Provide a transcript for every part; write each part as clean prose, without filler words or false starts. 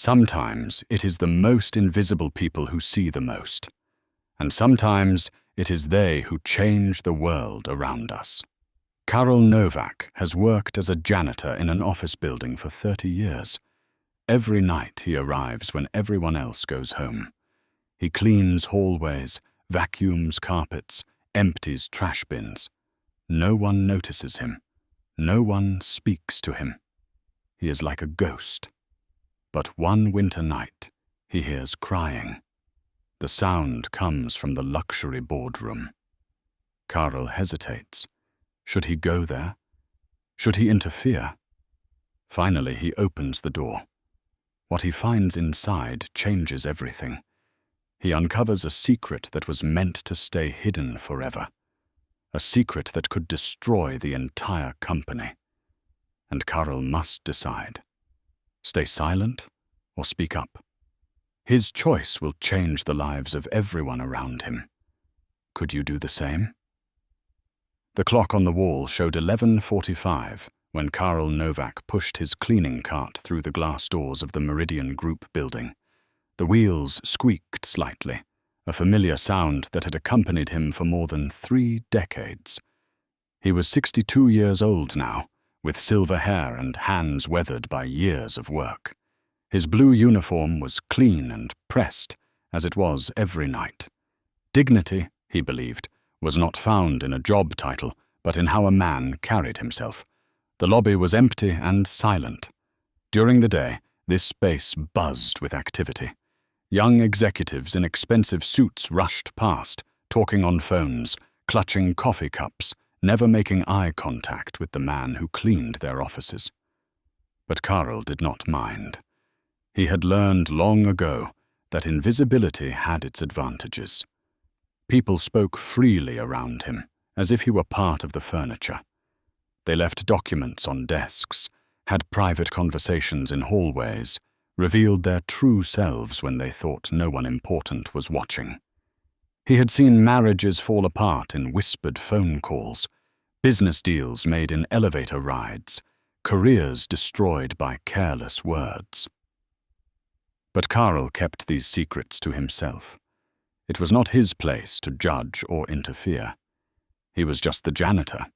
Sometimes it is the most invisible people who see the most, and sometimes it is they who change the world around us. Karol Nowak has worked as a janitor in an office building for 30 years. Every night he arrives when everyone else goes home. He cleans hallways, vacuums carpets, empties trash bins. No one notices him. No one speaks to him. He is like a ghost. But one winter night, he hears crying. The sound comes from the luxury boardroom. Karol hesitates. Should he go there? Should he interfere? Finally, he opens the door. What he finds inside changes everything. He uncovers a secret that was meant to stay hidden forever. A secret that could destroy the entire company. And Karol must decide. Stay silent or speak up. His choice will change the lives of everyone around him. Could you do the same? The clock on the wall showed 11:45 when Karol Nowak pushed his cleaning cart through the glass doors of the Meridian Group building. The wheels squeaked slightly, a familiar sound that had accompanied him for more than 3 decades. He was 62 years old now, with silver hair and hands weathered by years of work. His blue uniform was clean and pressed, as it was every night. Dignity, he believed, was not found in a job title, but in how a man carried himself. The lobby was empty and silent. During the day, this space buzzed with activity. Young executives in expensive suits rushed past, talking on phones, clutching coffee cups, never making eye contact with the man who cleaned their offices. But Karol did not mind. He had learned long ago that invisibility had its advantages. People spoke freely around him, as if he were part of the furniture. They left documents on desks, had private conversations in hallways, revealed their true selves when they thought no one important was watching. He had seen marriages fall apart in whispered phone calls, business deals made in elevator rides, careers destroyed by careless words. But Karol kept these secrets to himself. It was not his place to judge or interfere. He was just the janitor.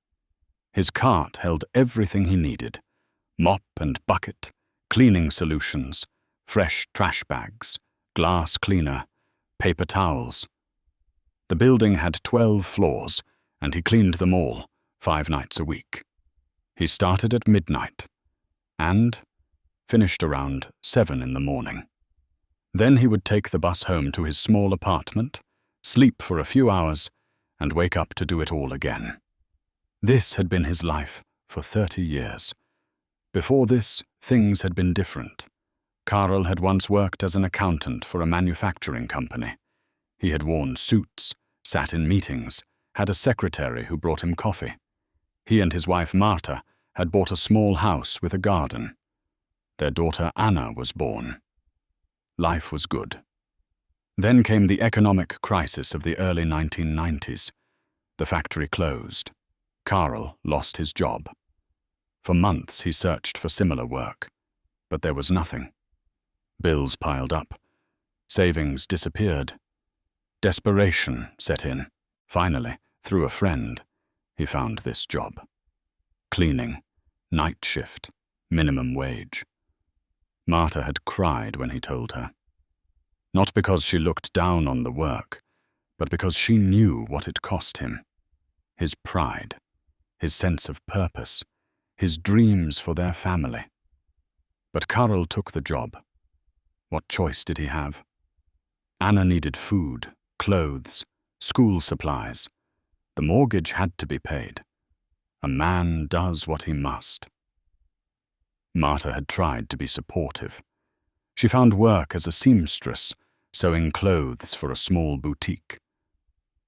His cart held everything he needed: mop and bucket, cleaning solutions, fresh trash bags, glass cleaner, paper towels. The building had 12 floors, and he cleaned them all, 5 nights a week. He started at midnight and finished around 7 in the morning. Then he would take the bus home to his small apartment, sleep for a few hours, and wake up to do it all again. This had been his life for 30 years. Before this, things had been different. Karol had once worked as an accountant for a manufacturing company. He had worn suits, sat in meetings, had a secretary who brought him coffee. He and his wife Marta had bought a small house with a garden. Their daughter Anna was born. Life was good. Then came the economic crisis of the early 1990s. The factory closed. Karol lost his job. For months he searched for similar work, but there was nothing. Bills piled up. Savings disappeared. Desperation set in. Finally, through a friend, he found this job. Cleaning, night shift, minimum wage. Marta had cried when he told her. Not because she looked down on the work, but because she knew what it cost him. His pride, his sense of purpose, his dreams for their family. But Karol took the job. What choice did he have? Anna needed food, clothes, school supplies. The mortgage had to be paid. A man does what he must. Marta had tried to be supportive. She found work as a seamstress, sewing clothes for a small boutique.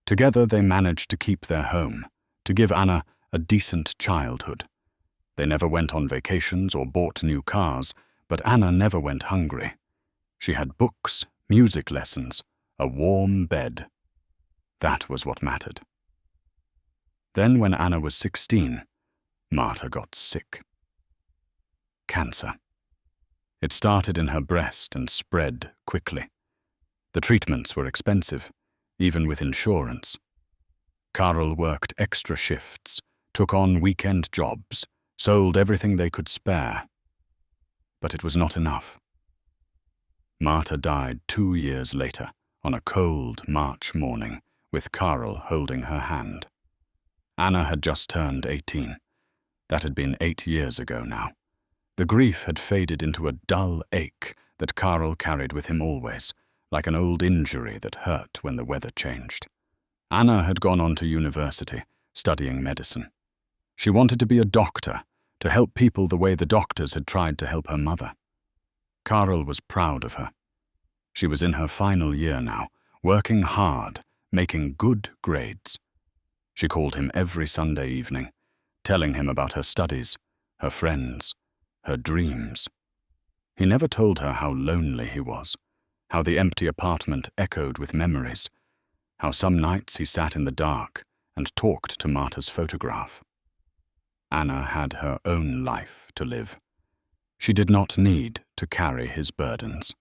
Together they managed to keep their home, to give Anna a decent childhood. They never went on vacations or bought new cars, but Anna never went hungry. She had books, music lessons, a warm bed. That was what mattered. Then when Anna was 16, Marta got sick. Cancer. It started in her breast and spread quickly. The treatments were expensive, even with insurance. Karol worked extra shifts, took on weekend jobs, sold everything they could spare. But it was not enough. Marta died 2 years later, on a cold March morning, with Karol holding her hand. Anna had just turned 18. That had been 8 years ago now. The grief had faded into a dull ache that Karol carried with him always, like an old injury that hurt when the weather changed. Anna had gone on to university, studying medicine. She wanted to be a doctor, to help people the way the doctors had tried to help her mother. Karol was proud of her. She was in her final year now, working hard, making good grades. She called him every Sunday evening, telling him about her studies, her friends, her dreams. He never told her how lonely he was, how the empty apartment echoed with memories, how some nights he sat in the dark and talked to Marta's photograph. Anna had her own life to live. She did not need to carry his burdens.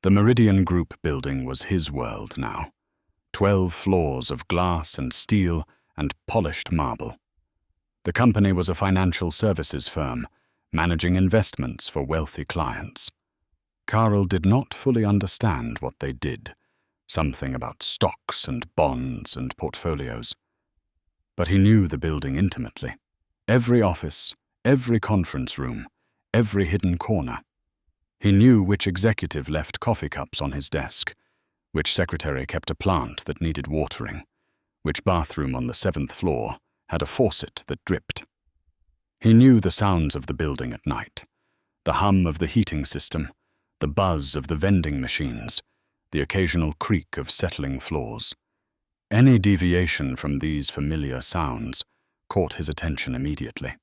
The Meridian Group building was his world now. 12 floors of glass and steel and polished marble. The company was a financial services firm, managing investments for wealthy clients. Karol did not fully understand what they did, something about stocks and bonds and portfolios. But he knew the building intimately. Every office, every conference room, every hidden corner. He knew which executive left coffee cups on his desk, which secretary kept a plant that needed watering, which bathroom on the 7th floor had a faucet that dripped. He knew the sounds of the building at night, the hum of the heating system, the buzz of the vending machines, the occasional creak of settling floors. Any deviation from these familiar sounds caught his attention immediately.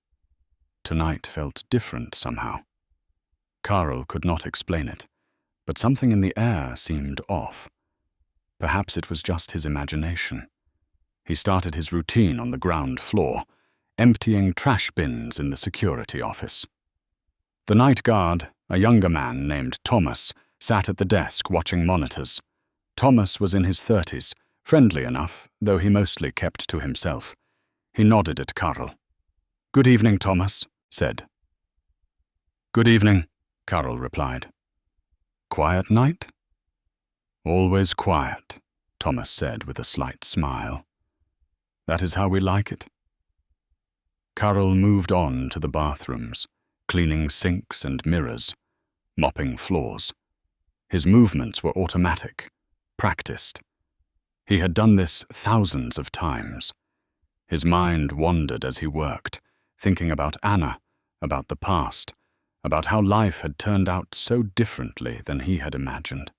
Tonight felt different somehow. Karol could not explain it, but something in the air seemed off. Perhaps it was just his imagination. He started his routine on the ground floor, emptying trash bins in the security office. The night guard, a younger man named Thomas, sat at the desk watching monitors. Thomas was in his 30s, friendly enough, though he mostly kept to himself. He nodded at Karol. "Good evening, Thomas," said. "Good evening," Karol replied. "Quiet night?" "Always quiet," Thomas said with a slight smile. "That is how we like it." Karol moved on to the bathrooms, cleaning sinks and mirrors, mopping floors. His movements were automatic, practiced. He had done this thousands of times. His mind wandered as he worked, thinking about Anna, about the past, about how life had turned out so differently than he had imagined.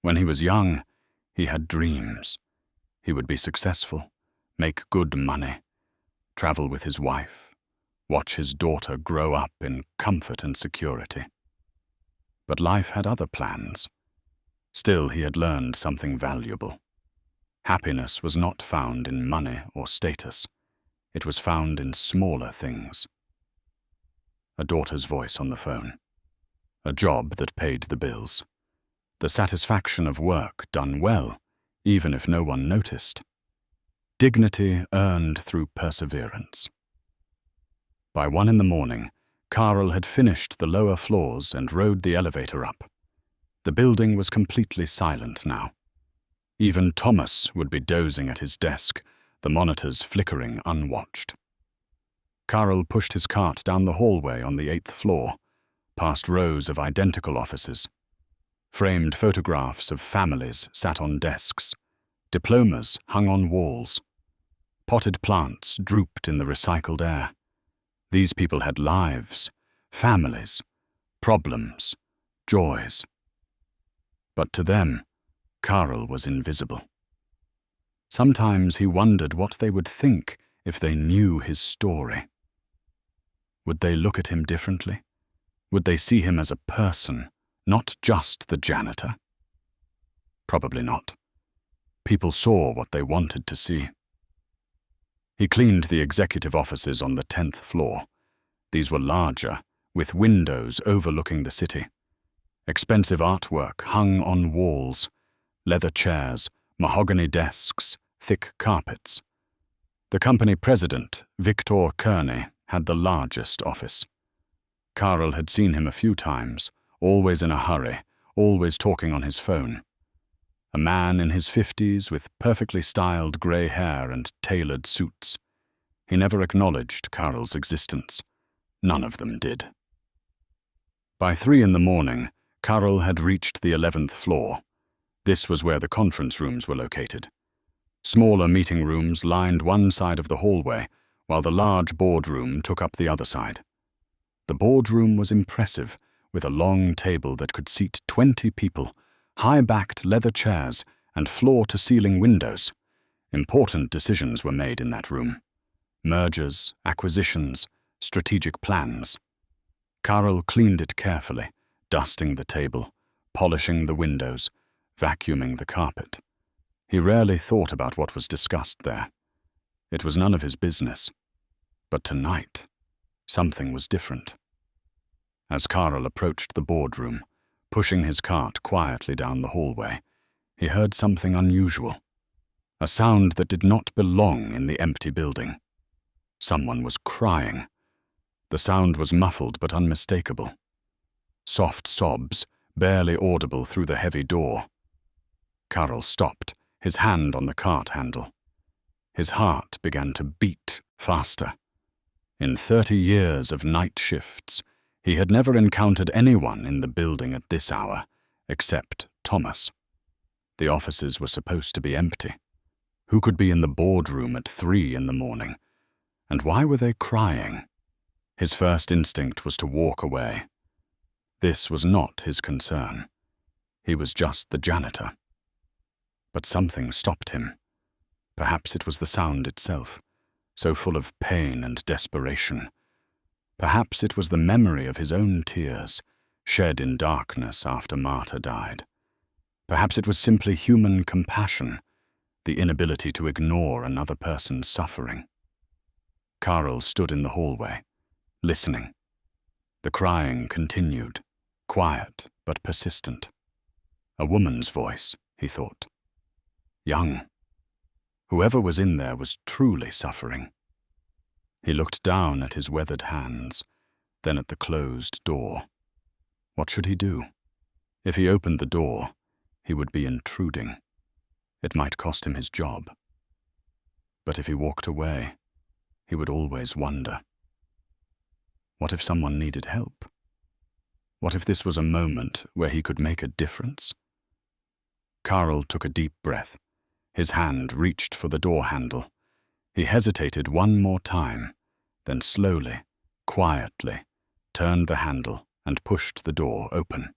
When he was young, he had dreams. He would be successful, make good money, travel with his wife, watch his daughter grow up in comfort and security. But life had other plans. Still, he had learned something valuable. Happiness was not found in money or status. It was found in smaller things. A daughter's voice on the phone. A job that paid the bills. The satisfaction of work done well, even if no one noticed. Dignity earned through perseverance. By 1 in the morning, Karol had finished the lower floors and rode the elevator up. The building was completely silent now. Even Thomas would be dozing at his desk, the monitors flickering unwatched. Karol pushed his cart down the hallway on the 8th floor, past rows of identical offices. Framed photographs of families sat on desks. Diplomas hung on walls. Potted plants drooped in the recycled air. These people had lives, families, problems, joys. But to them, Karol was invisible. Sometimes he wondered what they would think if they knew his story. Would they look at him differently? Would they see him as a person, not just the janitor? Probably not. People saw what they wanted to see. He cleaned the executive offices on the 10th floor. These were larger, with windows overlooking the city. Expensive artwork hung on walls, leather chairs, mahogany desks, thick carpets. The company president, Victor Kearney, had the largest office. Karl had seen him a few times, always in a hurry, always talking on his phone. A man in his 50s with perfectly styled grey hair and tailored suits. He never acknowledged Karl's existence. None of them did. By 3 in the morning, Karl had reached the 11th floor. This was where the conference rooms were located. Smaller meeting rooms lined one side of the hallway, while the large boardroom took up the other side. The boardroom was impressive, with a long table that could seat 20 people, high-backed leather chairs, and floor-to-ceiling windows. Important decisions were made in that room. Mergers, acquisitions, strategic plans. Karl cleaned it carefully, dusting the table, polishing the windows, vacuuming the carpet. He rarely thought about what was discussed there. It was none of his business. But tonight, something was different. As Karl approached the boardroom, pushing his cart quietly down the hallway, he heard something unusual. A sound that did not belong in the empty building. Someone was crying. The sound was muffled but unmistakable. Soft sobs, barely audible through the heavy door. Karl stopped, his hand on the cart handle. His heart began to beat faster. In 30 years of night shifts, he had never encountered anyone in the building at this hour, except Thomas. The offices were supposed to be empty. Who could be in the boardroom at 3 in the morning? And why were they crying? His first instinct was to walk away. This was not his concern. He was just the janitor. But something stopped him. Perhaps it was the sound itself, so full of pain and desperation. Perhaps it was the memory of his own tears, shed in darkness after Marta died. Perhaps it was simply human compassion, the inability to ignore another person's suffering. Karl stood in the hallway, listening. The crying continued, quiet but persistent. A woman's voice, he thought. Young. Whoever was in there was truly suffering. He looked down at his weathered hands, then at the closed door. What should he do? If he opened the door, he would be intruding. It might cost him his job. But if he walked away, he would always wonder. What if someone needed help? What if this was a moment where he could make a difference? Karl took a deep breath. His hand reached for the door handle. He hesitated one more time, then slowly, quietly, turned the handle and pushed the door open.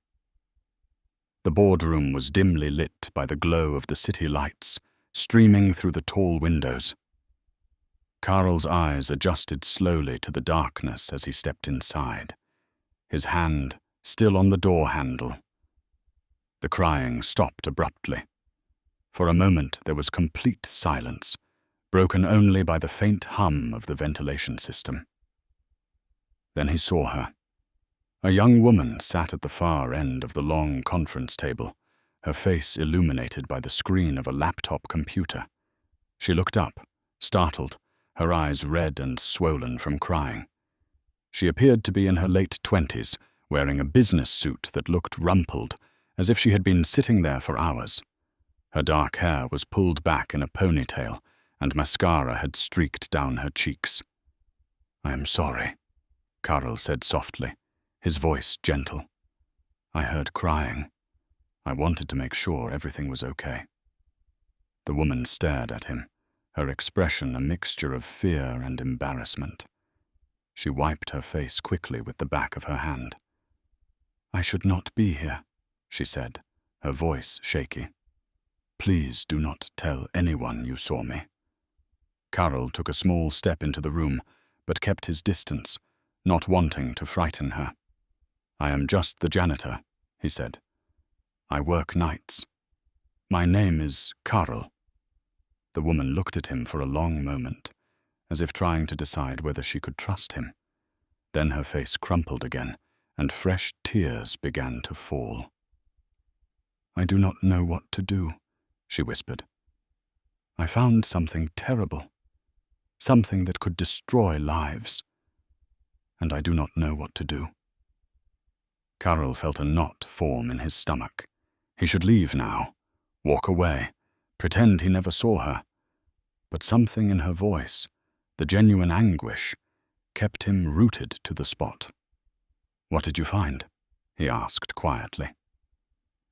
The boardroom was dimly lit by the glow of the city lights, streaming through the tall windows. Karl's eyes adjusted slowly to the darkness as he stepped inside, his hand still on the door handle. The crying stopped abruptly. For a moment there was complete silence, broken only by the faint hum of the ventilation system. Then he saw her. A young woman sat at the far end of the long conference table, her face illuminated by the screen of a laptop computer. She looked up, startled, her eyes red and swollen from crying. She appeared to be in her late 20s, wearing a business suit that looked rumpled, as if she had been sitting there for hours. Her dark hair was pulled back in a ponytail, and mascara had streaked down her cheeks. "I am sorry," Karl said softly, his voice gentle. "I heard crying. I wanted to make sure everything was okay." The woman stared at him, her expression a mixture of fear and embarrassment. She wiped her face quickly with the back of her hand. "I should not be here," she said, her voice shaky. "Please do not tell anyone you saw me." Karl took a small step into the room, but kept his distance, not wanting to frighten her. "I am just the janitor," he said. "I work nights. My name is Karl." The woman looked at him for a long moment, as if trying to decide whether she could trust him. Then her face crumpled again, and fresh tears began to fall. "I do not know what to do," she whispered. "I found something terrible, something that could destroy lives, and I do not know what to do." Karol felt a knot form in his stomach. He should leave now, walk away, pretend he never saw her. But something in her voice, the genuine anguish, kept him rooted to the spot. "What did you find?" he asked quietly.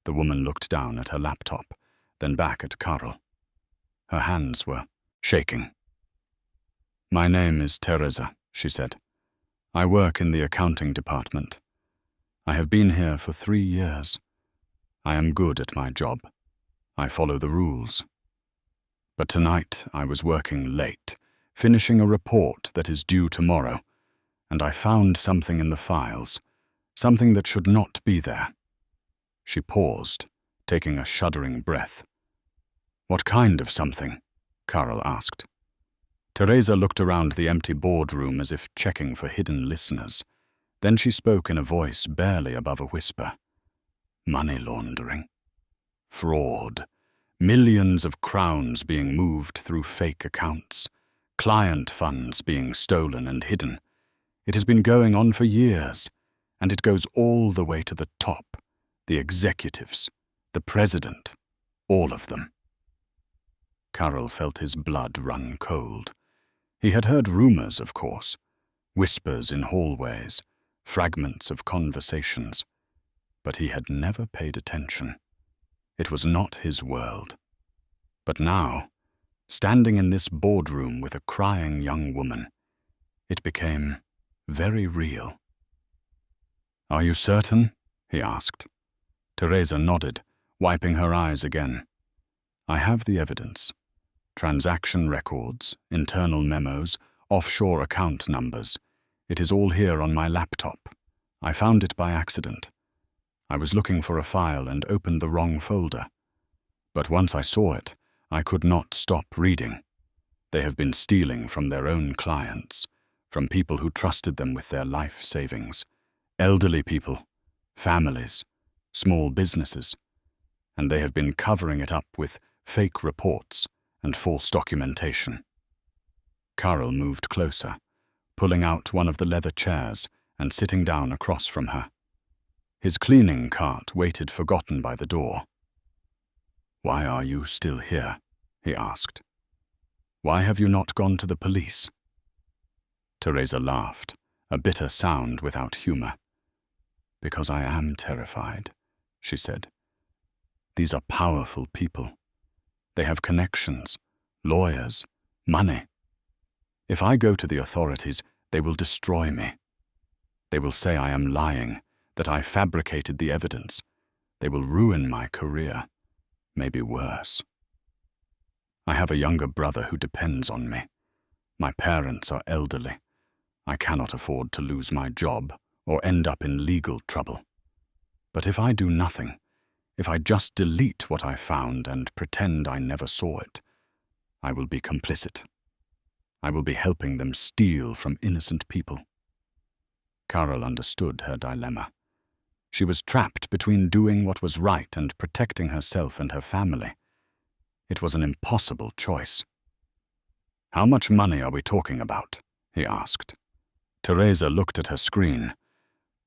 The woman looked down at her laptop, then back at Karol. Her hands were shaking. "My name is Teresa," she said. "I work in the accounting department. I have been here for 3 years. I am good at my job. I follow the rules. But tonight I was working late, finishing a report that is due tomorrow, and I found something in the files, something that should not be there." She paused, taking a shuddering breath. "What kind of something?" Karol asked. Teresa looked around the empty boardroom as if checking for hidden listeners. Then she spoke in a voice barely above a whisper. "Money laundering. Fraud. Millions of crowns being moved through fake accounts. Client funds being stolen and hidden. It has been going on for years, and it goes all the way to the top. The executives, the president, all of them." Karol felt his blood run cold. He had heard rumors, of course, whispers in hallways, fragments of conversations, but he had never paid attention. It was not his world. But now, standing in this boardroom with a crying young woman, it became very real. "Are you certain?" he asked. Teresa nodded, wiping her eyes again. "I have the evidence. Transaction records, internal memos, offshore account numbers. It is all here on my laptop. I found it by accident. I was looking for a file and opened the wrong folder. But once I saw it, I could not stop reading. They have been stealing from their own clients, from people who trusted them with their life savings, elderly people, families, small businesses, and they have been covering it up with fake reports and false documentation." Karol moved closer, pulling out one of the leather chairs and sitting down across from her. His cleaning cart waited forgotten by the door. "Why are you still here?" he asked. "Why have you not gone to the police?" Teresa laughed, a bitter sound without humor. "Because I am terrified," she said. "These are powerful people. They have connections, lawyers, money. If I go to the authorities, they will destroy me. They will say I am lying, that I fabricated the evidence. They will ruin my career, maybe worse. I have a younger brother who depends on me. My parents are elderly. I cannot afford to lose my job or end up in legal trouble. But if I do nothing, if I just delete what I found and pretend I never saw it, I will be complicit. I will be helping them steal from innocent people." Karol understood her dilemma. She was trapped between doing what was right and protecting herself and her family. It was an impossible choice. "How much money are we talking about?" he asked. Teresa looked at her screen.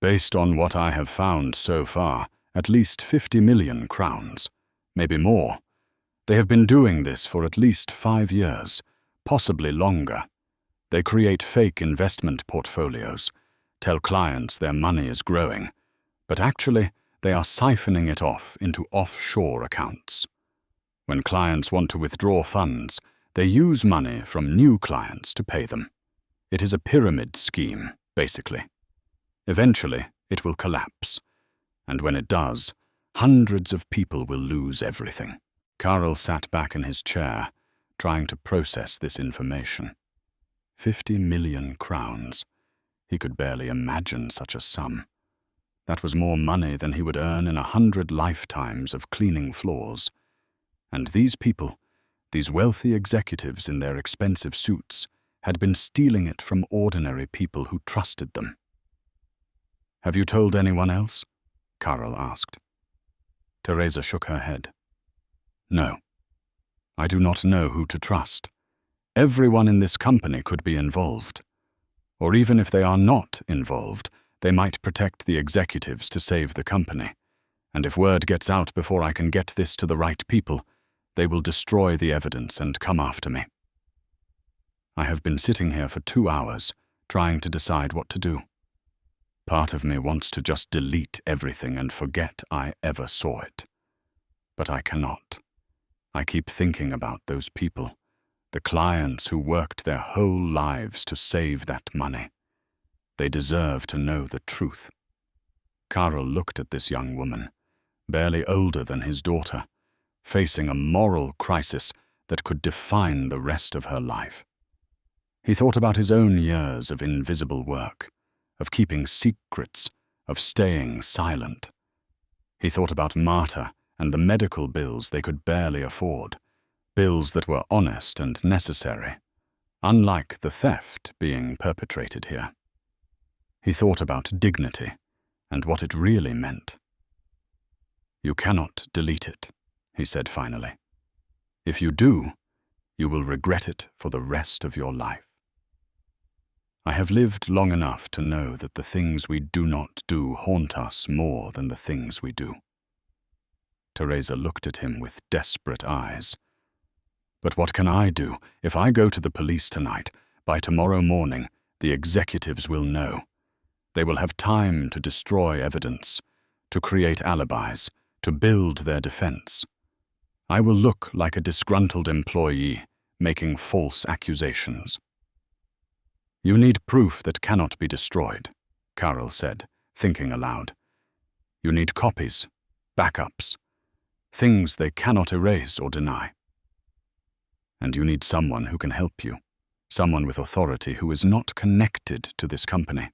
"Based on what I have found so far, at least 50 million crowns, maybe more. They have been doing this for at least 5 years, possibly longer. They create fake investment portfolios, tell clients their money is growing, but actually they are siphoning it off into offshore accounts. When clients want to withdraw funds, they use money from new clients to pay them. It is a pyramid scheme, basically. Eventually, it will collapse. And when it does, hundreds of people will lose everything." Karol sat back in his chair, trying to process this information. 50 million crowns. He could barely imagine such a sum. That was more money than he would earn in 100 lifetimes of cleaning floors. And these people, these wealthy executives in their expensive suits, had been stealing it from ordinary people who trusted them. Have you told anyone else? Carol asked. Teresa shook her head. No. I do not know who to trust. Everyone in this company could be involved. Or even if they are not involved, they might protect the executives to save the company. And if word gets out before I can get this to the right people, they will destroy the evidence and come after me. I have been sitting here for 2 hours, trying to decide what to do. Part of me wants to just delete everything and forget I ever saw it. But I cannot. I keep thinking about those people, the clients who worked their whole lives to save that money. They deserve to know the truth. Carol looked at this young woman, barely older than his daughter, facing a moral crisis that could define the rest of her life. He thought about his own years of invisible work, of keeping secrets, of staying silent. He thought about Marta and the medical bills they could barely afford, bills that were honest and necessary, unlike the theft being perpetrated here. He thought about dignity and what it really meant. You cannot delete it, he said finally. If you do, you will regret it for the rest of your life. I have lived long enough to know that the things we do not do haunt us more than the things we do. Teresa looked at him with desperate eyes. But what can I do? If I go to the police tonight, by tomorrow morning, the executives will know. They will have time to destroy evidence, to create alibis, to build their defense. I will look like a disgruntled employee making false accusations. You need proof that cannot be destroyed, Carol said, thinking aloud. You need copies, backups, things they cannot erase or deny. And you need someone who can help you, someone with authority who is not connected to this company.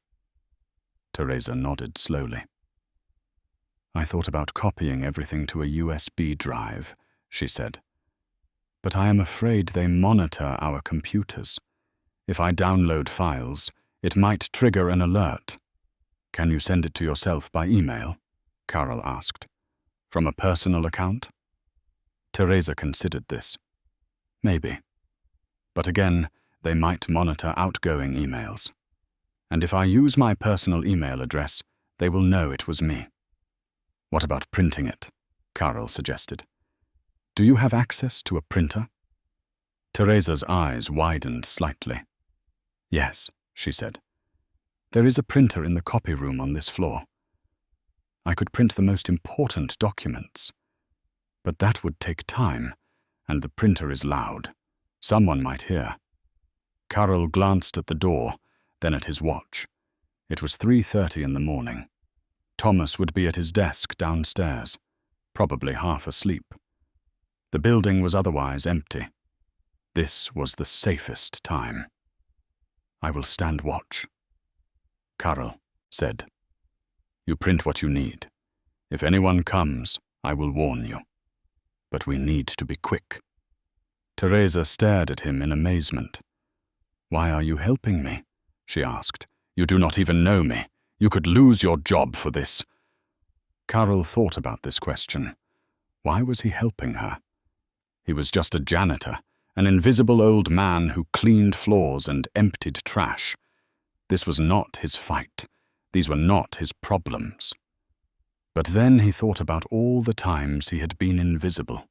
Teresa nodded slowly. I thought about copying everything to a USB drive, she said. But I am afraid they monitor our computers. If I download files, it might trigger an alert. Can you send it to yourself by email? Carol asked. From a personal account? Teresa considered this. Maybe. But again, they might monitor outgoing emails. And if I use my personal email address, they will know it was me. What about printing it? Carol suggested. Do you have access to a printer? Teresa's eyes widened slightly. Yes, she said. There is a printer in the copy room on this floor. I could print the most important documents. But that would take time, and the printer is loud. Someone might hear. Carol glanced at the door, then at his watch. It was 3:30 in the morning. Thomas would be at his desk downstairs, probably half asleep. The building was otherwise empty. This was the safest time. I will stand watch. Carol said. You print what you need. If anyone comes, I will warn you. But we need to be quick. Teresa stared at him in amazement. Why are you helping me? She asked. You do not even know me. You could lose your job for this. Carol thought about this question. Why was he helping her? He was just a janitor, an invisible old man who cleaned floors and emptied trash. This was not his fight. These were not his problems. But then he thought about all the times he had been invisible,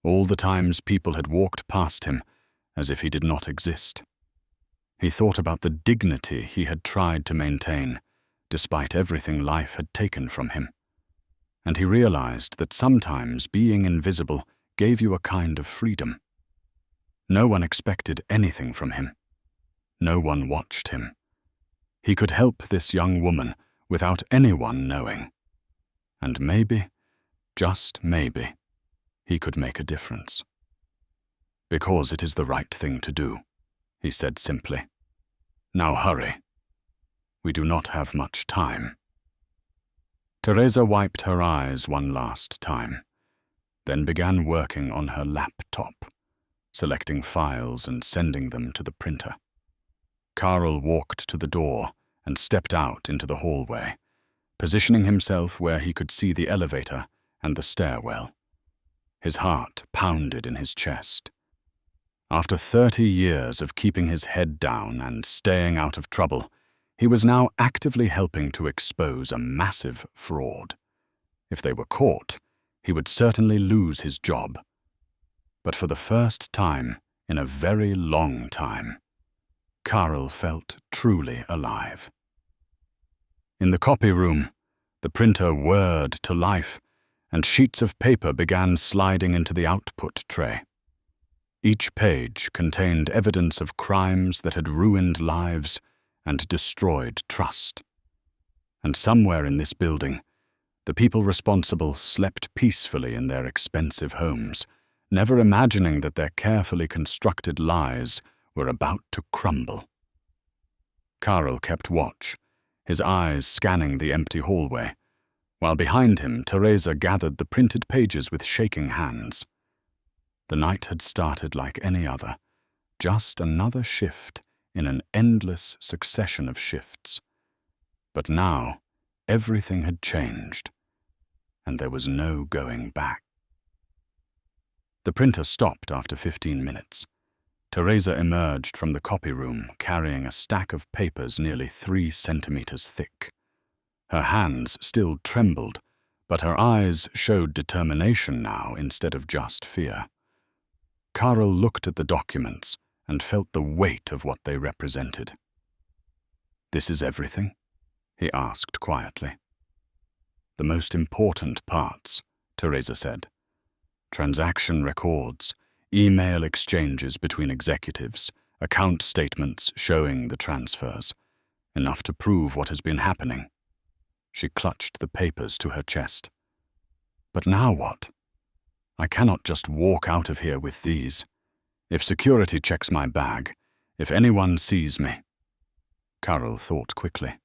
all the times people had walked past him as if he did not exist. He thought about the dignity he had tried to maintain, despite everything life had taken from him. And he realized that sometimes being invisible gave you a kind of freedom. No one expected anything from him. No one watched him. He could help this young woman without anyone knowing. And maybe, just maybe, he could make a difference. Because it is the right thing to do, he said simply. Now hurry. We do not have much time. Teresa wiped her eyes one last time, then began working on her laptop, selecting files and sending them to the printer. Carol walked to the door and stepped out into the hallway, positioning himself where he could see the elevator and the stairwell. His heart pounded in his chest. After 30 years of keeping his head down and staying out of trouble, he was now actively helping to expose a massive fraud. If they were caught, he would certainly lose his job. But for the first time in a very long time, Karl felt truly alive. In the copy room, the printer whirred to life, and sheets of paper began sliding into the output tray. Each page contained evidence of crimes that had ruined lives and destroyed trust. And somewhere in this building, the people responsible slept peacefully in their expensive homes, never imagining that their carefully constructed lies were about to crumble. Karl kept watch, his eyes scanning the empty hallway, while behind him Teresa gathered the printed pages with shaking hands. The night had started like any other, just another shift in an endless succession of shifts. But now, everything had changed, and there was no going back. The printer stopped after 15 minutes. Teresa emerged from the copy room carrying a stack of papers nearly 3 centimeters thick. Her hands still trembled, but her eyes showed determination now instead of just fear. Karl looked at the documents and felt the weight of what they represented. "This is everything?" he asked quietly. "The most important parts," Teresa said. "Transaction records, email exchanges between executives, account statements showing the transfers, enough to prove what has been happening." She clutched the papers to her chest. "But now what? I cannot just walk out of here with these. If security checks my bag, if anyone sees me..." Karl thought quickly.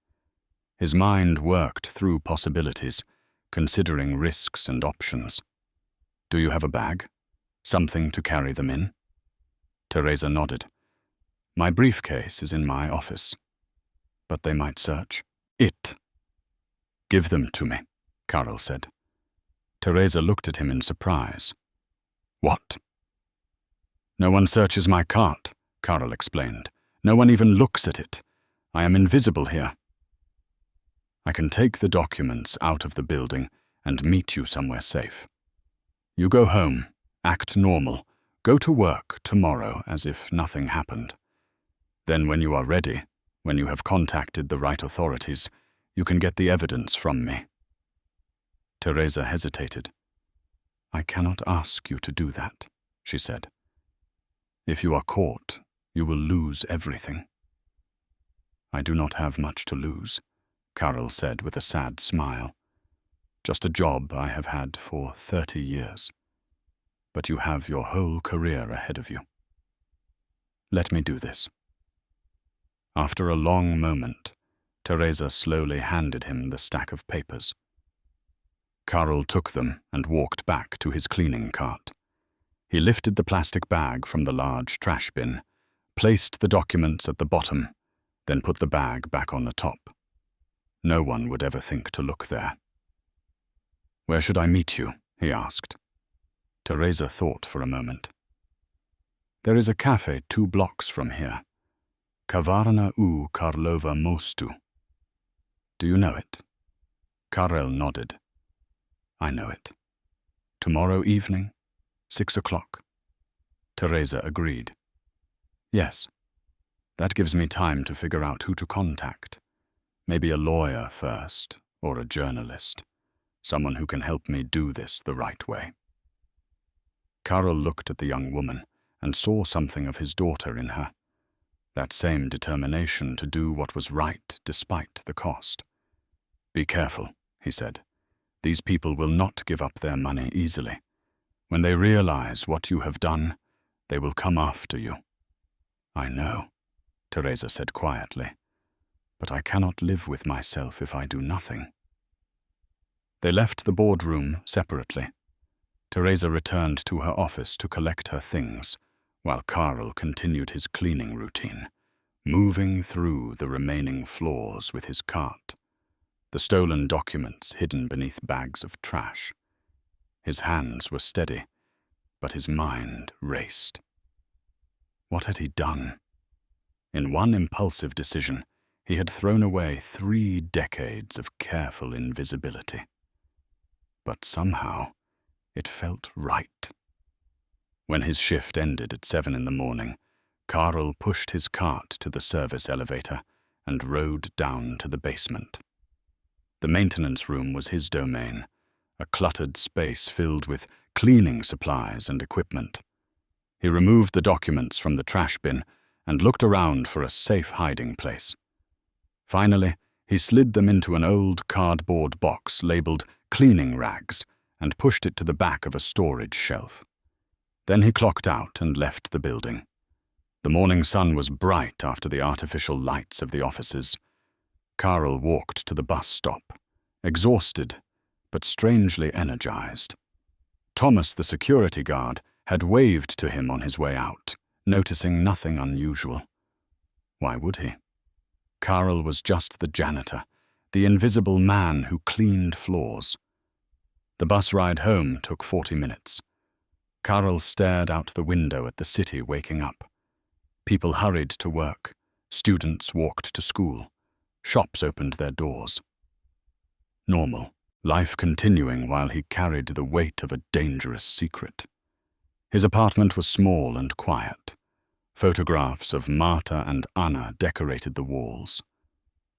His mind worked through possibilities, considering risks and options. "Do you have a bag? Something to carry them in?" Teresa nodded. "My briefcase is in my office. But they might search it." "Give them to me," Karl said. Teresa looked at him in surprise. "What?" "No one searches my cart," Karl explained. "No one even looks at it. I am invisible here. I can take the documents out of the building and meet you somewhere safe. You go home, act normal, go to work tomorrow as if nothing happened. Then when you are ready, when you have contacted the right authorities, you can get the evidence from me." Teresa hesitated. "I cannot ask you to do that," she said. "If you are caught, you will lose everything." "I do not have much to lose," Karl said with a sad smile. "Just a job I have had for 30 years. But you have your whole career ahead of you. Let me do this." After a long moment, Teresa slowly handed him the stack of papers. Karl took them and walked back to his cleaning cart. He lifted the plastic bag from the large trash bin, placed the documents at the bottom, then put the bag back on the top. No one would ever think to look there. "Where should I meet you?" he asked. Teresa thought for a moment. "There is a cafe 2 blocks from here. Kavarna u Karlova mostu. Do you know it?" Karel nodded. "I know it. Tomorrow evening, 6 o'clock. Teresa agreed. "Yes. That gives me time to figure out who to contact. Maybe a lawyer first, or a journalist. Someone who can help me do this the right way." Karl looked at the young woman and saw something of his daughter in her. That same determination to do what was right despite the cost. "Be careful," he said. "These people will not give up their money easily. When they realize what you have done, they will come after you." "I know," Teresa said quietly. "But I cannot live with myself if I do nothing." They left the boardroom separately. Teresa returned to her office to collect her things, while Karl continued his cleaning routine, moving through the remaining floors with his cart. the stolen documents hidden beneath bags of trash. His hands were steady, but his mind raced. What had he done? In one impulsive decision, he had thrown away 3 decades of careful invisibility. But somehow, it felt right. When his shift ended at 7 in the morning, Karl pushed his cart to the service elevator and rode down to the basement. The maintenance room was his domain, a cluttered space filled with cleaning supplies and equipment. He removed the documents from the trash bin and looked around for a safe hiding place. Finally, he slid them into an old cardboard box labeled cleaning rags and pushed it to the back of a storage shelf. Then he clocked out and left the building. The morning sun was bright after the artificial lights of the offices. Karl walked to the bus stop, exhausted, but strangely energized. Thomas, the security guard, had waved to him on his way out, noticing nothing unusual. Why would he? Karl was just the janitor, the invisible man who cleaned floors. The bus ride home took 40 minutes. Karl stared out the window at the city waking up. People hurried to work, students walked to school, shops opened their doors. Normal, life continuing while he carried the weight of a dangerous secret. His apartment was small and quiet. Photographs of Marta and Anna decorated the walls.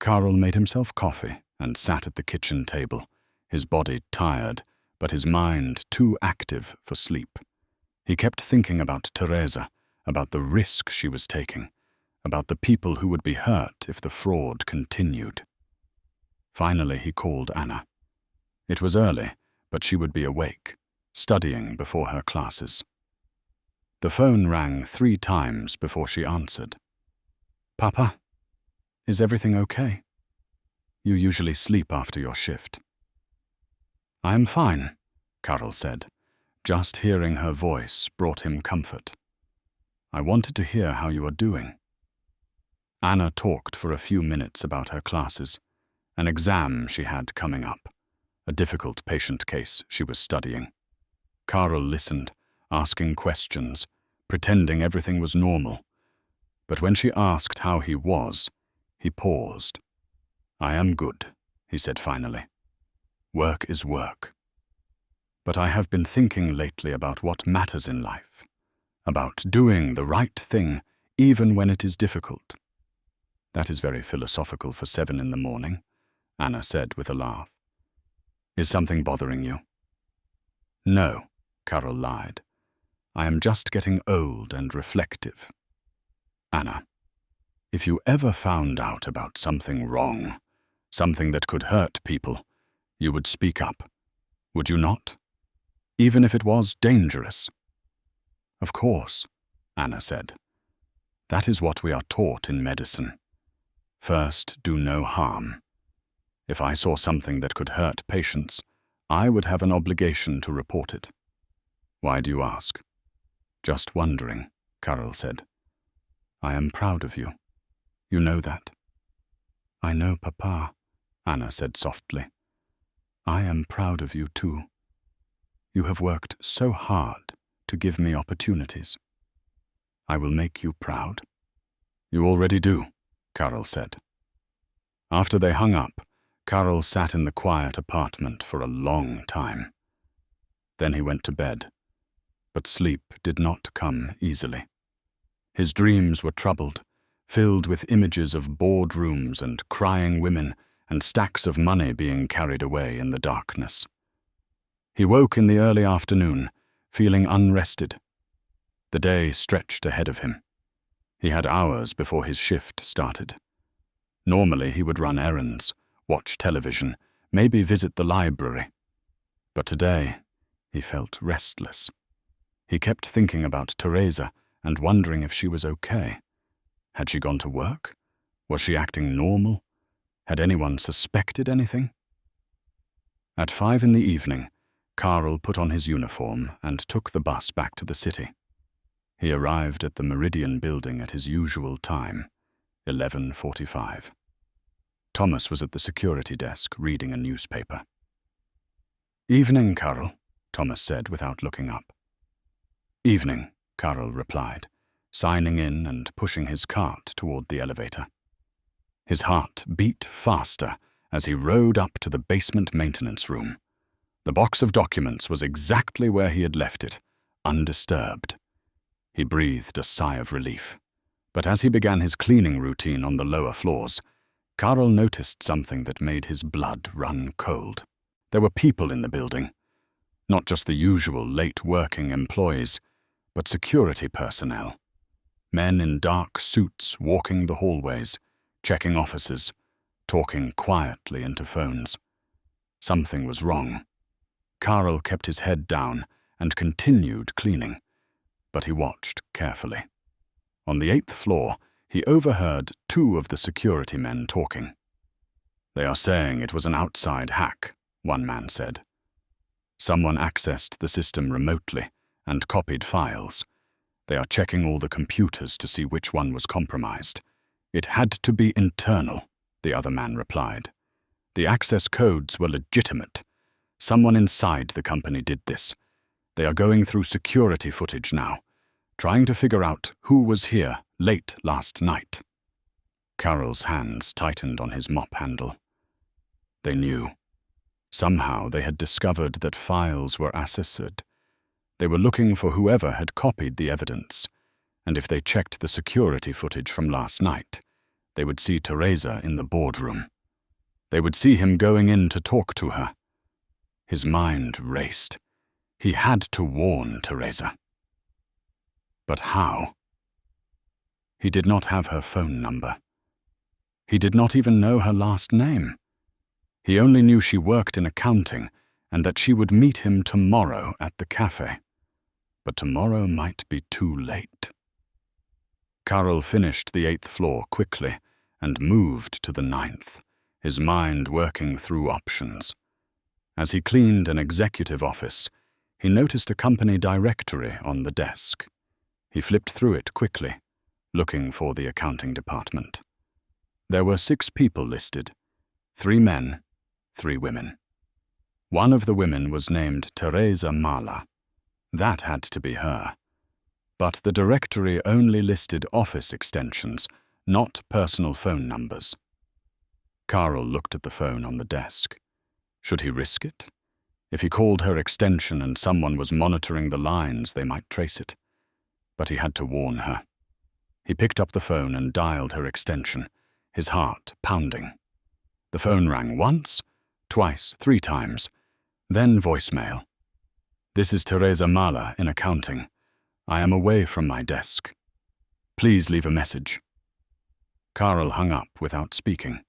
Karl made himself coffee and sat at the kitchen table, his body tired, but his mind too active for sleep. He kept thinking about Teresa, about the risk she was taking, about the people who would be hurt if the fraud continued. Finally, he called Anna. It was early, but she would be awake, studying before her classes. The phone rang 3 times before she answered. "Papa, is everything okay? You usually sleep after your shift." "I am fine," Karl said. Just hearing her voice brought him comfort. "I wanted to hear how you are doing." Anna talked for a few minutes about her classes, an exam she had coming up, a difficult patient case she was studying. Karl listened, asking questions, pretending everything was normal. But when she asked how he was, he paused. "I am good," he said finally. "Work is work. But I have been thinking lately about what matters in life, about doing the right thing even when it is difficult." "That is very philosophical for 7 in the morning," Anna said with a laugh. "Is something bothering you?" "No," Karl lied. "I am just getting old and reflective." "Anna, if you ever found out about something wrong, something that could hurt people, you would speak up, would you not? Even if it was dangerous." "Of course," Anna said. "That is what we are taught in medicine. First, do no harm. If I saw something that could hurt patients, I would have an obligation to report it." "Why do you ask?" "Just wondering," Karl said. "I am proud of you. You know that." "I know, Papa," Anna said softly. "I am proud of you too. You have worked so hard to give me opportunities. I will make you proud." "You already do," Karl said. After they hung up, Karl sat in the quiet apartment for a long time. Then he went to bed, but sleep did not come easily. His dreams were troubled, filled with images of boardrooms and crying women and stacks of money being carried away in the darkness. He woke in the early afternoon, feeling unrested. The day stretched ahead of him. He had hours before his shift started. Normally he would run errands, watch television, maybe visit the library. But today, he felt restless. He kept thinking about Teresa and wondering if she was okay. Had she gone to work? Was she acting normal? Had anyone suspected anything? At 5 in the evening, Karl put on his uniform and took the bus back to the city. He arrived at the Meridian building at his usual time, 11:45. Thomas was at the security desk reading a newspaper. "Evening, Carol," Thomas said without looking up. "Evening," Carol replied, signing in and pushing his cart toward the elevator. His heart beat faster as he rode up to the basement maintenance room. The box of documents was exactly where he had left it, undisturbed. He breathed a sigh of relief. But as he began his cleaning routine on the lower floors, Carl noticed something that made his blood run cold. There were people in the building. Not just the usual late-working employees, but security personnel. Men in dark suits walking the hallways, checking offices, talking quietly into phones. Something was wrong. Carl kept his head down and continued cleaning, but he watched carefully. On the 8th floor, he overheard 2 of the security men talking. "They are saying it was an outside hack," one man said. "Someone accessed the system remotely and copied files. They are checking all the computers to see which one was compromised. It had to be internal," the other man replied. "The access codes were legitimate. Someone inside the company did this. They are going through security footage now, trying to figure out who was here late last night." Carol's hands tightened on his mop handle. They knew. Somehow they had discovered that files were accessed. They were looking for whoever had copied the evidence, and if they checked the security footage from last night, they would see Teresa in the boardroom. They would see him going in to talk to her. His mind raced. He had to warn Teresa. But how? He did not have her phone number. He did not even know her last name. He only knew she worked in accounting and that she would meet him tomorrow at the cafe. But tomorrow might be too late. Carol finished the 8th floor quickly and moved to the 9th, his mind working through options. As he cleaned an executive office, he noticed a company directory on the desk. He flipped through it quickly, looking for the accounting department. There were 6 people listed, 3 men, 3 women. One of the women was named Teresa Mala. That had to be her. But the directory only listed office extensions, not personal phone numbers. Carl looked at the phone on the desk. Should he risk it? If he called her extension and someone was monitoring the lines, they might trace it. But he had to warn her. He picked up the phone and dialed her extension, his heart pounding. The phone rang once, twice, 3 times, then voicemail. "This is Teresa Mala in accounting. I am away from my desk. Please leave a message." Carl hung up without speaking.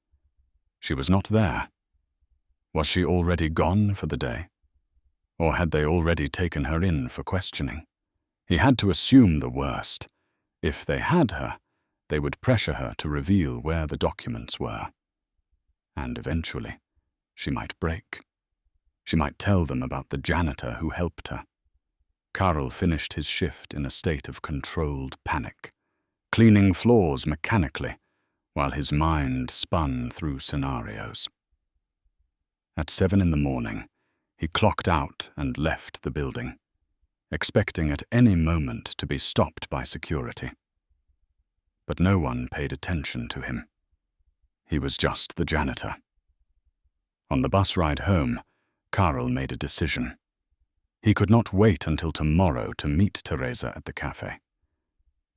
She was not there. Was she already gone for the day? Or had they already taken her in for questioning? He had to assume the worst. If they had her, they would pressure her to reveal where the documents were. And eventually, she might break. She might tell them about the janitor who helped her. Carl finished his shift in a state of controlled panic, cleaning floors mechanically while his mind spun through scenarios. At 7 in the morning, he clocked out and left the building, expecting at any moment to be stopped by security. But no one paid attention to him. He was just the janitor. On the bus ride home, Carl made a decision. He could not wait until tomorrow to meet Teresa at the cafe.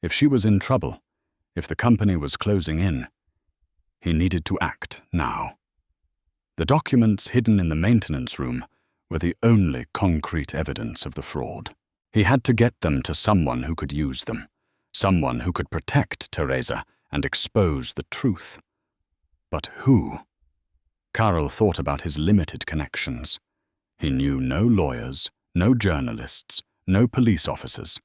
If she was in trouble, if the company was closing in, he needed to act now. The documents hidden in the maintenance room were the only concrete evidence of the fraud. He had to get them to someone who could use them, someone who could protect Teresa and expose the truth. But who? Carl thought about his limited connections. He knew no lawyers, no journalists, no police officers.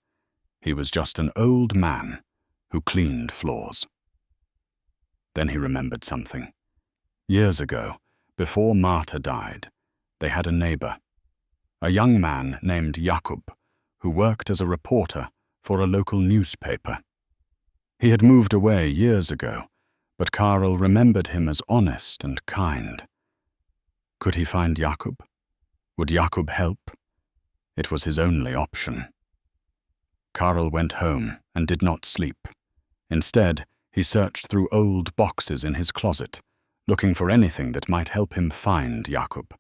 He was just an old man who cleaned floors. Then he remembered something. Years ago, before Marta died, they had a neighbor, a young man named Jakub, who worked as a reporter for a local newspaper. He had moved away years ago, but Karl remembered him as honest and kind. Could he find Jakob? Would Jakob help? It was his only option. Karl went home and did not sleep. Instead, he searched through old boxes in his closet, looking for anything that might help him find Jakob.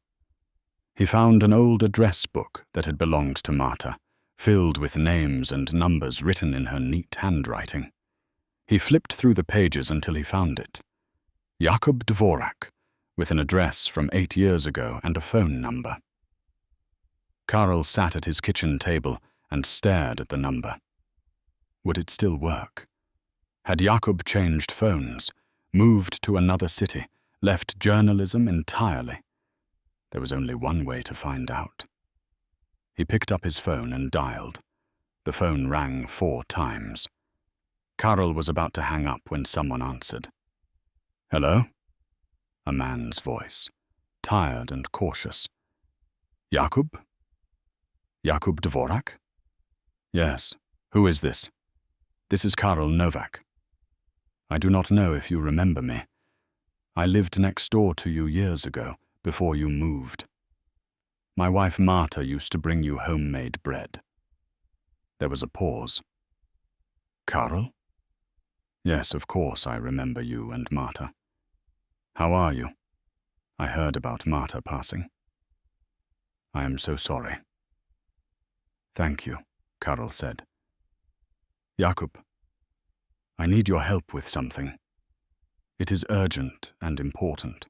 He found an old address book that had belonged to Marta, filled with names and numbers written in her neat handwriting. He flipped through the pages until he found it. Jakob Dvorak, with an address from 8 years ago and a phone number. Karl sat at his kitchen table and stared at the number. Would it still work? Had Jakob changed phones, moved to another city, left journalism entirely? There was only one way to find out. He picked up his phone and dialed. The phone rang 4 times. Karl was about to hang up when someone answered. "Hello?" A man's voice, tired and cautious. "Jakob? Jakob Dvorak?" "Yes. Who is this?" "This is Karl Novak. I do not know if you remember me. I lived next door to you years ago, before you moved. My wife Marta used to bring you homemade bread." There was a pause. "Karl?" "Yes, of course I remember you and Marta. How are you? I heard about Marta passing." "I am so sorry." "Thank you," Karl said. "Jakob, I need your help with something. It is urgent and important."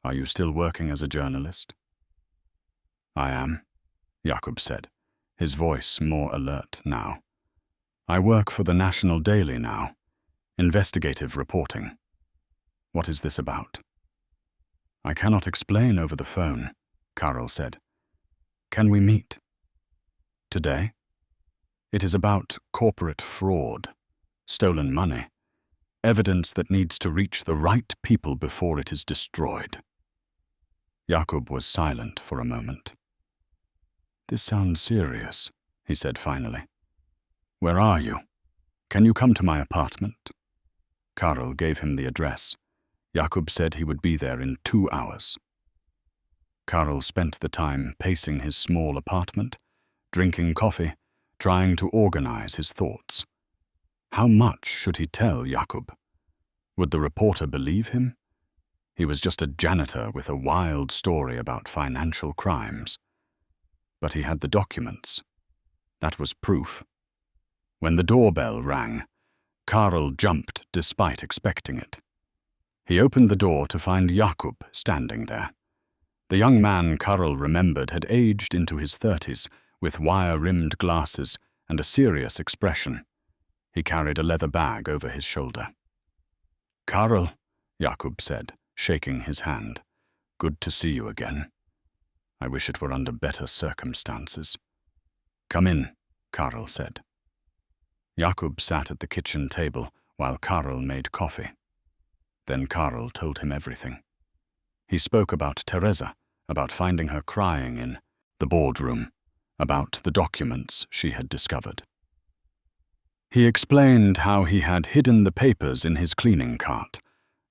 "Are you still working as a journalist?" "I am," Jakob said, his voice more alert now. "I work for the National Daily now, investigative reporting. What is this about?" "I cannot explain over the phone," Karl said. "Can we meet?" "Today?" "It is about corporate fraud, stolen money, evidence that needs to reach the right people before it is destroyed." Jakob was silent for a moment. "This sounds serious," he said finally. "Where are you? Can you come to my apartment?" Karl gave him the address. Jakob said he would be there in 2 hours. Karl spent the time pacing his small apartment, drinking coffee, trying to organize his thoughts. How much should he tell Jakob? Would the reporter believe him? He was just a janitor with a wild story about financial crimes. But he had the documents. That was proof. When the doorbell rang, Karl jumped despite expecting it. He opened the door to find Jakob standing there. The young man Karl remembered had aged into his 30s, with wire-rimmed glasses and a serious expression. He carried a leather bag over his shoulder. "Karl," Jakob said, shaking his hand. "Good to see you again. I wish it were under better circumstances." "Come in," Karl said. Jakob sat at the kitchen table while Karl made coffee. Then Karl told him everything. He spoke about Teresa, about finding her crying in the boardroom, about the documents she had discovered. He explained how he had hidden the papers in his cleaning cart,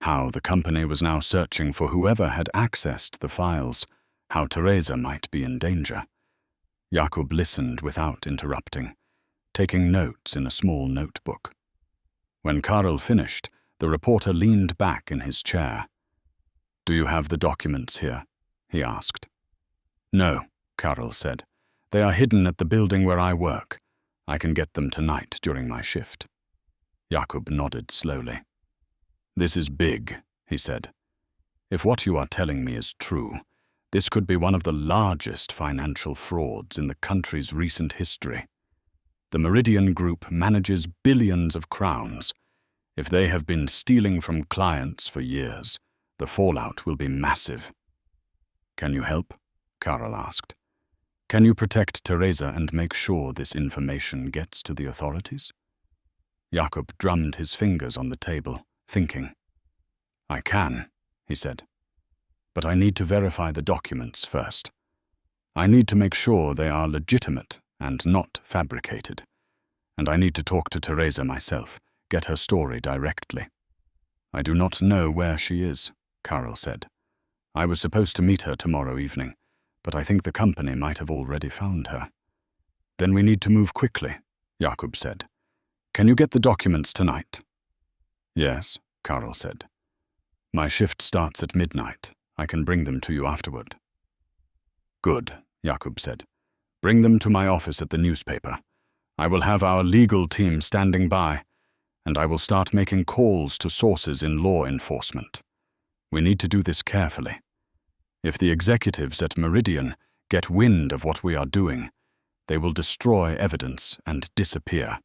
how the company was now searching for whoever had accessed the files, how Teresa might be in danger. Jakob listened without interrupting, taking notes in a small notebook. When Karl finished, the reporter leaned back in his chair. "Do you have the documents here?" he asked. "No," Karl said. "They are hidden at the building where I work. I can get them tonight during my shift." Jakob nodded slowly. "This is big," he said. "If what you are telling me is true, this could be one of the largest financial frauds in the country's recent history. The Meridian Group manages billions of crowns. If they have been stealing from clients for years, the fallout will be massive." "Can you help?" Karl asked. "Can you protect Teresa and make sure this information gets to the authorities?" Jakob drummed his fingers on the table, thinking. "I can," he said. "But I need to verify the documents first. I need to make sure they are legitimate and not fabricated. And I need to talk to Teresa myself, get her story directly." I do not know where she is, Karol said. I was supposed to meet her tomorrow evening, but I think the company might have already found her. Then we need to move quickly, Jakub said. Can you get the documents tonight? Yes, Karol said. My shift starts at midnight. I can bring them to you afterward. Good, Jakub said. Bring them to my office at the newspaper. I will have our legal team standing by, and I will start making calls to sources in law enforcement. We need to do this carefully. If the executives at Meridian get wind of what we are doing, they will destroy evidence and disappear.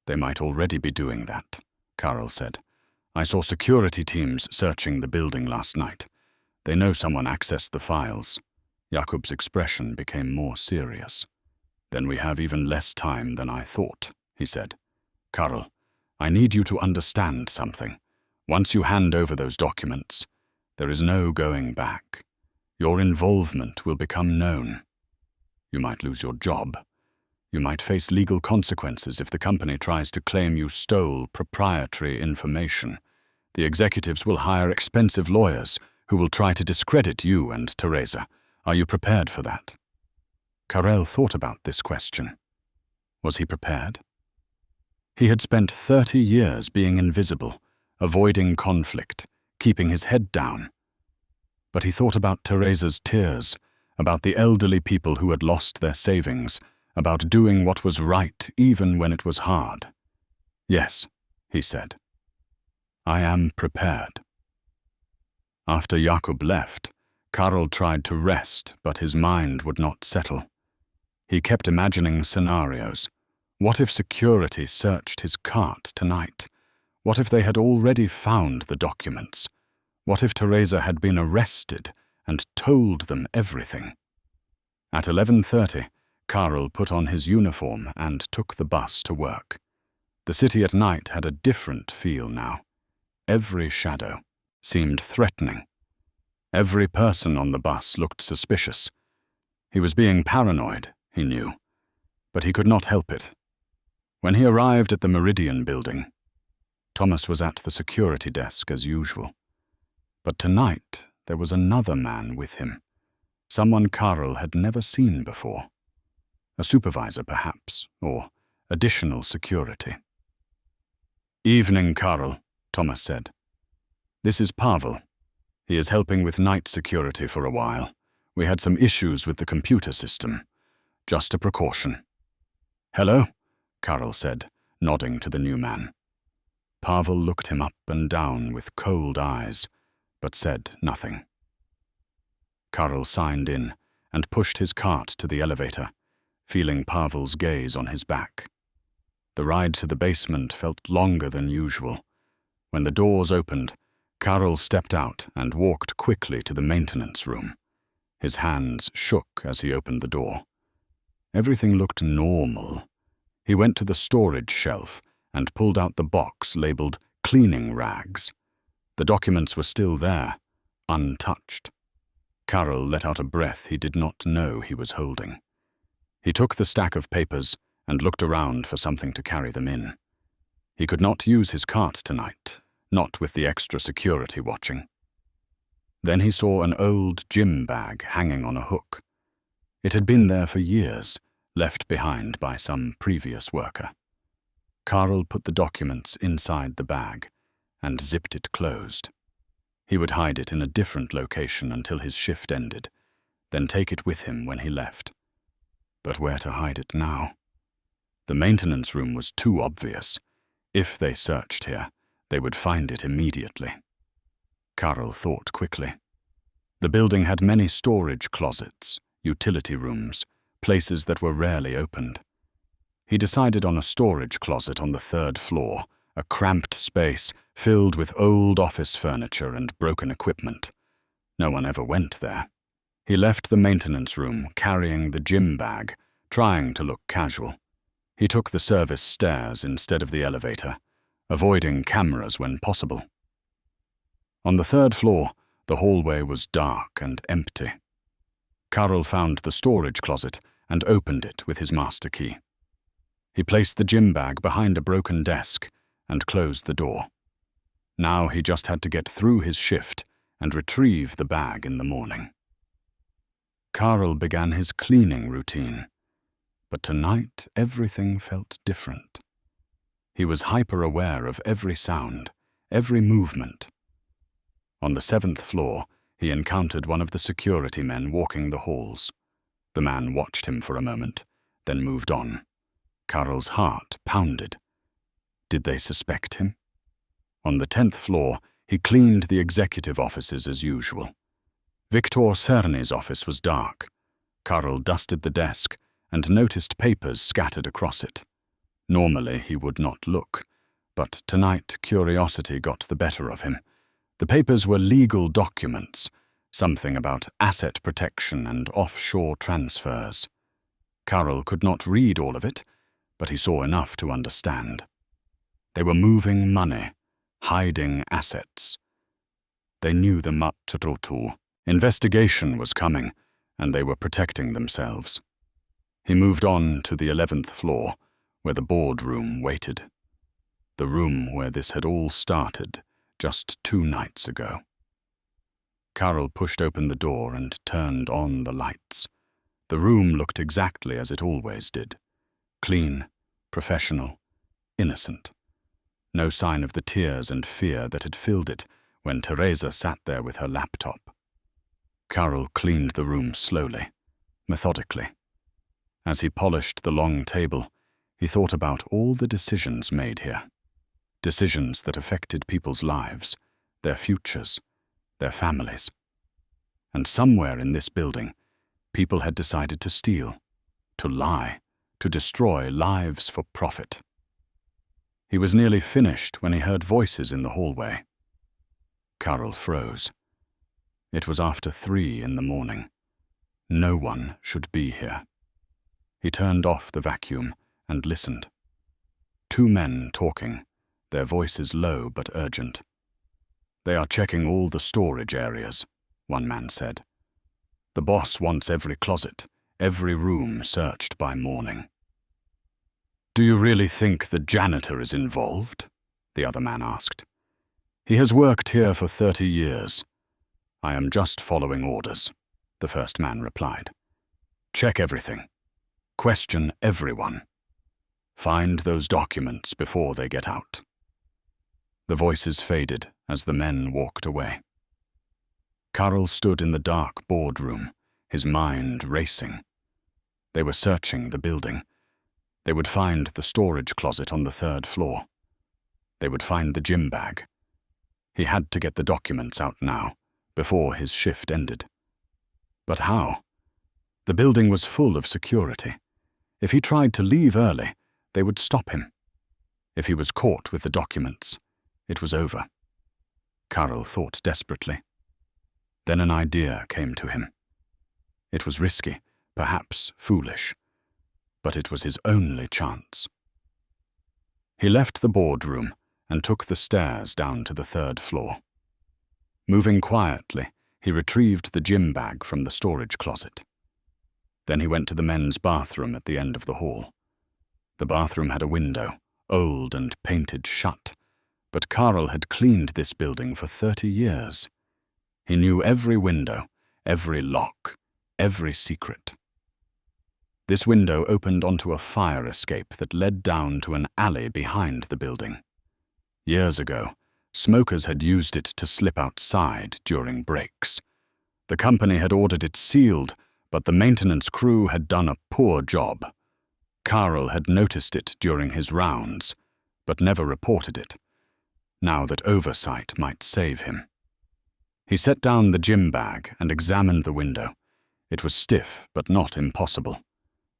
They might already be doing that, Karol said. I saw security teams searching the building last night. They know someone accessed the files. Jakub's expression became more serious. Then we have even less time than I thought, he said. Karol, I need you to understand something. Once you hand over those documents, there is no going back. Your involvement will become known. You might lose your job. You might face legal consequences if the company tries to claim you stole proprietary information. The executives will hire expensive lawyers who will try to discredit you and Teresa. Are you prepared for that? Karel thought about this question. Was he prepared? He had spent 30 years being invisible, avoiding conflict, keeping his head down. But he thought about Teresa's tears, about the elderly people who had lost their savings, about doing what was right even when it was hard. Yes, he said. I am prepared. After Jakub left, Karol tried to rest, but his mind would not settle. He kept imagining scenarios. What if security searched his cart tonight? What if they had already found the documents? What if Teresa had been arrested and told them everything? At 11:30, Karol put on his uniform and took the bus to work. The city at night had a different feel now. Every shadow seemed threatening. Every person on the bus looked suspicious. He was being paranoid, he knew, but he could not help it. When he arrived at the Meridian building, Thomas was at the security desk as usual. But tonight there was another man with him, someone Karol had never seen before. A supervisor, perhaps, or additional security. Evening, Karol, Thomas said. This is Pavel. He is helping with night security for a while. We had some issues with the computer system. Just a precaution. Hello, Karol said, nodding to the new man. Pavel looked him up and down with cold eyes, but said nothing. Karol signed in and pushed his cart to the elevator, feeling Pavel's gaze on his back. The ride to the basement felt longer than usual. When the doors opened, Karol stepped out and walked quickly to the maintenance room. His hands shook as he opened the door. Everything looked normal. He went to the storage shelf and pulled out the box labeled cleaning rags. The documents were still there, untouched. Karol let out a breath he did not know he was holding. He took the stack of papers and looked around for something to carry them in. He could not use his cart tonight, not with the extra security watching. Then he saw an old gym bag hanging on a hook. It had been there for years, left behind by some previous worker. Karol put the documents inside the bag and zipped it closed. He would hide it in a different location until his shift ended, then take it with him when he left. But where to hide it now? The maintenance room was too obvious. If they searched here, they would find it immediately. Karol thought quickly. The building had many storage closets, utility rooms, places that were rarely opened. He decided on a storage closet on the 3rd floor, a cramped space filled with old office furniture and broken equipment. No one ever went there. He left the maintenance room carrying the gym bag, trying to look casual. He took the service stairs instead of the elevator, avoiding cameras when possible. On the 3rd floor, the hallway was dark and empty. Karol found the storage closet and opened it with his master key. He placed the gym bag behind a broken desk and closed the door. Now he just had to get through his shift and retrieve the bag in the morning. Karl began his cleaning routine, but tonight everything felt different. He was hyper-aware of every sound, every movement. On the 7th floor, he encountered one of the security men walking the halls. The man watched him for a moment, then moved on. Karl's heart pounded. Did they suspect him? On the 10th floor, he cleaned the executive offices as usual. Viktor Cerny's office was dark. Karl dusted the desk and noticed papers scattered across it. Normally he would not look, but tonight curiosity got the better of him. The papers were legal documents, something about asset protection and offshore transfers. Karl could not read all of it, but he saw enough to understand. They were moving money, hiding assets. They knew the Matrotu. Investigation was coming, and they were protecting themselves. He moved on to the 11th floor, where the boardroom waited. The room where this had all started just 2 nights ago. Karl pushed open the door and turned on the lights. The room looked exactly as it always did. Clean, professional, innocent. No sign of the tears and fear that had filled it when Teresa sat there with her laptop. Karl cleaned the room slowly, methodically. As he polished the long table, he thought about all the decisions made here. Decisions that affected people's lives, their futures, their families. And somewhere in this building, people had decided to steal, to lie, to destroy lives for profit. He was nearly finished when he heard voices in the hallway. Karl froze. It was after 3 in the morning. No one should be here. He turned off the vacuum and listened. 2 men talking, their voices low but urgent. "They are checking all the storage areas," one man said. "The boss wants every closet, every room searched by morning." "Do you really think the janitor is involved?" the other man asked. "He has worked here for 30 years. "I am just following orders," the first man replied. "Check everything. Question everyone. Find those documents before they get out." The voices faded as the men walked away. Karl stood in the dark boardroom, his mind racing. They were searching the building. They would find the storage closet on the 3rd floor. They would find the gym bag. He had to get the documents out now, before his shift ended. But how? The building was full of security. If he tried to leave early, they would stop him. If he was caught with the documents, it was over. Karl thought desperately. Then an idea came to him. It was risky, perhaps foolish, but it was his only chance. He left the boardroom and took the stairs down to the 3rd floor. Moving quietly, he retrieved the gym bag from the storage closet. Then he went to the men's bathroom at the end of the hall. The bathroom had a window, old and painted shut, but Karl had cleaned this building for 30 years. He knew every window, every lock, every secret. This window opened onto a fire escape that led down to an alley behind the building. Years ago, smokers had used it to slip outside during breaks. The company had ordered it sealed, but the maintenance crew had done a poor job. Karl had noticed it during his rounds, but never reported it, now that oversight might save him. He set down the gym bag and examined the window. It was stiff, but not impossible.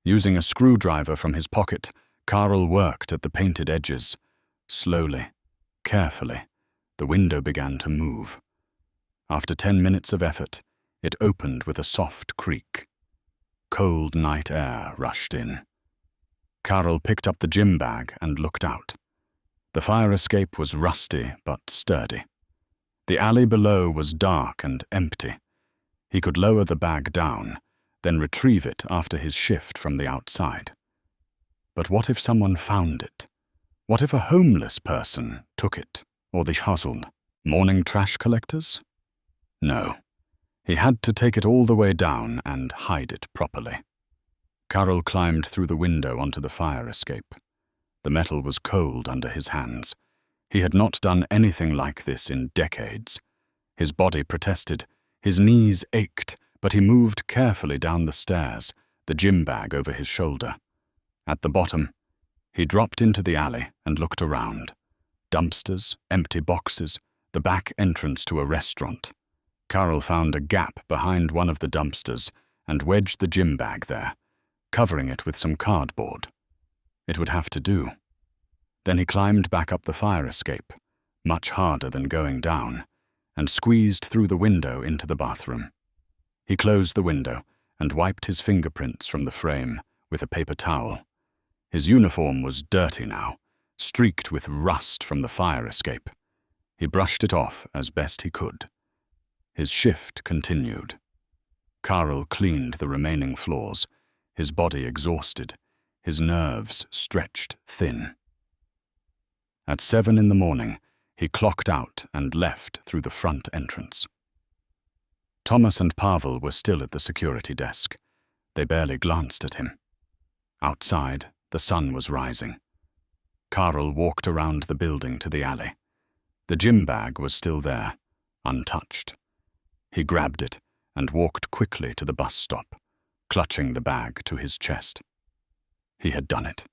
Using a screwdriver from his pocket, Karl worked at the painted edges. Slowly, carefully, the window began to move. After 10 minutes of effort, it opened with a soft creak. Cold night air rushed in. Karl picked up the gym bag and looked out. The fire escape was rusty but sturdy. The alley below was dark and empty. He could lower the bag down, then retrieve it after his shift from the outside. But what if someone found it? What if a homeless person took it Or the Hasul, morning trash collectors? No. He had to take it all the way down and hide it properly. Karol climbed through the window onto the fire escape. The metal was cold under his hands. He had not done anything like this in decades. His body protested. His knees ached, but he moved carefully down the stairs, the gym bag over his shoulder. At the bottom, he dropped into the alley and looked around. Dumpsters, empty boxes, the back entrance to a restaurant. Karol found a gap behind one of the dumpsters and wedged the gym bag there, covering it with some cardboard. It would have to do. Then he climbed back up the fire escape, much harder than going down, and squeezed through the window into the bathroom. He closed the window and wiped his fingerprints from the frame with a paper towel. His uniform was dirty now, streaked with rust from the fire escape. He brushed it off as best he could. His shift continued. Karol cleaned the remaining floors, his body exhausted, his nerves stretched thin. At 7 in the morning, he clocked out and left through the front entrance. Thomas and Pavel were still at the security desk. They barely glanced at him. Outside, the sun was rising. Karol walked around the building to the alley. The gym bag was still there, untouched. He grabbed it and walked quickly to the bus stop, clutching the bag to his chest. He had done it.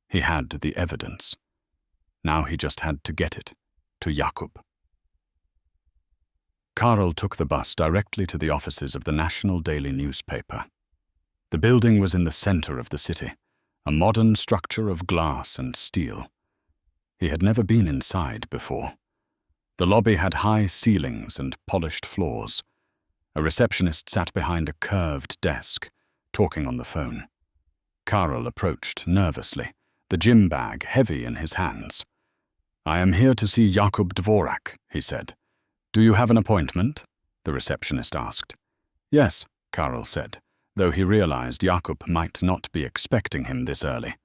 He had the evidence. Now he just had to get it to Jakub. Karol took the bus directly to the offices of the national daily newspaper. The building was in the center of the city, a modern structure of glass and steel. He had never been inside before. The lobby had high ceilings and polished floors. A receptionist sat behind a curved desk, talking on the phone. Karol approached nervously, the gym bag heavy in his hands. "I am here to see Jakub Dvorak," he said. "Do you have an appointment?" the receptionist asked. "Yes," Karol said, though he realized Jakub might not be expecting him this early.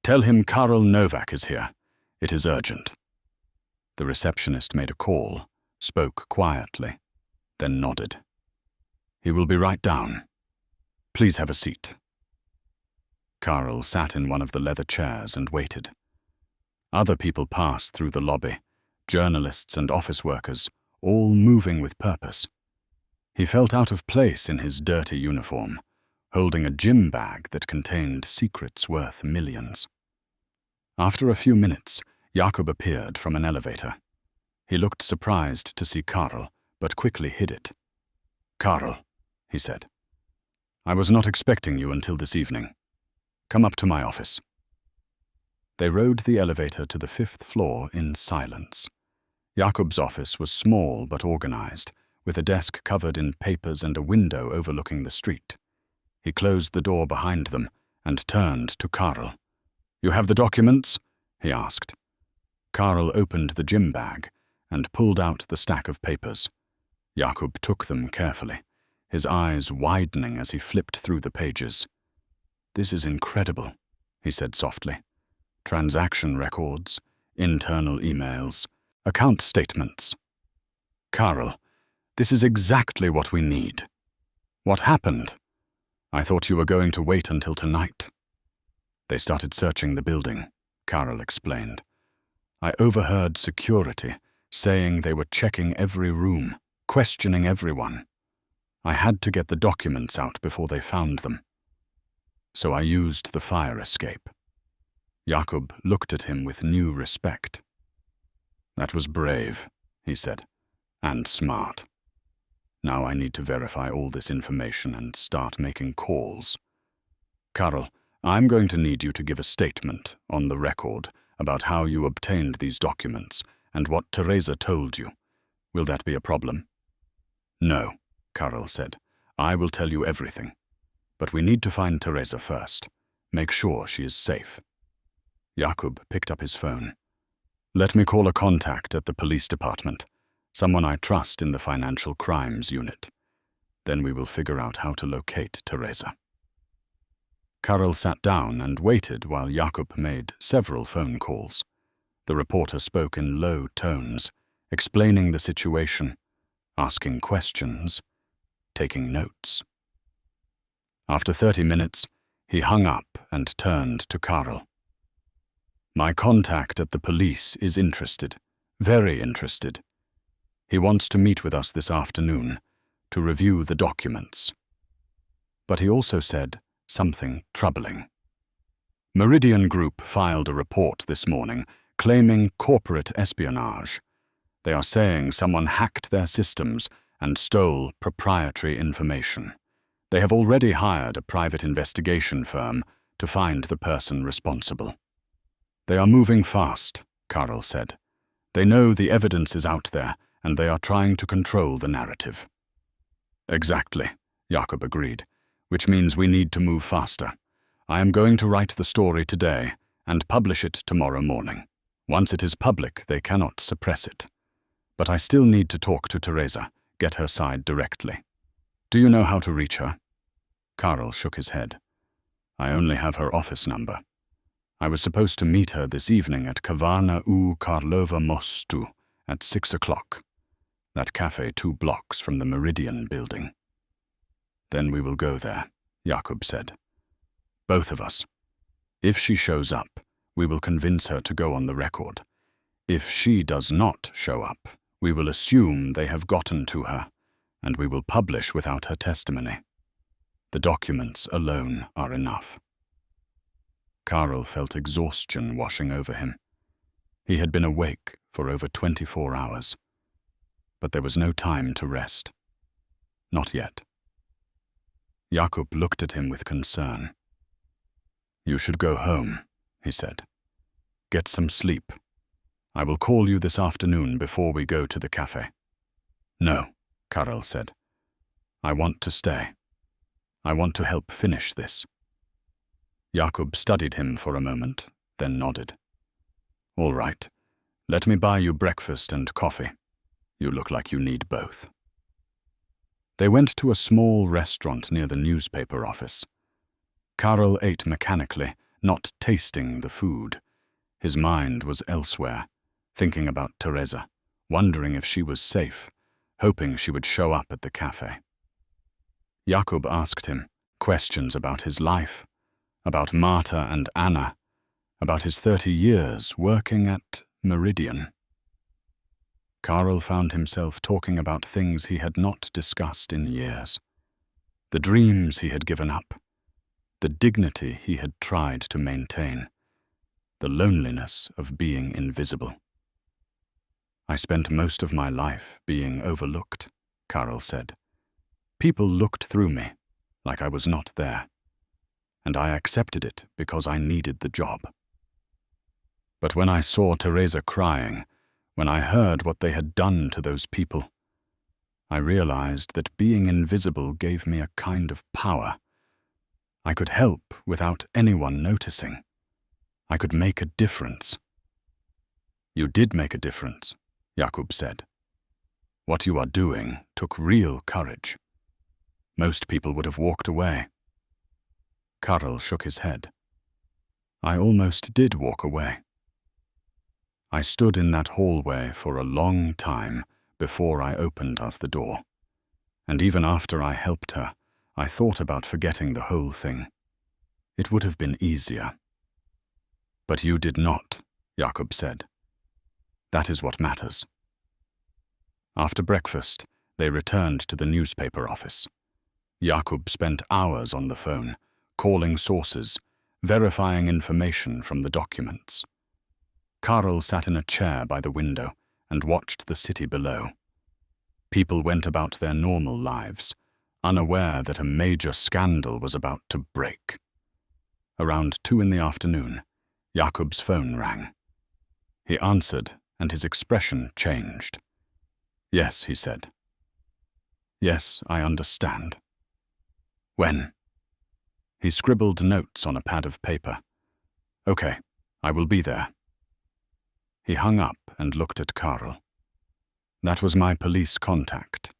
"Tell him Karol Novak is here. It is urgent." The receptionist made a call, spoke quietly, then nodded. "He will be right down. Please have a seat." Karol sat in one of the leather chairs and waited. Other people passed through the lobby, journalists and office workers, all moving with purpose. He felt out of place in his dirty uniform, holding a gym bag that contained secrets worth millions. After a few minutes, Jakub appeared from an elevator. He looked surprised to see Karol, but quickly hid it. "Karol," he said, "I was not expecting you until this evening. Come up to my office." They rode the elevator to the 5th floor in silence. Jakub's office was small but organized, with a desk covered in papers and a window overlooking the street. He closed the door behind them and turned to Karol. "You have the documents?" he asked. Karol opened the gym bag and pulled out the stack of papers. Jakub took them carefully, his eyes widening as he flipped through the pages. "This is incredible," he said softly. "Transaction records, internal emails, account statements. Karol, this is exactly what we need. What happened? I thought you were going to wait until tonight." "They started searching the building," Karol explained. "I overheard security saying they were checking every room, questioning everyone. I had to get the documents out before they found them. So I used the fire escape." Jakub looked at him with new respect. "That was brave," he said, "and smart. Now I need to verify all this information and start making calls. Karol, I'm going to need you to give a statement on the record about how you obtained these documents and what Teresa told you. Will that be a problem?" "No," Karol said. "I will tell you everything. But we need to find Teresa first. Make sure she is safe." Jakub picked up his phone. "Let me call a contact at the police department, someone I trust in the financial crimes unit. Then we will figure out how to locate Teresa." Karol sat down and waited while Jakub made several phone calls. The reporter spoke in low tones, explaining the situation, asking questions, taking notes. After 30 minutes, he hung up and turned to Karl. "My contact at the police is interested, very interested. He wants to meet with us this afternoon to review the documents." But he also said something troubling. Meridian Group filed a report this morning claiming corporate espionage. They are saying someone hacked their systems and stole proprietary information. They have already hired a private investigation firm to find the person responsible. "They are moving fast," Karl said. "They know the evidence is out there, and they are trying to control the narrative." "Exactly," Jakob agreed, "which means we need to move faster. I am going to write the story today and publish it tomorrow morning. Once it is public, they cannot suppress it. But I still need to talk to Teresa, get her side directly. Do you know how to reach her?" Karl shook his head. "I only have her office number. I was supposed to meet her this evening at Kavarna u Karlova Mostu at 6 o'clock. That cafe 2 blocks from the Meridian building." "Then we will go there," Jakob said. "Both of us. If she shows up, we will convince her to go on the record. If she does not show up, we will assume they have gotten to her, and we will publish without her testimony. The documents alone are enough." Karl felt exhaustion washing over him. He had been awake for over 24 hours. But there was no time to rest. Not yet. Jakob looked at him with concern. "You should go home," he said. "Get some sleep. I will call you this afternoon before we go to the cafe." "No," Karl said. "I want to stay. I want to help finish this." Jakob studied him for a moment, then nodded. "All right. Let me buy you breakfast and coffee. You look like you need both." They went to a small restaurant near the newspaper office. Karl ate mechanically, not tasting the food. His mind was elsewhere, thinking about Teresa, wondering if she was safe, hoping she would show up at the cafe. Jakob asked him questions about his life, about Marta and Anna, about his 30 years working at Meridian. Karl found himself talking about things he had not discussed in years. The dreams he had given up, the dignity he had tried to maintain, the loneliness of being invisible. "I spent most of my life being overlooked," Karl said. "People looked through me, like I was not there. And I accepted it because I needed the job. But when I saw Teresa crying, when I heard what they had done to those people, I realized that being invisible gave me a kind of power. I could help without anyone noticing. I could make a difference." "You did make a difference," Jakob said. "What you are doing took real courage. Most people would have walked away." Karl shook his head. "I almost did walk away. I stood in that hallway for a long time before I opened up the door. And even after I helped her, I thought about forgetting the whole thing. It would have been easier." "But you did not," Jakob said. "That is what matters." After breakfast, they returned to the newspaper office. Jakob spent hours on the phone, calling sources, verifying information from the documents. Karl sat in a chair by the window and watched the city below. People went about their normal lives, unaware that a major scandal was about to break. Around 2 p.m, Jakob's phone rang. He answered, and his expression changed. "Yes," he said. "Yes, I understand." "When?" He scribbled notes on a pad of paper. "Okay, I will be there." He hung up and looked at Karl. "That was my police contact.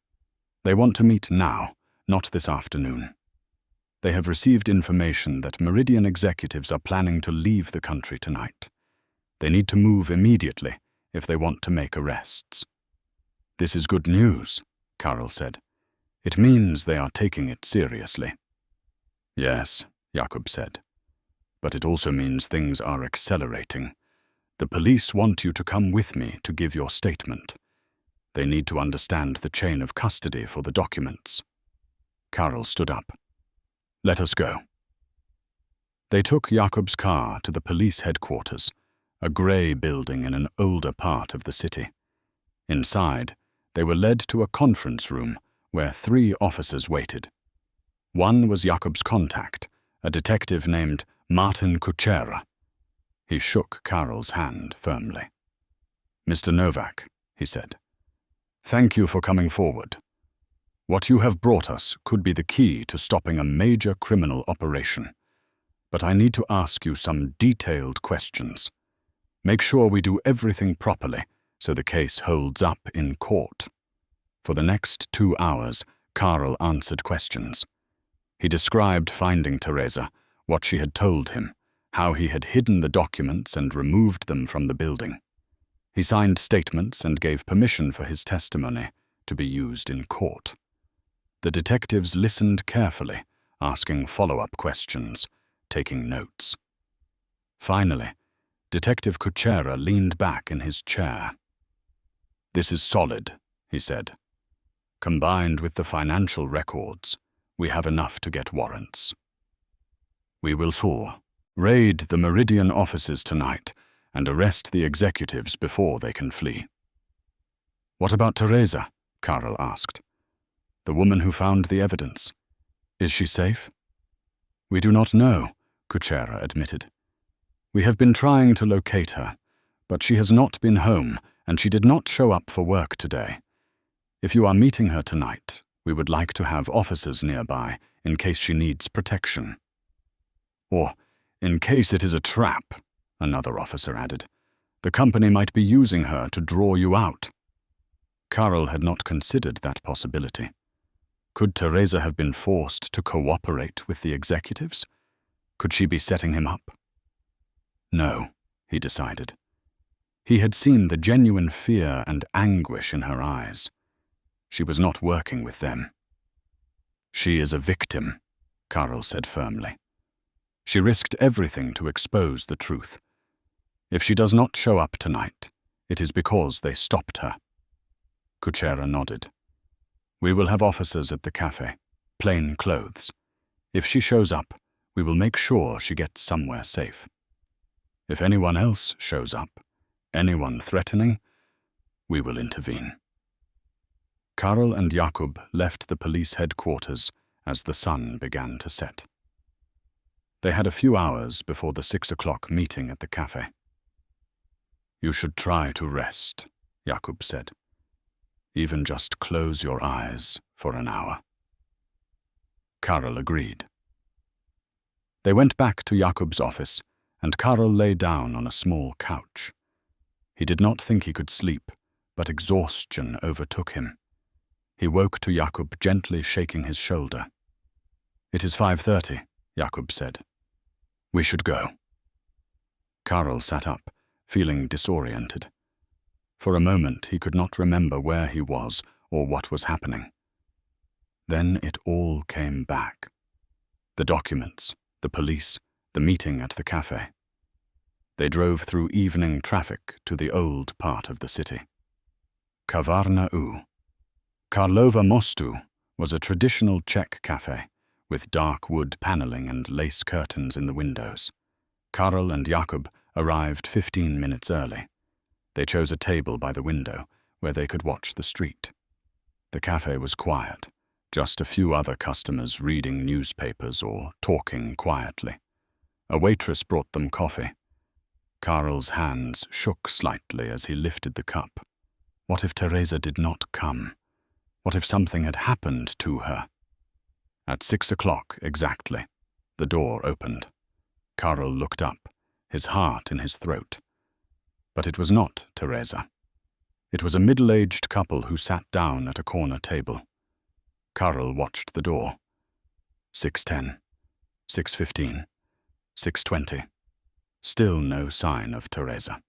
They want to meet now, not this afternoon. They have received information that Meridian executives are planning to leave the country tonight. They need to move immediately if they want to make arrests. This is good news, Karol said. It means they are taking it seriously. Yes, Jakub said. But it also means things are accelerating. The police want you to come with me to give your statement. They need to understand the chain of custody for the documents. Karol stood up. Let us go. They took Jakub's car to the police headquarters, a grey building in an older part of the city. Inside, they were led to a conference room where 3 officers waited. One was Jakub's contact, a detective named Martin Kuchera. He shook Karol's hand firmly. Mr. Novak, he said, thank you for coming forward. What you have brought us could be the key to stopping a major criminal operation. But I need to ask you some detailed questions. Make sure we do everything properly so the case holds up in court. For the next 2 hours, Karol answered questions. He described finding Teresa, what she had told him, how he had hidden the documents and removed them from the building. He signed statements and gave permission for his testimony to be used in court. The detectives listened carefully, asking follow-up questions, taking notes. Finally, Detective Kuchera leaned back in his chair. This is solid, he said. Combined with the financial records, we have enough to get warrants. We will raid the Meridian offices tonight and arrest the executives before they can flee. What about Teresa? Karol asked. The woman who found the evidence. Is she safe? We do not know, Kuchera admitted. We have been trying to locate her, but she has not been home and she did not show up for work today. If you are meeting her tonight, we would like to have officers nearby in case she needs protection. Or, in case it is a trap, another officer added. The company might be using her to draw you out. Karol had not considered that possibility. Could Teresa have been forced to cooperate with the executives? Could she be setting him up? No, he decided. He had seen the genuine fear and anguish in her eyes. She was not working with them. She is a victim, Karol said firmly. She risked everything to expose the truth. If she does not show up tonight, it is because they stopped her. Kuchera nodded. We will have officers at the cafe, plain clothes. If she shows up, we will make sure she gets somewhere safe. If anyone else shows up, anyone threatening, we will intervene. Karol and Jakub left the police headquarters as the sun began to set. They had a few hours before the 6 o'clock meeting at the cafe. You should try to rest, Jakub said. Even just close your eyes for an hour. Karol agreed. They went back to Jakub's office, and Karol lay down on a small couch. He did not think he could sleep, but exhaustion overtook him. He woke to Jakub gently shaking his shoulder. It is 5:30, Jakub said. We should go. Karol sat up, feeling disoriented. For a moment he could not remember where he was or what was happening. Then it all came back. The documents, the police, the meeting at the cafe. They drove through evening traffic to the old part of the city. Kavarna U. Karlova Mostu was a traditional Czech cafe with dark wood paneling and lace curtains in the windows. Karol and Jakub arrived 15 minutes early. They chose a table by the window where they could watch the street. The cafe was quiet, just a few other customers reading newspapers or talking quietly. A waitress brought them coffee. Karol's hands shook slightly as he lifted the cup. What if Teresa did not come? What if something had happened to her? At 6 o'clock exactly, the door opened. Karol looked up, his heart in his throat. But it was not Teresa. It was a middle-aged couple who sat down at a corner table. Karol watched the door. 6:10, 6:15, 6:20. Still no sign of Teresa.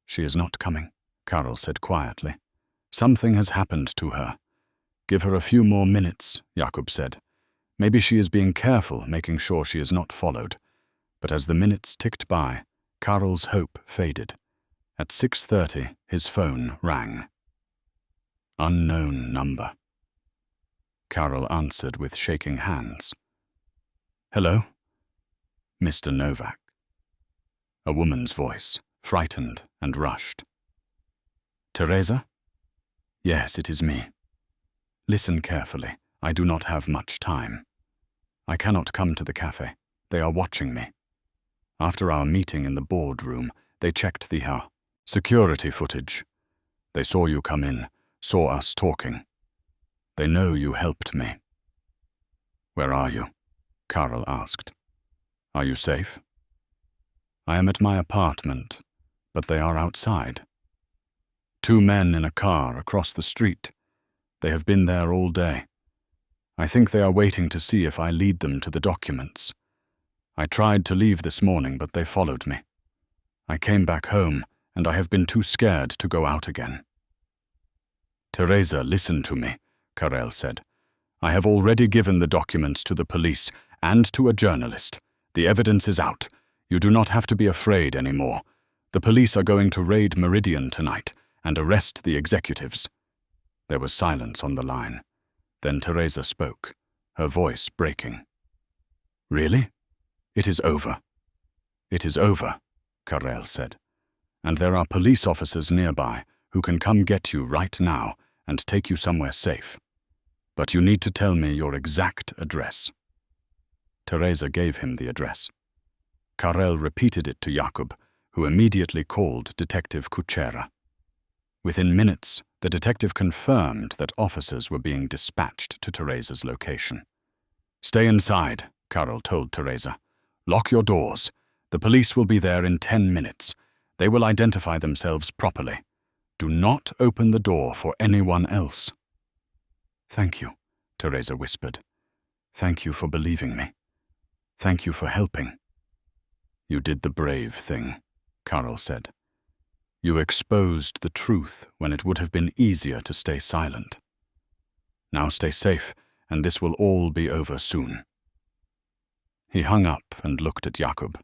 She is not coming, Karol said quietly. Something has happened to her. Give her a few more minutes, Jakub said. Maybe she is being careful, making sure she is not followed. But as the minutes ticked by, Karol's hope faded. At 6:30, his phone rang. Unknown number. Karol answered with shaking hands. Hello? Mr. Novak. A woman's voice, frightened and rushed. Teresa? Yes, it is me. Listen carefully. I do not have much time. I cannot come to the cafe. They are watching me. After our meeting in the boardroom, they checked the security footage. They saw you come in, saw us talking. They know you helped me. Where are you? Karol asked. Are you safe? I am at my apartment, but they are outside. 2 men in a car across the street. They have been there all day. I think they are waiting to see if I lead them to the documents. I tried to leave this morning, but they followed me. I came back home, and I have been too scared to go out again. Teresa, listen to me, Karol said. I have already given the documents to the police and to a journalist. The evidence is out. You do not have to be afraid anymore. The police are going to raid Meridian tonight and arrest the executives. There was silence on the line. Then Teresa spoke, her voice breaking. Really? It is over. It is over, Karol said. And there are police officers nearby who can come get you right now and take you somewhere safe. But you need to tell me your exact address. Teresa gave him the address. Karol repeated it to Jakub, who immediately called Detective Kuchera. Within minutes, the detective confirmed that officers were being dispatched to Teresa's location. Stay inside, Karol told Teresa. Lock your doors. The police will be there in 10 minutes. They will identify themselves properly. Do not open the door for anyone else. Thank you, Teresa whispered. Thank you for believing me. Thank you for helping. You did the brave thing, Karol said. You exposed the truth when it would have been easier to stay silent. Now stay safe, and this will all be over soon. He hung up and looked at Jakub.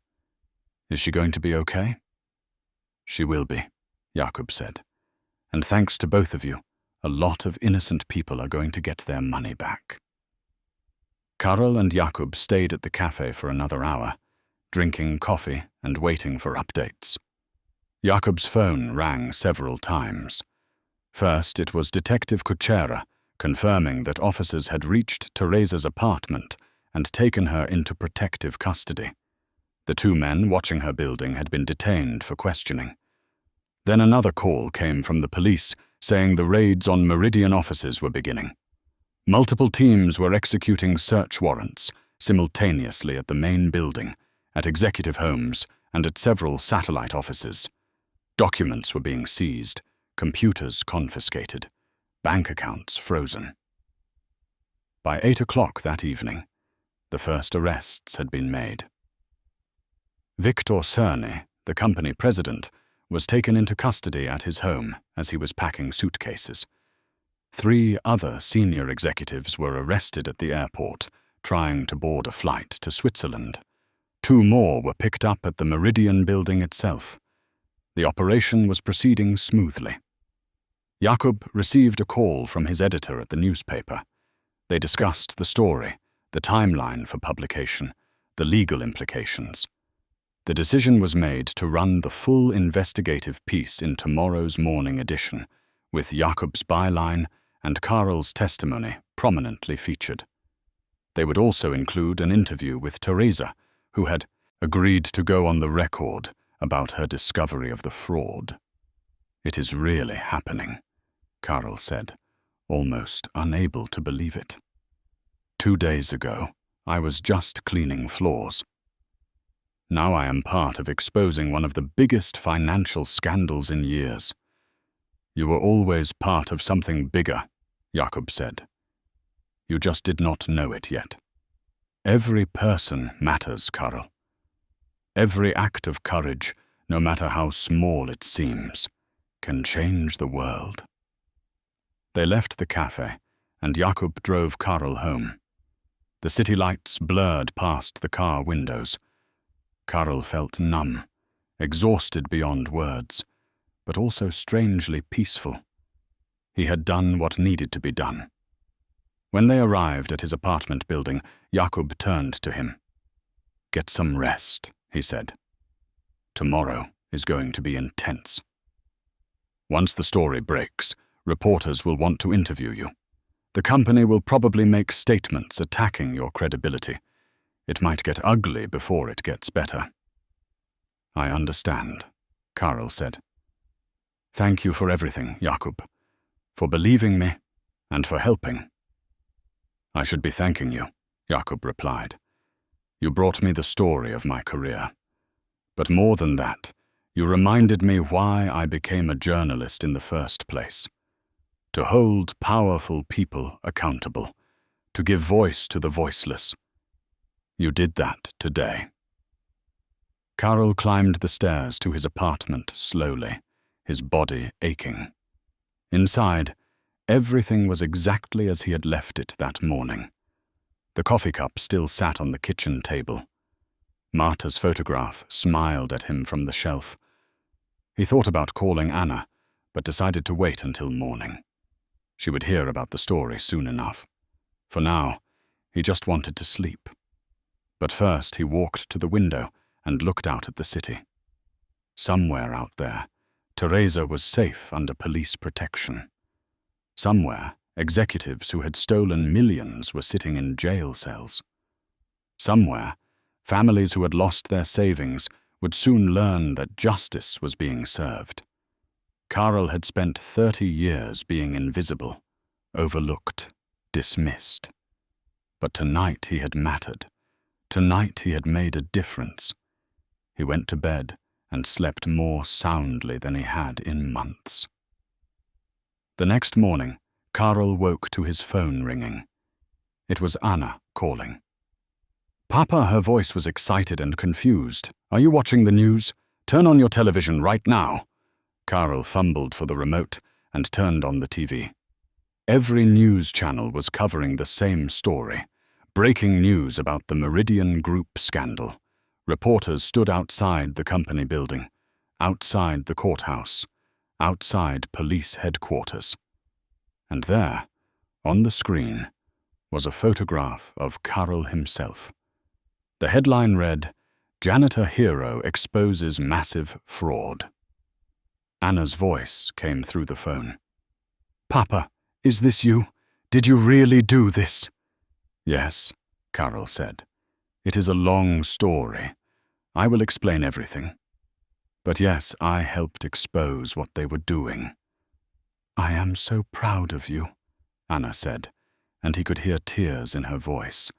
Is she going to be okay? She will be, Jakub said. And thanks to both of you, a lot of innocent people are going to get their money back. Karol and Jakub stayed at the cafe for another hour, drinking coffee and waiting for updates. Jakub's phone rang several times. First, it was Detective Kuchera, confirming that officers had reached Teresa's apartment and taken her into protective custody. The 2 men watching her building had been detained for questioning. Then another call came from the police saying the raids on Meridian offices were beginning. Multiple teams were executing search warrants simultaneously at the main building, at executive homes, and at several satellite offices. Documents were being seized, computers confiscated, bank accounts frozen. By 8 o'clock that evening, the first arrests had been made. Viktor Cerny, the company president, was taken into custody at his home as he was packing suitcases. 3 other senior executives were arrested at the airport, trying to board a flight to Switzerland. 2 more were picked up at the Meridian building itself. The operation was proceeding smoothly. Jakub received a call from his editor at the newspaper. They discussed the story, the timeline for publication, the legal implications. The decision was made to run the full investigative piece in tomorrow's morning edition, with Jakub's byline and Karol's testimony prominently featured. They would also include an interview with Teresa, who had agreed to go on the record about her discovery of the fraud. It is really happening, Karol said, almost unable to believe it. 2 days ago, I was just cleaning floors. Now I am part of exposing one of the biggest financial scandals in years. You were always part of something bigger, Jakub said. You just did not know it yet. Every person matters, Karol. Every act of courage, no matter how small it seems, can change the world. They left the cafe, and Jakub drove Karol home. The city lights blurred past the car windows. Karol felt numb, exhausted beyond words, but also strangely peaceful. He had done what needed to be done. When they arrived at his apartment building, Jakub turned to him. "Get some rest," he said. "Tomorrow is going to be intense. Once the story breaks, reporters will want to interview you. The company will probably make statements attacking your credibility. It might get ugly before it gets better." "I understand," Karol said. "Thank you for everything, Jakub, for believing me and for helping." "I should be thanking you," Jakub replied. "You brought me the story of my career. But more than that, you reminded me why I became a journalist in the first place. To hold powerful people accountable, to give voice to the voiceless. You did that today." Karol climbed the stairs to his apartment slowly, his body aching. Inside, everything was exactly as he had left it that morning. The coffee cup still sat on the kitchen table. Marta's photograph smiled at him from the shelf. He thought about calling Anna, but decided to wait until morning. She would hear about the story soon enough. For now, he just wanted to sleep. But first he walked to the window and looked out at the city. Somewhere out there, Teresa was safe under police protection. Somewhere, executives who had stolen millions were sitting in jail cells. Somewhere, families who had lost their savings would soon learn that justice was being served. Karol had spent 30 years being invisible, overlooked, dismissed. But tonight he had mattered. Tonight he had made a difference. He went to bed and slept more soundly than he had in months. The next morning, Karol woke to his phone ringing. It was Anna calling. "Papa," her voice was excited and confused. "Are you watching the news? Turn on your television right now." Karol fumbled for the remote and turned on the TV. Every news channel was covering the same story. Breaking news about the Meridian Group scandal. Reporters stood outside the company building, outside the courthouse, outside police headquarters. And there, on the screen, was a photograph of Karol himself. The headline read, "Janitor Hero Exposes Massive Fraud." Anna's voice came through the phone. "Papa, is this you? Did you really do this?" "Yes," Karol said. "It is a long story. I will explain everything. But yes, I helped expose what they were doing." "I am so proud of you," Anna said, and he could hear tears in her voice.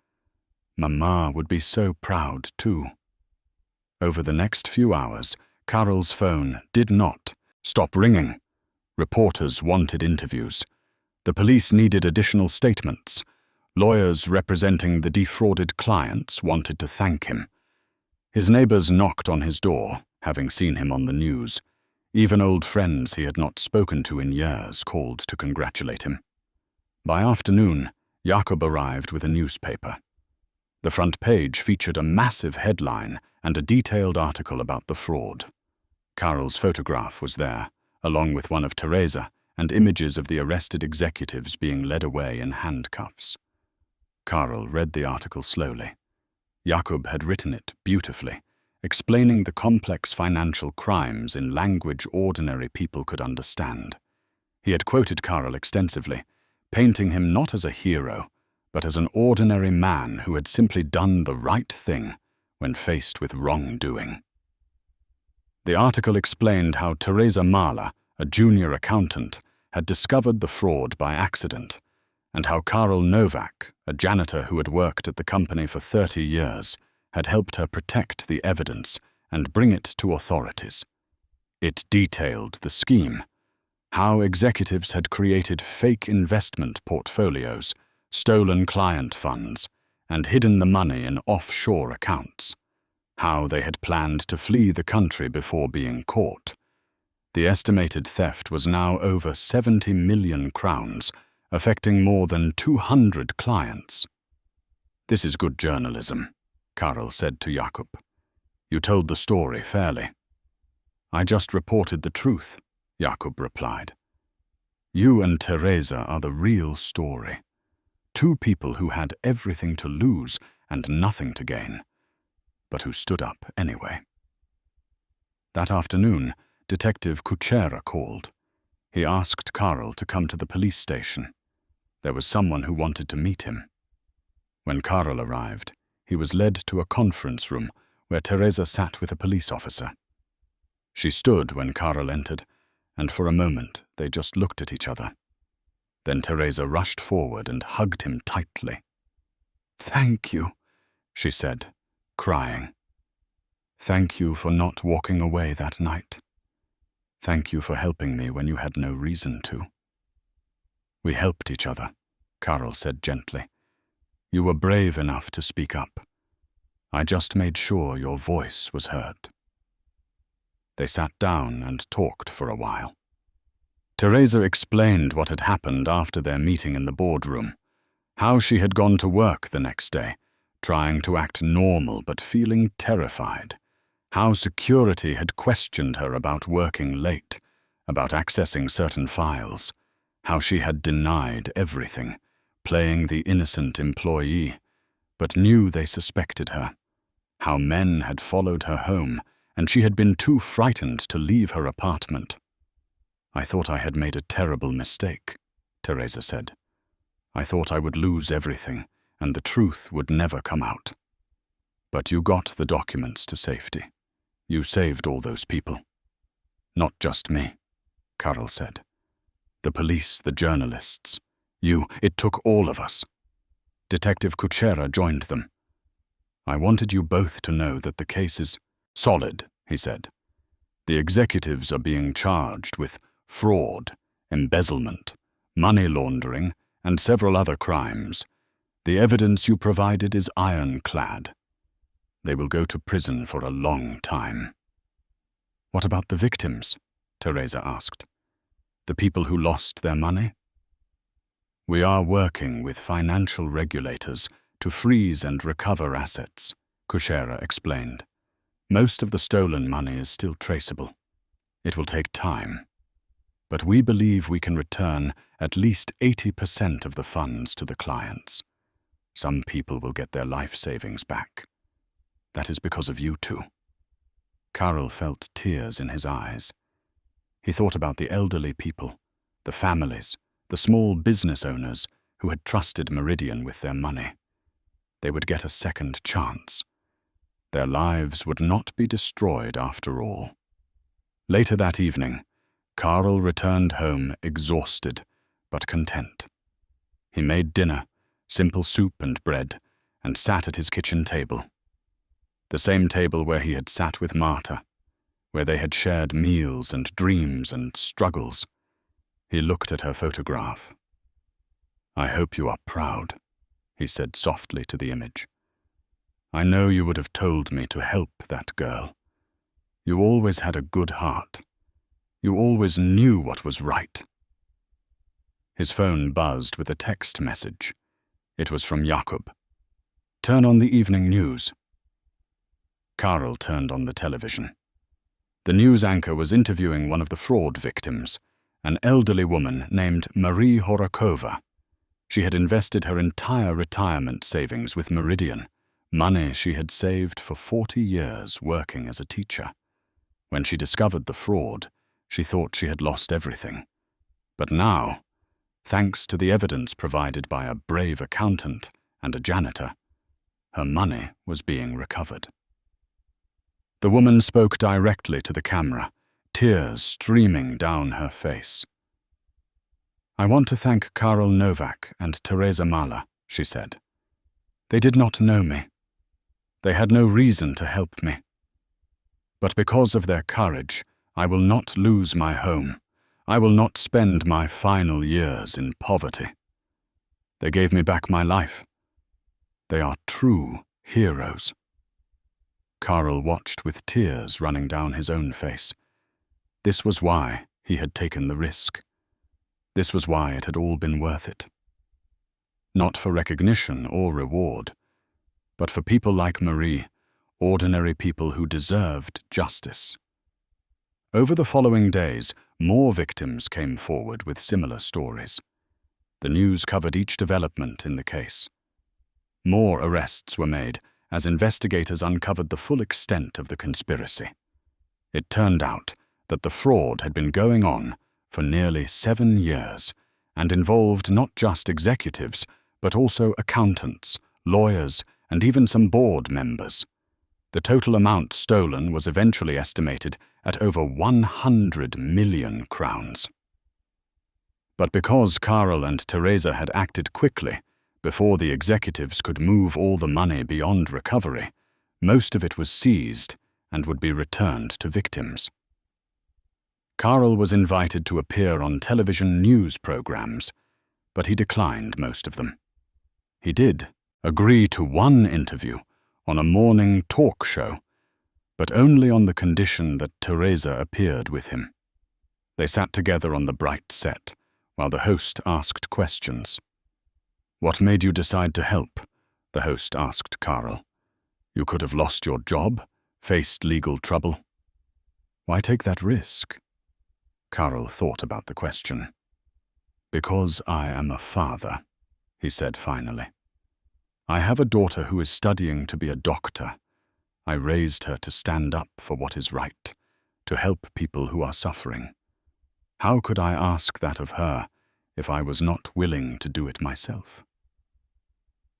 Mama would be so proud too. Over the next few hours, Karol's phone did not stop ringing. Reporters wanted interviews. The police needed additional statements. Lawyers representing the defrauded clients wanted to thank him. His neighbors knocked on his door, having seen him on the news. Even old friends he had not spoken to in years called to congratulate him. By afternoon, Jakub arrived with a newspaper. The front page featured a massive headline and a detailed article about the fraud. Karol's photograph was there, along with one of Teresa and images of the arrested executives being led away in handcuffs. Karol read the article slowly. Jakub had written it beautifully, explaining the complex financial crimes in language ordinary people could understand. He had quoted Karol extensively, painting him not as a hero, but as an ordinary man who had simply done the right thing when faced with wrongdoing. The article explained how Teresa Mahler, a junior accountant, had discovered the fraud by accident, and how Karol Novak, a janitor who had worked at the company for 30 years, had helped her protect the evidence and bring it to authorities. It detailed the scheme, how executives had created fake investment portfolios, stolen client funds, and hidden the money in offshore accounts, how they had planned to flee the country before being caught. The estimated theft was now over 70 million crowns, affecting more than 200 clients. "This is good journalism," Karl said to Jakob. "You told the story fairly." "I just reported the truth," Jakob replied. "You and Teresa are the real story. Two people who had everything to lose and nothing to gain, but who stood up anyway." That afternoon, Detective Kuchera called. He asked Karl to come to the police station. There was someone who wanted to meet him. When Karl arrived, he was led to a conference room where Teresa sat with a police officer. She stood when Karl entered, and for a moment they just looked at each other. Then Teresa rushed forward and hugged him tightly. "Thank you," she said, crying. "Thank you for not walking away that night. Thank you for helping me when you had no reason to." "We helped each other," Karl said gently. "You were brave enough to speak up. I just made sure your voice was heard." They sat down and talked for a while. Teresa explained what had happened after their meeting in the boardroom, how she had gone to work the next day, trying to act normal but feeling terrified, how security had questioned her about working late, about accessing certain files, how she had denied everything, playing the innocent employee, but knew they suspected her, how men had followed her home and she had been too frightened to leave her apartment. "I thought I had made a terrible mistake," Teresa said. "I thought I would lose everything and the truth would never come out. But you got the documents to safety. You saved all those people." "Not just me," Karl said. "The police, the journalists, it took all of us." Detective Kuchera joined them. "I wanted you both to know that the case is solid," he said. "The executives are being charged with fraud, embezzlement, money laundering, and several other crimes. The evidence you provided is ironclad. They will go to prison for a long time." "What about the victims?" Teresa asked. "The people who lost their money?" "We are working with financial regulators to freeze and recover assets," Kuchera explained. "Most of the stolen money is still traceable. It will take time. But we believe we can return at least 80% of the funds to the clients. Some people will get their life savings back. That is because of you two." Karl felt tears in his eyes. He thought about the elderly people, the families, the small business owners who had trusted Meridian with their money. They would get a second chance. Their lives would not be destroyed after all. Later that evening, Karl returned home exhausted but content. He made dinner, simple soup and bread, and sat at his kitchen table. The same table where he had sat with Marta, where they had shared meals and dreams and struggles. He looked at her photograph. "I hope you are proud," he said softly to the image. "I know you would have told me to help that girl. You always had a good heart. You always knew what was right." His phone buzzed with a text message. It was from Jakob. "Turn on the evening news." Karl turned on the television. The news anchor was interviewing one of the fraud victims, an elderly woman named Marie Horakova. She had invested her entire retirement savings with Meridian, money she had saved for 40 years working as a teacher. When she discovered the fraud, she thought she had lost everything. But now, thanks to the evidence provided by a brave accountant and a janitor, her money was being recovered. The woman spoke directly to the camera, tears streaming down her face. "I want to thank Karl Novak and Teresa Mahler," she said. "They did not know me. They had no reason to help me. But because of their courage, I will not lose my home. I will not spend my final years in poverty. They gave me back my life. They are true heroes." Karl watched with tears running down his own face. This was why he had taken the risk. This was why it had all been worth it. Not for recognition or reward, but for people like Marie, ordinary people who deserved justice. Over the following days, more victims came forward with similar stories. The news covered each development in the case. More arrests were made as investigators uncovered the full extent of the conspiracy. It turned out that the fraud had been going on for nearly 7 years and involved not just executives, but also accountants, lawyers, and even some board members. The total amount stolen was eventually estimated at over 100 million crowns. But because Karl and Teresa had acted quickly, before the executives could move all the money beyond recovery, most of it was seized and would be returned to victims. Karl was invited to appear on television news programs, but he declined most of them. He did agree to one interview on a morning talk show, but only on the condition that Teresa appeared with him. They sat together on the bright set, while the host asked questions. "What made you decide to help?" the host asked Karl. "You could have lost your job, faced legal trouble. Why take that risk?" Karl thought about the question. "Because I am a father," he said finally. "I have a daughter who is studying to be a doctor. I raised her to stand up for what is right, to help people who are suffering. How could I ask that of her if I was not willing to do it myself?"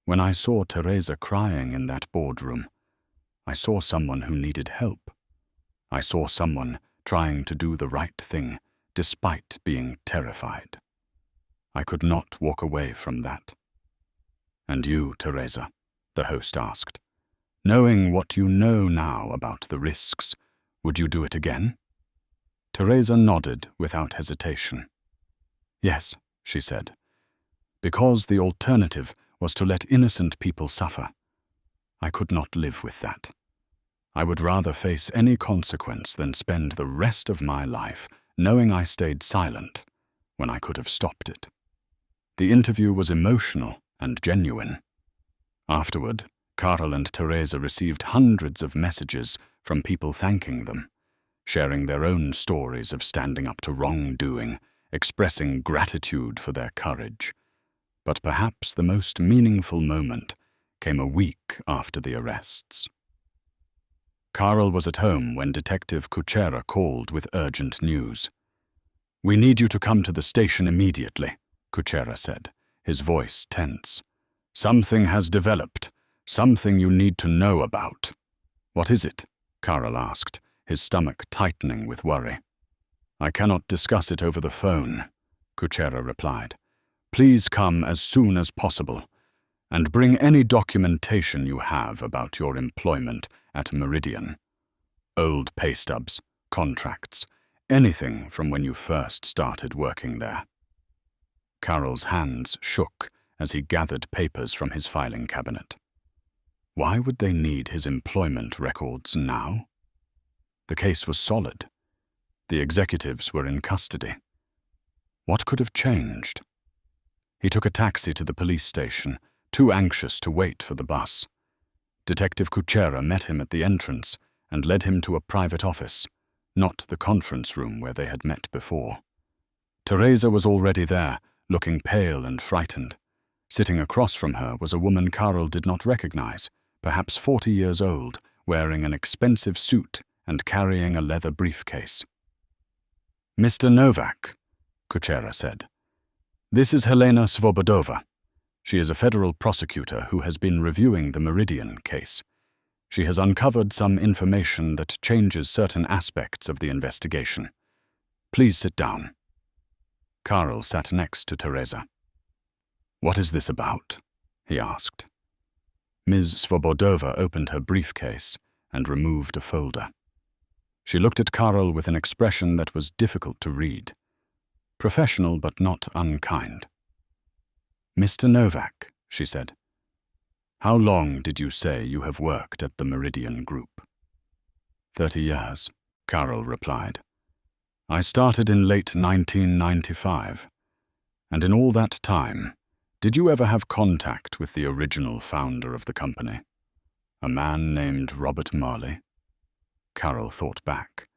When I saw Teresa crying in that boardroom, I saw someone who needed help. I saw someone trying to do the right thing despite being terrified. I could not walk away from that. "And you, Teresa?" the host asked. "Knowing what you know now about the risks, would you do it again?" Teresa nodded without hesitation. "Yes," she said, "because the alternative was to let innocent people suffer. I could not live with that. I would rather face any consequence than spend the rest of my life knowing I stayed silent when I could have stopped it." The interview was emotional and genuine. Afterward, Karl and Teresa received hundreds of messages from people thanking them, sharing their own stories of standing up to wrongdoing, expressing gratitude for their courage. But perhaps the most meaningful moment came a week after the arrests. Karl was at home when Detective Kuchera called with urgent news. "We need you to come to the station immediately," Kuchera said, his voice tense. "Something has developed, something you need to know about." "What is it?" Karl asked, his stomach tightening with worry. "I cannot discuss it over the phone," Kuchera replied. "Please come as soon as possible, and bring any documentation you have about your employment at Meridian. Old pay stubs, contracts, anything from when you first started working there." Karl's hands shook as he gathered papers from his filing cabinet. Why would they need his employment records now? The case was solid. The executives were in custody. What could have changed? He took a taxi to the police station, too anxious to wait for the bus. Detective Kuchera met him at the entrance and led him to a private office, not the conference room where they had met before. Teresa was already there, looking pale and frightened. Sitting across from her was a woman Karl did not recognize, perhaps 40 years old, wearing an expensive suit and carrying a leather briefcase. "Mr. Novak," Kuchera said. "This is Helena Svobodova. She is a federal prosecutor who has been reviewing the Meridian case. She has uncovered some information that changes certain aspects of the investigation. Please sit down." Karl sat next to Teresa. "What is this about?" he asked. Ms. Svobodova opened her briefcase and removed a folder. She looked at Karl with an expression that was difficult to read. Professional but not unkind. "Mr. Novak," she said, "how long did you say you have worked at the Meridian Group?" 30 years, Carol replied. I started in late 1995, and in all that time, did you ever have contact with the original founder of the company, a man named Robert Marley? Carol thought back.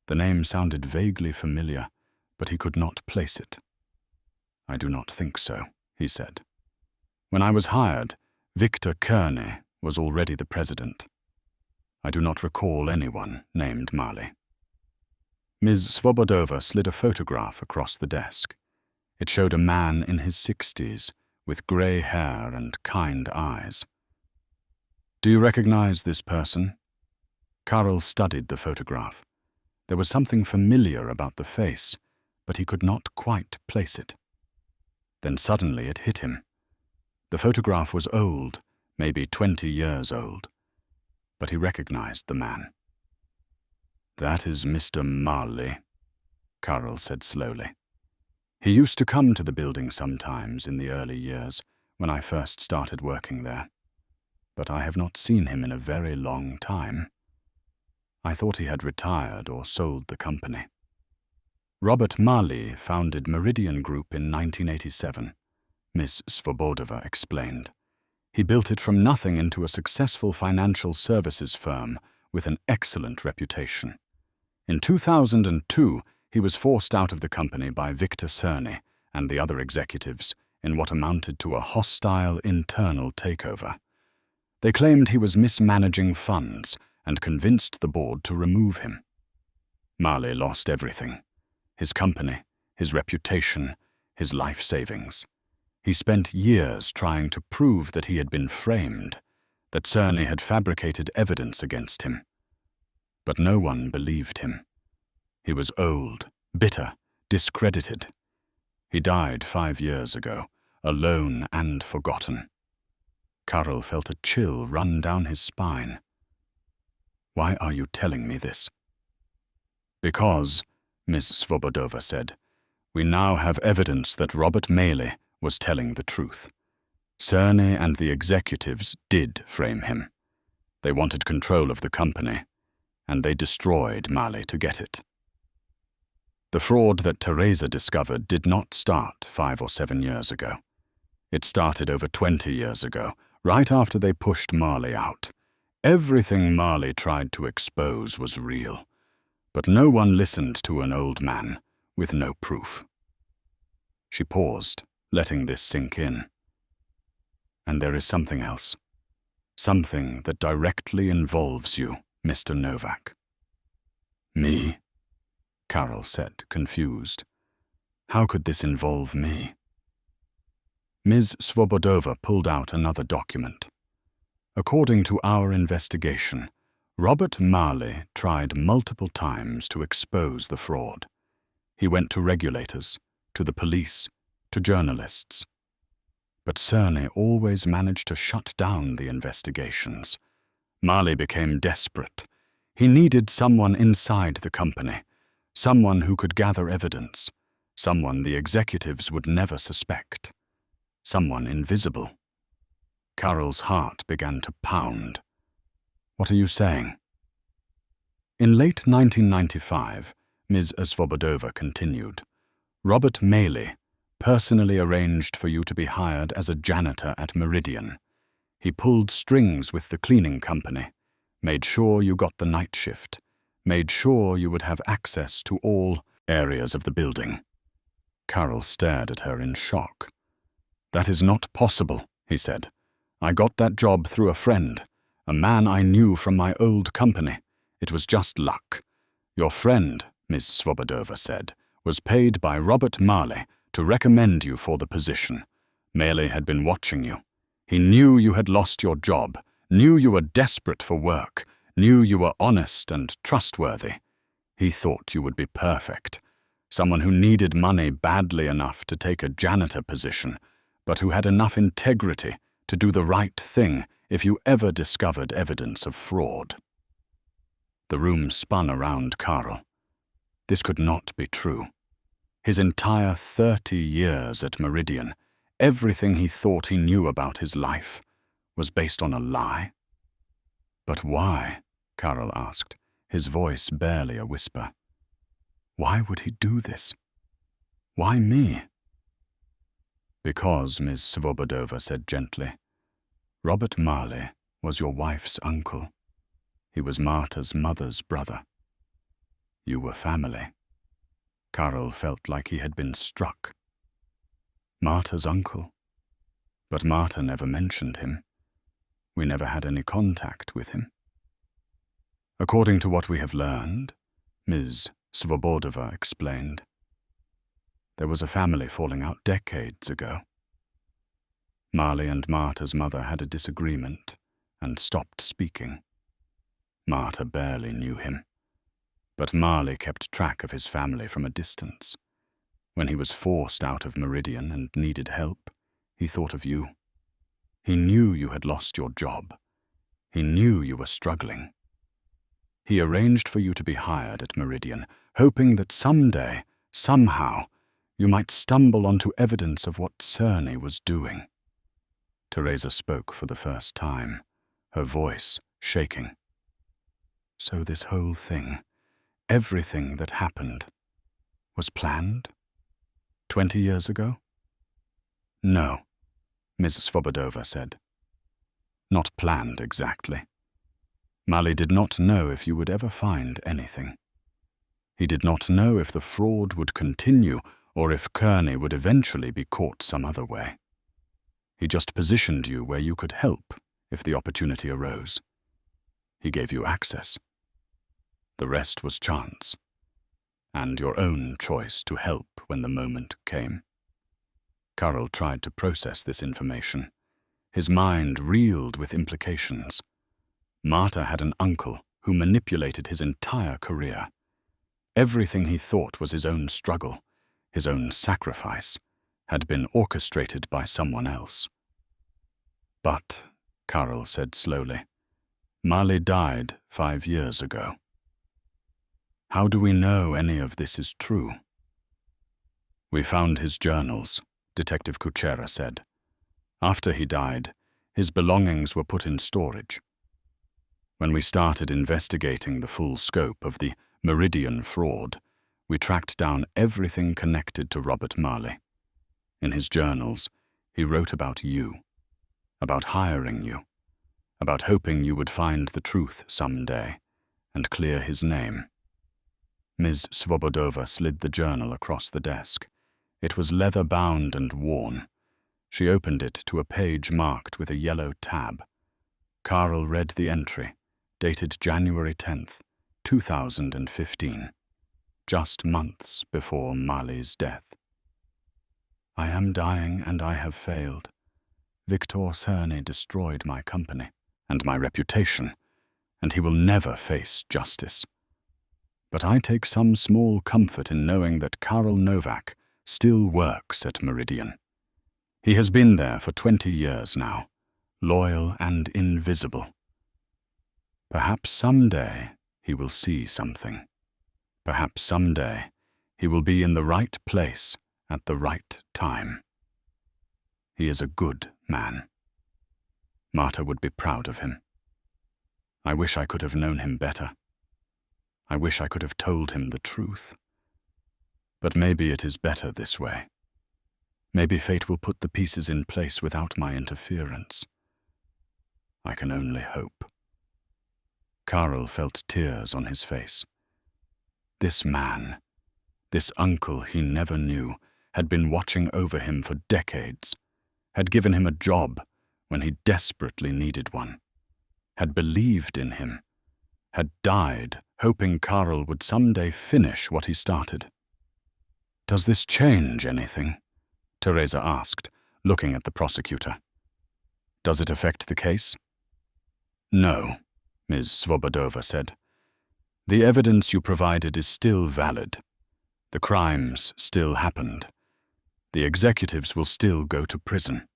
The name sounded vaguely familiar, but he could not place it. I do not think so, he said. When I was hired, Victor Kearney was already the president. I do not recall anyone named Marley. Ms. Svobodova slid a photograph across the desk. It showed a man in his 60s, with grey hair and kind eyes. Do you recognize this person? Carol studied the photograph. There was something familiar about the face, but he could not quite place it. Then suddenly it hit him. The photograph was old, maybe 20 years old, but he recognized the man. That is Mr. Marley, Carol said slowly. He used to come to the building sometimes in the early years when I first started working there, but I have not seen him in a very long time. I thought he had retired or sold the company. Robert Marley founded Meridian Group in 1987, Ms. Svobodova explained. He built it from nothing into a successful financial services firm with an excellent reputation. In 2002, he was forced out of the company by Victor Kearney and the other executives in what amounted to a hostile internal takeover. They claimed he was mismanaging funds and convinced the board to remove him. Marley lost everything: his company, his reputation, his life savings. He spent years trying to prove that he had been framed, that Kearney had fabricated evidence against him. But no one believed him. He was old, bitter, discredited. He died 5 years ago, alone and forgotten. Carol felt a chill run down his spine. Why are you telling me this? Because, Ms. Svobodova said, we now have evidence that Robert Marley was telling the truth. Kearney and the executives did frame him. They wanted control of the company, and they destroyed Marley to get it. The fraud that Teresa discovered did not start 5 or 7 years ago. It started over 20 years ago, right after they pushed Marley out. Everything Marley tried to expose was real, but no one listened to an old man with no proof. She paused, letting this sink in. And there is something else. Something that directly involves you, Mr. Novak. Me? Carol said, confused. How could this involve me? Ms. Svobodova pulled out another document. According to our investigation, Robert Marley tried multiple times to expose the fraud. He went to regulators, to the police, to journalists. But Kearney always managed to shut down the investigations. Marley became desperate. He needed someone inside the company, someone who could gather evidence, someone the executives would never suspect, someone invisible. Carol's heart began to pound. What are you saying? In late 1995, Ms. Svobodova continued, Robert Marley personally arranged for you to be hired as a janitor at Meridian. He pulled strings with the cleaning company, made sure you got the night shift, made sure you would have access to all areas of the building. Carol stared at her in shock. That is not possible, he said. I got that job through a friend, a man I knew from my old company. It was just luck. Your friend, Ms. Svobodova said, was paid by Robert Marley to recommend you for the position. Marley had been watching you. He knew you had lost your job, knew you were desperate for work, knew you were honest and trustworthy. He thought you would be perfect. Someone who needed money badly enough to take a janitor position, but who had enough integrity to do the right thing if you ever discovered evidence of fraud. The room spun around Carol. This could not be true. His entire 30 years at Meridian, everything he thought he knew about his life, was based on a lie. But why? Carol asked. his voice barely a whisper. Why would he do this? Why me? Because, Ms. Svobodova said gently, Robert Marley was your wife's uncle. He was Marta's mother's brother. You were family. Karol felt like he had been struck. Marta's uncle? But Marta never mentioned him. We never had any contact with him. According to what we have learned, Ms. Svobodova explained, there was a family falling out decades ago. Marley and Marta's mother had a disagreement and stopped speaking. Marta barely knew him, but Marley kept track of his family from a distance. When he was forced out of Meridian and needed help, he thought of you. He knew you had lost your job. He knew you were struggling. He arranged for you to be hired at Meridian, hoping that someday, somehow, you might stumble onto evidence of what Cerny was doing. Teresa spoke for the first time, her voice shaking. So this whole thing, everything that happened, was planned? 20 years ago? No, Mrs. Svobodova said. Not planned exactly. Marley did not know if you would ever find anything. He did not know if the fraud would continue or if Kearney would eventually be caught some other way. He just positioned you where you could help if the opportunity arose. He gave you access. The rest was chance, and your own choice to help when the moment came. Karol tried to process this information. His mind reeled with implications. Marta had an uncle who manipulated his entire career. Everything he thought was his own struggle, his own sacrifice, had been orchestrated by someone else. But, Karol said slowly, Marley died 5 years ago. How do we know any of this is true? We found his journals, Detective Kuchera said. After he died, his belongings were put in storage. When we started investigating the full scope of the Meridian fraud, we tracked down everything connected to Robert Marley. In his journals, he wrote about you, about hiring you, about hoping you would find the truth someday and clear his name. Ms. Svobodova slid the journal across the desk. It was leather-bound and worn. She opened it to a page marked with a yellow tab. Karol read the entry, dated January 10th, 2015, just months before Marley's death. I am dying and I have failed. Victor Cerny destroyed my company and my reputation, and he will never face justice. But I take some small comfort in knowing that Karol Novak still works at Meridian. He has been there for 20 years now, loyal and invisible. Perhaps someday he will see something. Perhaps someday he will be in the right place at the right time. He is a good man. Marta would be proud of him. I wish I could have known him better. I wish I could have told him the truth. But maybe it is better this way. Maybe fate will put the pieces in place without my interference. I can only hope. Karol felt tears on his face. This man, this uncle he never knew, had been watching over him for decades, had given him a job when he desperately needed one, had believed in him, had died hoping Karol would someday finish what he started. Does this change anything? Teresa asked, looking at the prosecutor. Does it affect the case? No, Ms. Svobodova said. The evidence you provided is still valid. The crimes still happened. The executives will still go to prison.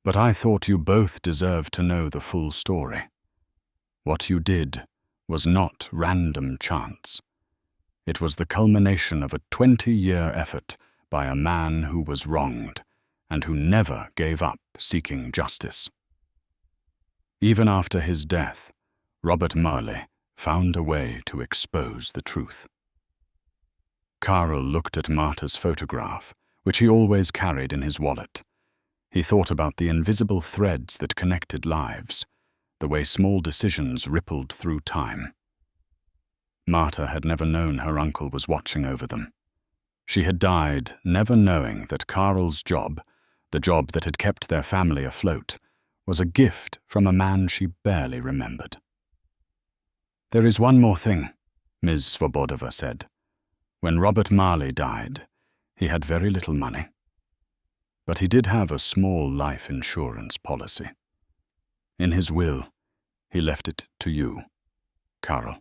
But I thought you both deserved to know the full story. What you did was not random chance. It was the culmination of a 20-year effort by a man who was wronged and who never gave up seeking justice. Even after his death, Robert Marley found a way to expose the truth. Karl looked at Marta's photograph, which he always carried in his wallet. He thought about the invisible threads that connected lives, the way small decisions rippled through time. Marta had never known her uncle was watching over them. She had died never knowing that Karl's job, the job that had kept their family afloat, was a gift from a man she barely remembered. "There is one more thing," Ms. Svobodova said. "When Robert Marley died, he had very little money. But he did have a small life insurance policy. In his will, he left it to you, Karl.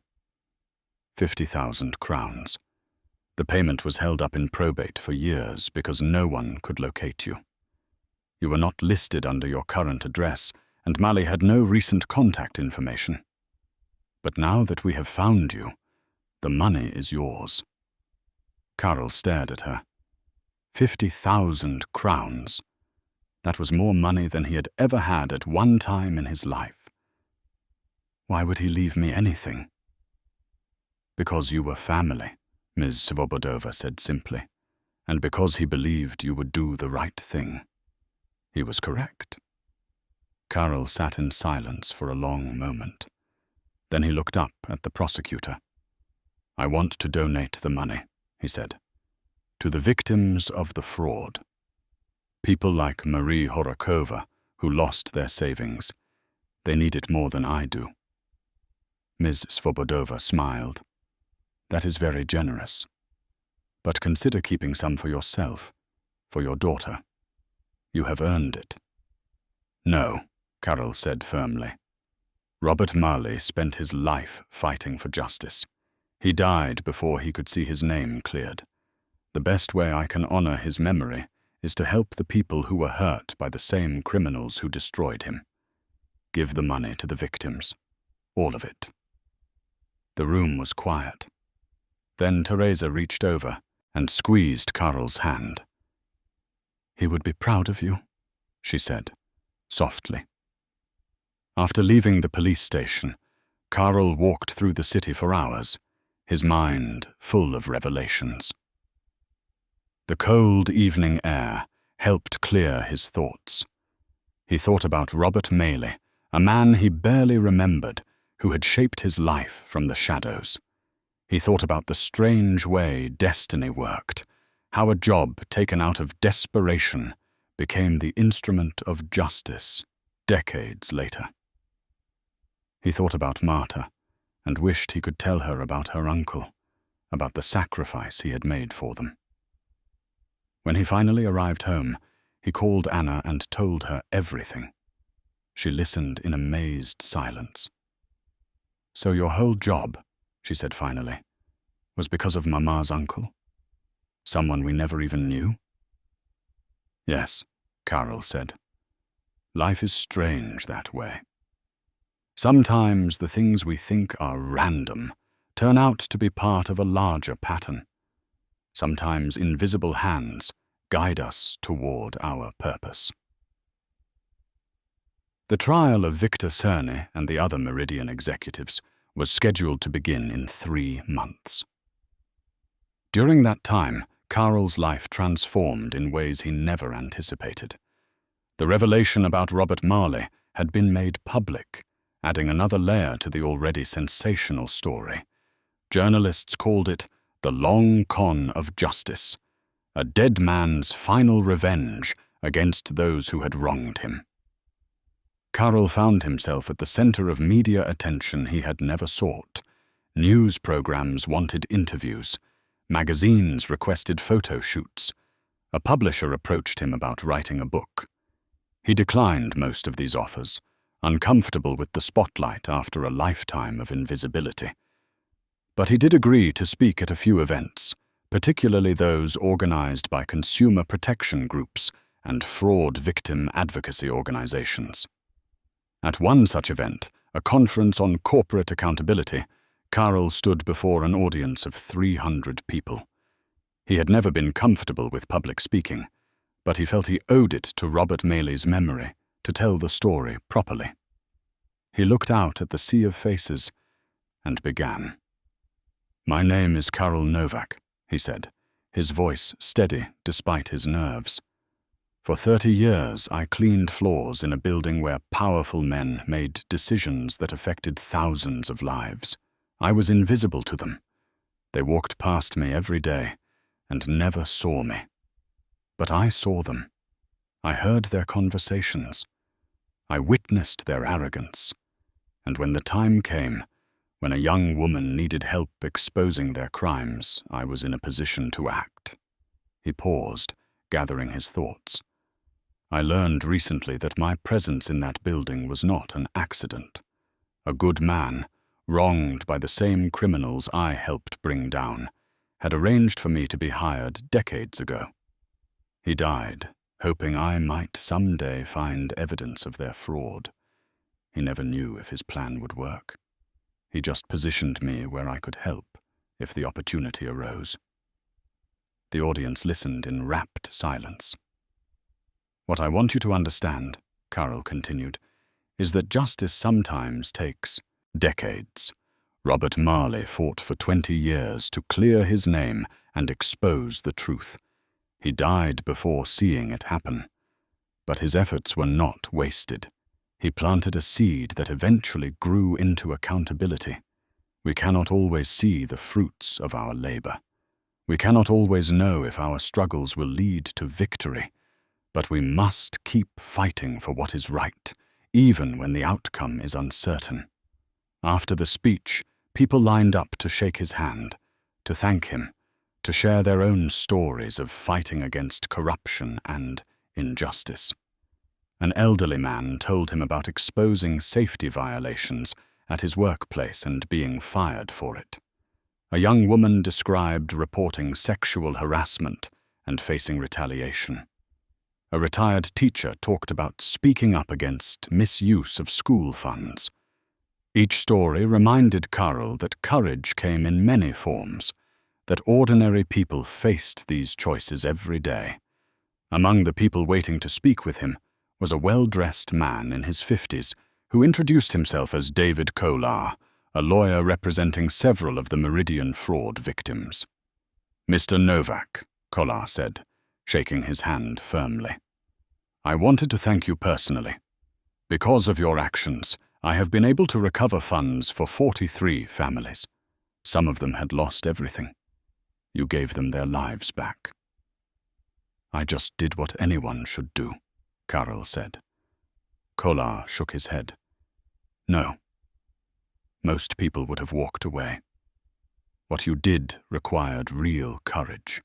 50,000 crowns. The payment was held up in probate for years because no one could locate you. You were not listed under your current address, and Marley had no recent contact information. But now that we have found you, the money is yours." Karl stared at her. 50,000 crowns. That was more money than he had ever had at one time in his life. "Why would he leave me anything?" "Because you were family," Ms. Svobodova said simply, "and because he believed you would do the right thing." He was correct. Karl sat in silence for a long moment. Then he looked up at the prosecutor. "I want to donate the money," he said, "to the victims of the fraud. People like Marie Horakova, who lost their savings. They need it more than I do." Ms. Svobodova smiled. "That is very generous. But consider keeping some for yourself, for your daughter. You have earned it." "No," Karl said firmly. "Robert Marley spent his life fighting for justice. He died before he could see his name cleared. The best way I can honor his memory is to help the people who were hurt by the same criminals who destroyed him. Give the money to the victims. All of it." The room was quiet. Then Teresa reached over and squeezed Karl's hand. "He would be proud of you," she said, softly. After leaving the police station, Karl walked through the city for hours, his mind full of revelations. The cold evening air helped clear his thoughts. He thought about Robert Marley, a man he barely remembered, who had shaped his life from the shadows. He thought about the strange way destiny worked, how a job taken out of desperation became the instrument of justice decades later. He thought about Marta and wished he could tell her about her uncle, about the sacrifice he had made for them. When he finally arrived home, he called Anna and told her everything. She listened in amazed silence. "So your whole job," she said finally, "was because of Mama's uncle? Someone we never even knew?" "Yes," Karl said. "Life is strange that way. Sometimes the things we think are random turn out to be part of a larger pattern. Sometimes invisible hands guide us toward our purpose." The trial of Victor Cerny and the other Meridian executives was scheduled to begin in 3 months. During that time, Karl's life transformed in ways he never anticipated. The revelation about Robert Marley had been made public, adding another layer to the already sensational story. Journalists called it the long con of justice, a dead man's final revenge against those who had wronged him. Karl found himself at the center of media attention he had never sought. News programs wanted interviews. Magazines requested photo shoots. A publisher approached him about writing a book. He declined most of these offers, uncomfortable with the spotlight after a lifetime of invisibility. But he did agree to speak at a few events, particularly those organized by consumer protection groups and fraud victim advocacy organizations. At one such event, a conference on corporate accountability, Karl stood before an audience of 300 people. He had never been comfortable with public speaking, but he felt he owed it to Robert Marley's memory to tell the story properly. He looked out at the sea of faces and began. "My name is Karol Novak," he said, his voice steady despite his nerves. "For 30 years, I cleaned floors in a building where powerful men made decisions that affected thousands of lives. I was invisible to them. They walked past me every day and never saw me. But I saw them. I heard their conversations. I witnessed their arrogance. And when the time came, when a young woman needed help exposing their crimes, I was in a position to act." He paused, gathering his thoughts. "I learned recently that my presence in that building was not an accident. A good man, wronged by the same criminals I helped bring down, had arranged for me to be hired decades ago. He died, hoping I might someday find evidence of their fraud. He never knew if his plan would work. He just positioned me where I could help if the opportunity arose." The audience listened in rapt silence. "What I want you to understand," Karol continued, "is that justice sometimes takes decades. Robert Marley fought for 20 years to clear his name and expose the truth. He died before seeing it happen. But his efforts were not wasted. He planted a seed that eventually grew into accountability. We cannot always see the fruits of our labor. We cannot always know if our struggles will lead to victory, but we must keep fighting for what is right, even when the outcome is uncertain." After the speech, people lined up to shake his hand, to thank him, to share their own stories of fighting against corruption and injustice. An elderly man told him about exposing safety violations at his workplace and being fired for it. A young woman described reporting sexual harassment and facing retaliation. A retired teacher talked about speaking up against misuse of school funds. Each story reminded Karol that courage came in many forms, that ordinary people faced these choices every day. Among the people waiting to speak with him was a well-dressed man in his 50s who introduced himself as David Kolar, a lawyer representing several of the Meridian fraud victims. "Mr. Novak," Kolar said, shaking his hand firmly, "I wanted to thank you personally. Because of your actions, I have been able to recover funds for 43 families. Some of them had lost everything. You gave them their lives back." "I just did what anyone should do," Karol said. Kolar shook his head. "No. Most people would have walked away. What you did required real courage.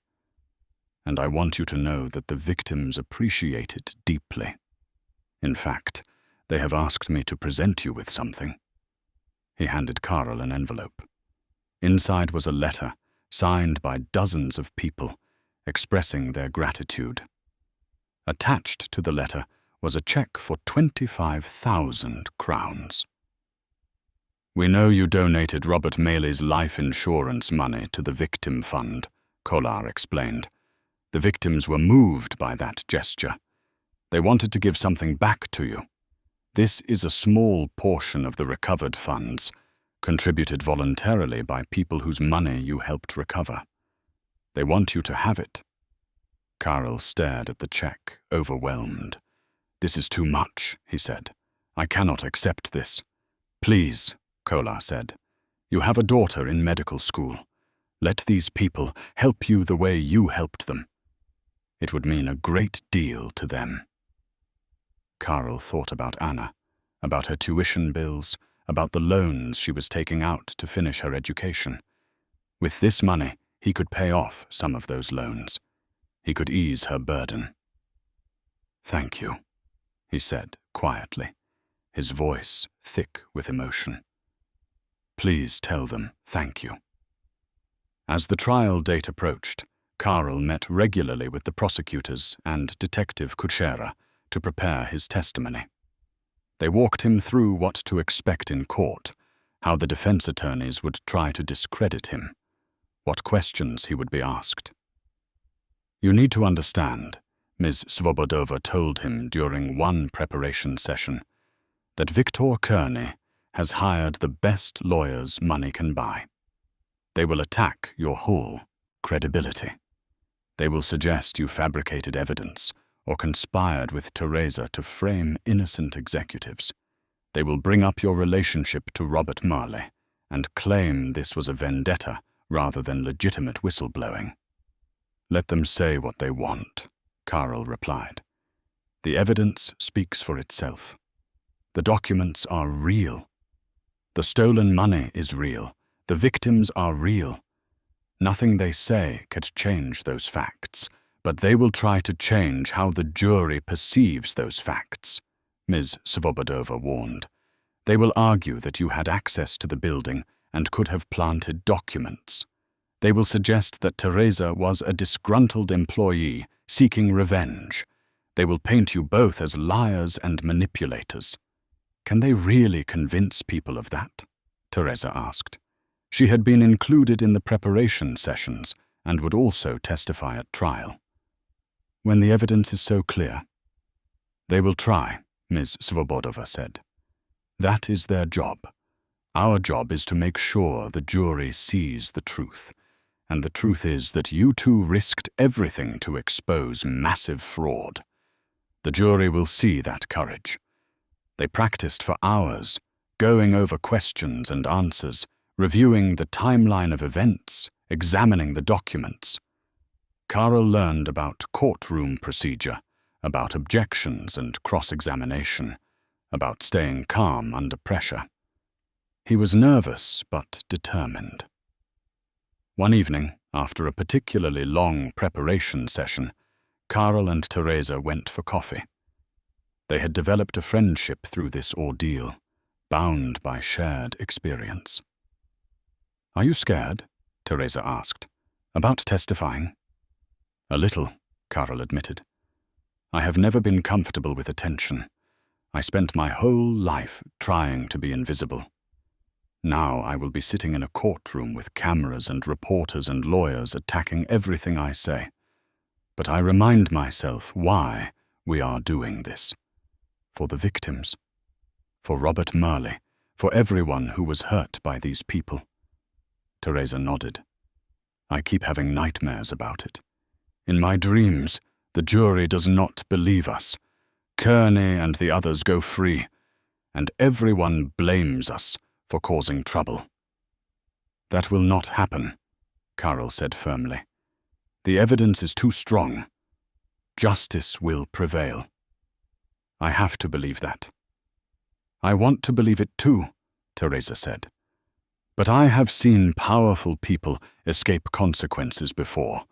And I want you to know that the victims appreciate it deeply. In fact, they have asked me to present you with something." He handed Karol an envelope. Inside was a letter, signed by dozens of people, expressing their gratitude. Attached to the letter was a check for 25,000 crowns. "We know you donated Robert Maley's life insurance money to the victim fund," Kolar explained. "The victims were moved by that gesture. They wanted to give something back to you. This is a small portion of the recovered funds, contributed voluntarily by people whose money you helped recover. They want you to have it." Karol stared at the check, overwhelmed. "This is too much," he said. "I cannot accept this." "Please," Kolar said. "You have a daughter in medical school. Let these people help you the way you helped them. It would mean a great deal to them." Karol thought about Anna, about her tuition bills, about the loans she was taking out to finish her education. With this money, he could pay off some of those loans. He could ease her burden. "Thank you," he said quietly, his voice thick with emotion. "Please tell them thank you." As the trial date approached, Karol met regularly with the prosecutors and Detective Kuchera to prepare his testimony. They walked him through what to expect in court, how the defense attorneys would try to discredit him, what questions he would be asked. "You need to understand," Ms. Svobodova told him during one preparation session, "that Viktor Kearney, has hired the best lawyers money can buy. They will attack your whole credibility. They will suggest you fabricated evidence or conspired with Teresa to frame innocent executives. They will bring up your relationship to Robert Marley and claim this was a vendetta rather than legitimate whistleblowing. Let them say what they want, Carl replied. The evidence speaks for itself. The documents are real. The stolen money is real. The victims are real. Nothing they say could change those facts, but they will try to change how the jury perceives those facts, Ms. Svobodova warned. They will argue that you had access to the building and could have planted documents. They will suggest that Teresa was a disgruntled employee seeking revenge. They will paint you both as liars and manipulators. Can they really convince people of that? Teresa asked. She had been included in the preparation sessions and would also testify at trial. When the evidence is so clear, they will try, Ms. Svobodova said. That is their job. Our job is to make sure the jury sees the truth. And the truth is that you two risked everything to expose massive fraud. The jury will see that courage. They practiced for hours, going over questions and answers, reviewing the timeline of events, examining the documents. Carl learned about courtroom procedure, about objections and cross-examination, about staying calm under pressure. He was nervous but determined. One evening, after a particularly long preparation session, Carl and Teresa went for coffee. They had developed a friendship through this ordeal, bound by shared experience. Are you scared? Teresa asked. About testifying? A little, Carl admitted. I have never been comfortable with attention. I spent my whole life trying to be invisible. Now I will be sitting in a courtroom with cameras and reporters and lawyers attacking everything I say. But I remind myself why we are doing this. For the victims. For Robert Marley. For everyone who was hurt by these people. Teresa nodded. I keep having nightmares about it. In my dreams, the jury does not believe us. Kearney and the others go free, and everyone blames us for causing trouble. That will not happen, Carl said firmly. The evidence is too strong. Justice will prevail. I have to believe that. I want to believe it too, Teresa said. But I have seen powerful people escape consequences before.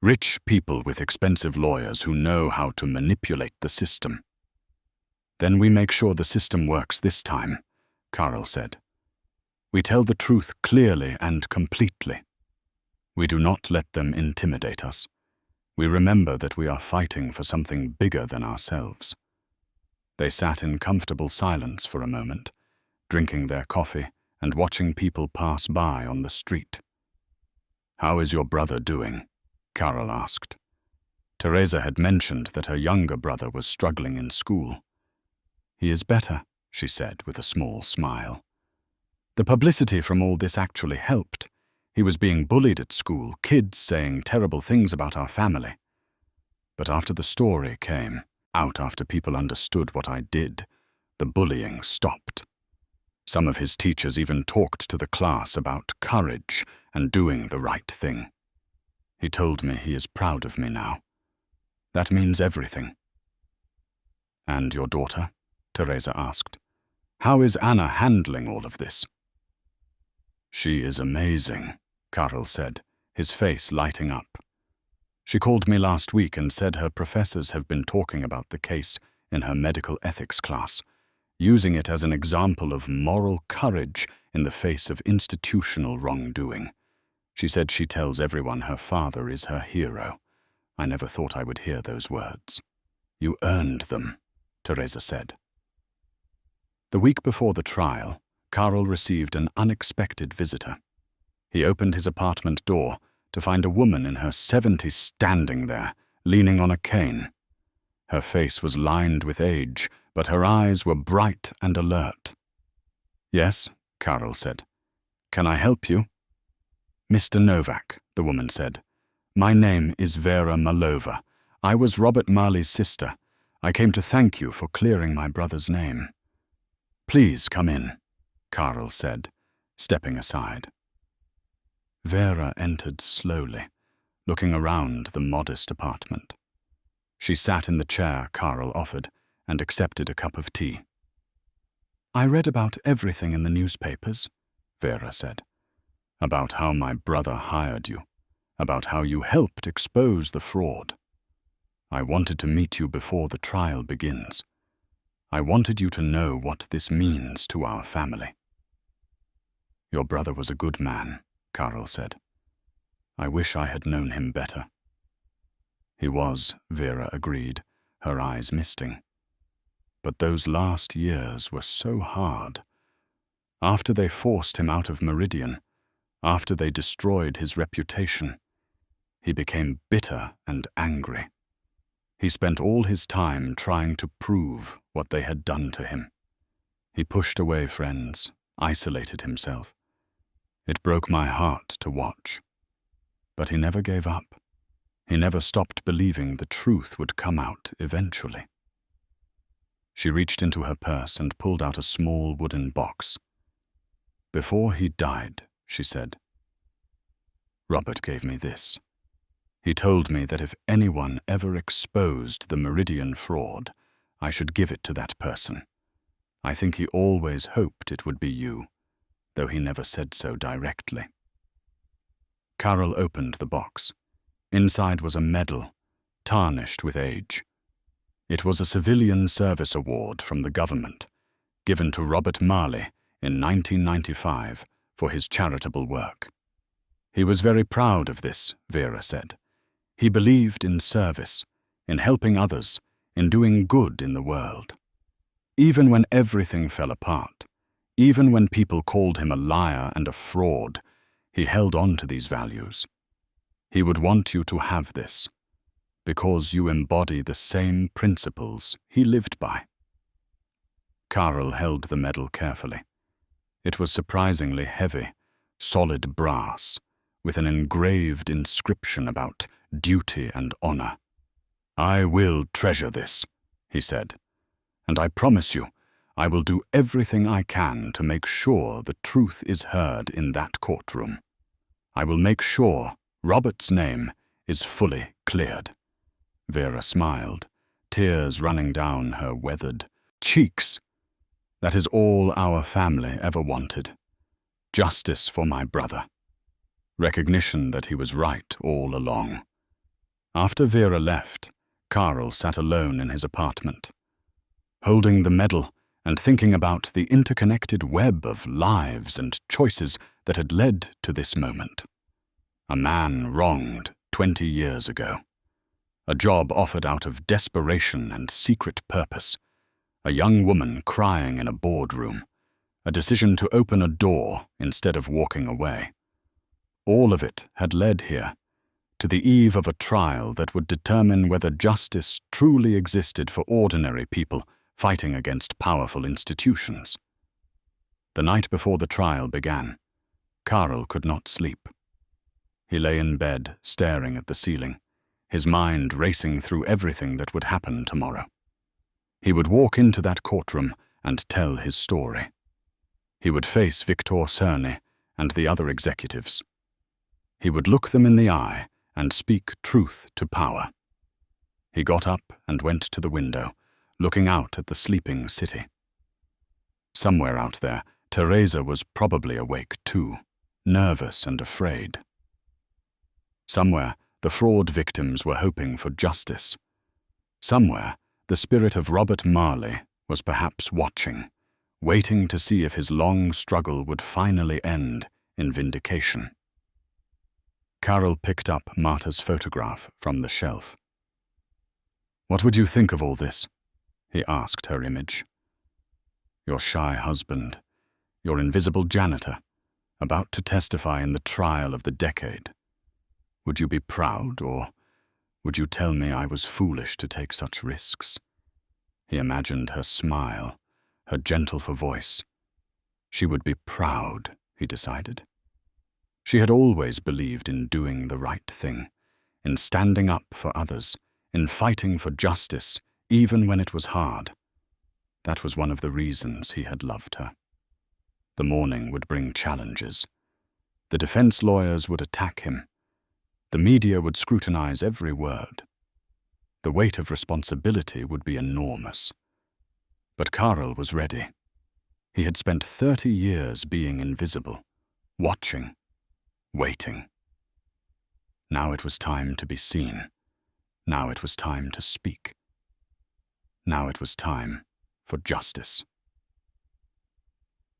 Rich people with expensive lawyers who know how to manipulate the system. Then we make sure the system works this time, Carl said. We tell the truth clearly and completely. We do not let them intimidate us. We remember that we are fighting for something bigger than ourselves. They sat in comfortable silence for a moment, drinking their coffee and watching people pass by on the street. How is your brother doing? Carl asked. Teresa had mentioned that her younger brother was struggling in school. He is better, she said with a small smile. The publicity from all this actually helped. He was being bullied at school, kids saying terrible things about our family. But after the story came out, after people understood what I did, the bullying stopped. Some of his teachers even talked to the class about courage and doing the right thing. He told me he is proud of me now. That means everything. And your daughter? Teresa asked. How is Anna handling all of this? She is amazing, Carl said, his face lighting up. She called me last week and said her professors have been talking about the case in her medical ethics class, using it as an example of moral courage in the face of institutional wrongdoing. She said she tells everyone her father is her hero. I never thought I would hear those words. You earned them, Teresa said. The week before the trial, Carl received an unexpected visitor. He opened his apartment door to find a woman in her 70s standing there, leaning on a cane. Her face was lined with age, but her eyes were bright and alert. Yes, Karol said. Can I help you? Mr. Novak, the woman said. My name is Vera Malova. I was Robert Marley's sister. I came to thank you for clearing my brother's name. Please come in, Karol said, stepping aside. Vera entered slowly, looking around the modest apartment. She sat in the chair Karol offered and accepted a cup of tea. I read about everything in the newspapers, Vera said. About how my brother hired you, about how you helped expose the fraud. I wanted to meet you before the trial begins. I wanted you to know what this means to our family. Your brother was a good man, Karol said. I wish I had known him better. He was, Vera agreed, her eyes misting. But those last years were so hard. After they forced him out of Meridian, after they destroyed his reputation, he became bitter and angry. He spent all his time trying to prove what they had done to him. He pushed away friends, isolated himself. It broke my heart to watch. But he never gave up. He never stopped believing the truth would come out eventually. She reached into her purse and pulled out a small wooden box. Before he died, she said, Robert gave me this. He told me that if anyone ever exposed the Meridian fraud, I should give it to that person. I think he always hoped it would be you, though he never said so directly. Karol opened the box. Inside was a medal, tarnished with age. It was a civilian service award from the government, given to Robert Marley in 1995 for his charitable work. He was very proud of this, Vera said. He believed in service, in helping others, in doing good in the world. Even when everything fell apart, even when people called him a liar and a fraud, he held on to these values. He would want you to have this, because you embody the same principles he lived by. Karol held the medal carefully. It was surprisingly heavy, solid brass, with an engraved inscription about duty and honor. I will treasure this, he said, and I promise you, I will do everything I can to make sure the truth is heard in that courtroom. I will make sure Robert's name is fully cleared. Vera smiled, tears running down her weathered cheeks. That is all our family ever wanted. Justice for my brother. Recognition that he was right all along. After Vera left, Karol sat alone in his apartment, holding the medal and thinking about the interconnected web of lives and choices that had led to this moment. A man wronged 20 years ago. A job offered out of desperation and secret purpose. A young woman crying in a boardroom. A decision to open a door instead of walking away. All of it had led here, to the eve of a trial that would determine whether justice truly existed for ordinary people fighting against powerful institutions. The night before the trial began, Karol could not sleep. He lay in bed, staring at the ceiling, his mind racing through everything that would happen tomorrow. He would walk into that courtroom and tell his story. He would face Victor Cerny and the other executives. He would look them in the eye and speak truth to power. He got up and went to the window, looking out at the sleeping city. Somewhere out there, Teresa was probably awake too, nervous and afraid. Somewhere, the fraud victims were hoping for justice. Somewhere, the spirit of Robert Marley was perhaps watching, waiting to see if his long struggle would finally end in vindication. Karol picked up Marta's photograph from the shelf. What would you think of all this? He asked her image. Your shy husband, your invisible janitor, about to testify in the trial of the decade. Would you be proud, or would you tell me I was foolish to take such risks? He imagined her smile, her gentle voice. She would be proud, he decided. She had always believed in doing the right thing, in standing up for others, in fighting for justice, even when it was hard. That was one of the reasons he had loved her. The morning would bring challenges. The defense lawyers would attack him. The media would scrutinize every word. The weight of responsibility would be enormous. But Karel was ready. He had spent 30 years being invisible, watching, waiting. Now it was time to be seen. Now it was time to speak. Now it was time for justice.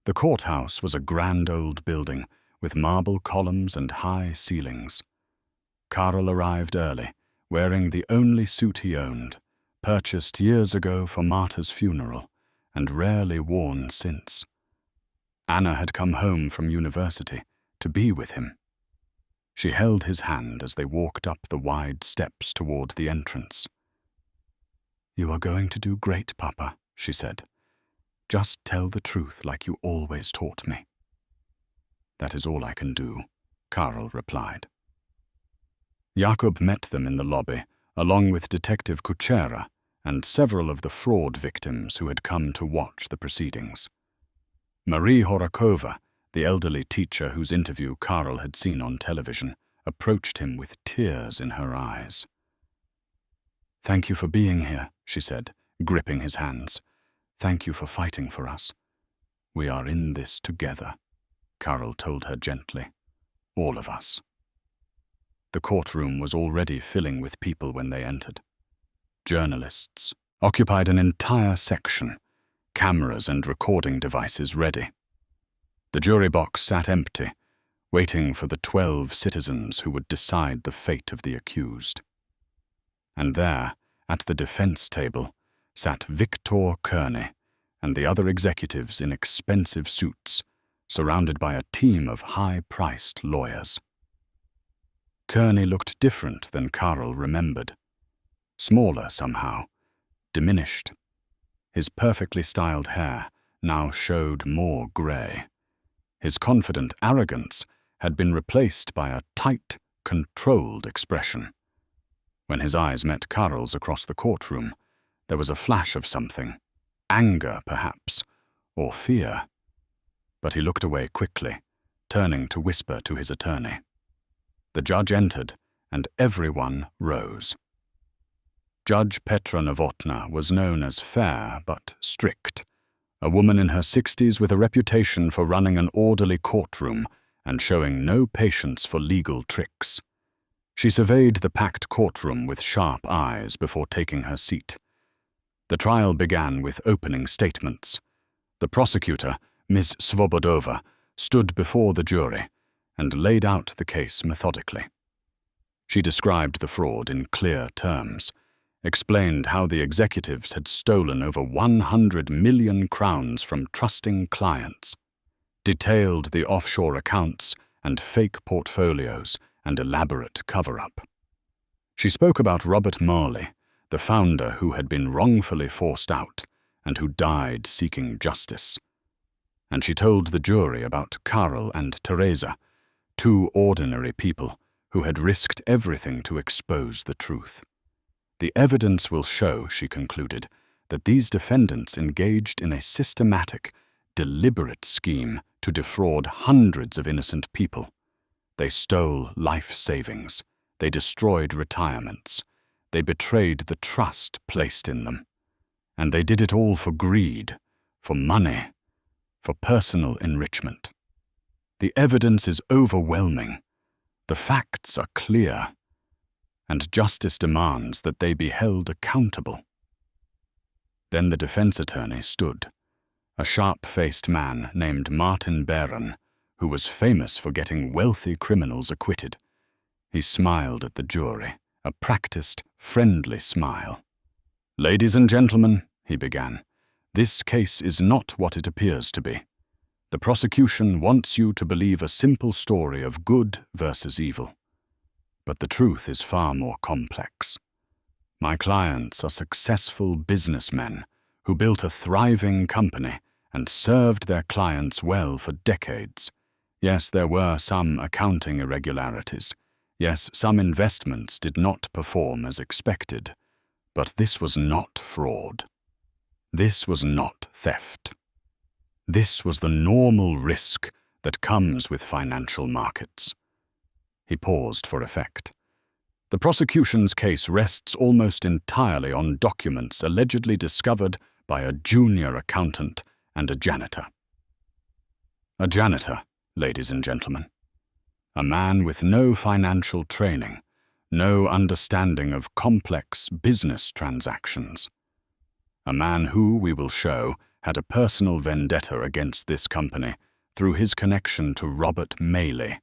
The courthouse was a grand old building with marble columns and high ceilings. Karel arrived early, wearing the only suit he owned, purchased years ago for Marta's funeral, and rarely worn since. Anna had come home from university to be with him. She held his hand as they walked up the wide steps toward the entrance. "You are going to do great, Papa," she said. "Just tell the truth like you always taught me." "That is all I can do," Karel replied. Jakob met them in the lobby, along with Detective Kuchera and several of the fraud victims who had come to watch the proceedings. Marie Horakova, the elderly teacher whose interview Karel had seen on television, approached him with tears in her eyes. "Thank you for being here," she said, gripping his hands. "Thank you for fighting for us." "We are in this together," Karel told her gently. "All of us." The courtroom was already filling with people when they entered. Journalists occupied an entire section, cameras and recording devices ready. The jury box sat empty, waiting for the 12 citizens who would decide the fate of the accused. And there, at the defense table, sat Victor Kearney and the other executives in expensive suits, surrounded by a team of high-priced lawyers. Kearney looked different than Karel remembered. Smaller somehow, diminished. His perfectly styled hair now showed more grey. His confident arrogance had been replaced by a tight, controlled expression. When his eyes met Karel's across the courtroom, there was a flash of something, anger perhaps, or fear. But he looked away quickly, turning to whisper to his attorney. The judge entered, and everyone rose. Judge Petra Novotna was known as fair but strict, a woman in her 60s with a reputation for running an orderly courtroom and showing no patience for legal tricks. She surveyed the packed courtroom with sharp eyes before taking her seat. The trial began with opening statements. The prosecutor, Ms. Svobodova, stood before the jury and laid out the case methodically. She described the fraud in clear terms, explained how the executives had stolen over 100 million crowns from trusting clients, detailed the offshore accounts and fake portfolios and elaborate cover-up. She spoke about Robert Morley, the founder who had been wrongfully forced out and who died seeking justice. And she told the jury about Karel and Teresa, two ordinary people who had risked everything to expose the truth. The evidence will show, she concluded, that these defendants engaged in a systematic, deliberate scheme to defraud hundreds of innocent people. They stole life savings. They destroyed retirements. They betrayed the trust placed in them. And they did it all for greed, for money, for personal enrichment. The evidence is overwhelming. The facts are clear. And justice demands that they be held accountable. Then the defense attorney stood, a sharp-faced man named Martin Baron, who was famous for getting wealthy criminals acquitted. He smiled at the jury, a practiced, friendly smile. "Ladies and gentlemen," he began, "this case is not what it appears to be. The prosecution wants you to believe a simple story of good versus evil. But the truth is far more complex. My clients are successful businessmen who built a thriving company and served their clients well for decades. Yes, there were some accounting irregularities. Yes, some investments did not perform as expected. But this was not fraud. This was not theft. This was the normal risk that comes with financial markets. He paused for effect. The prosecution's case rests almost entirely on documents allegedly discovered by a junior accountant and a janitor. A janitor, ladies and gentlemen. A man with no financial training, no understanding of complex business transactions. A man who, we will show, had a personal vendetta against this company through his connection to Robert Maley,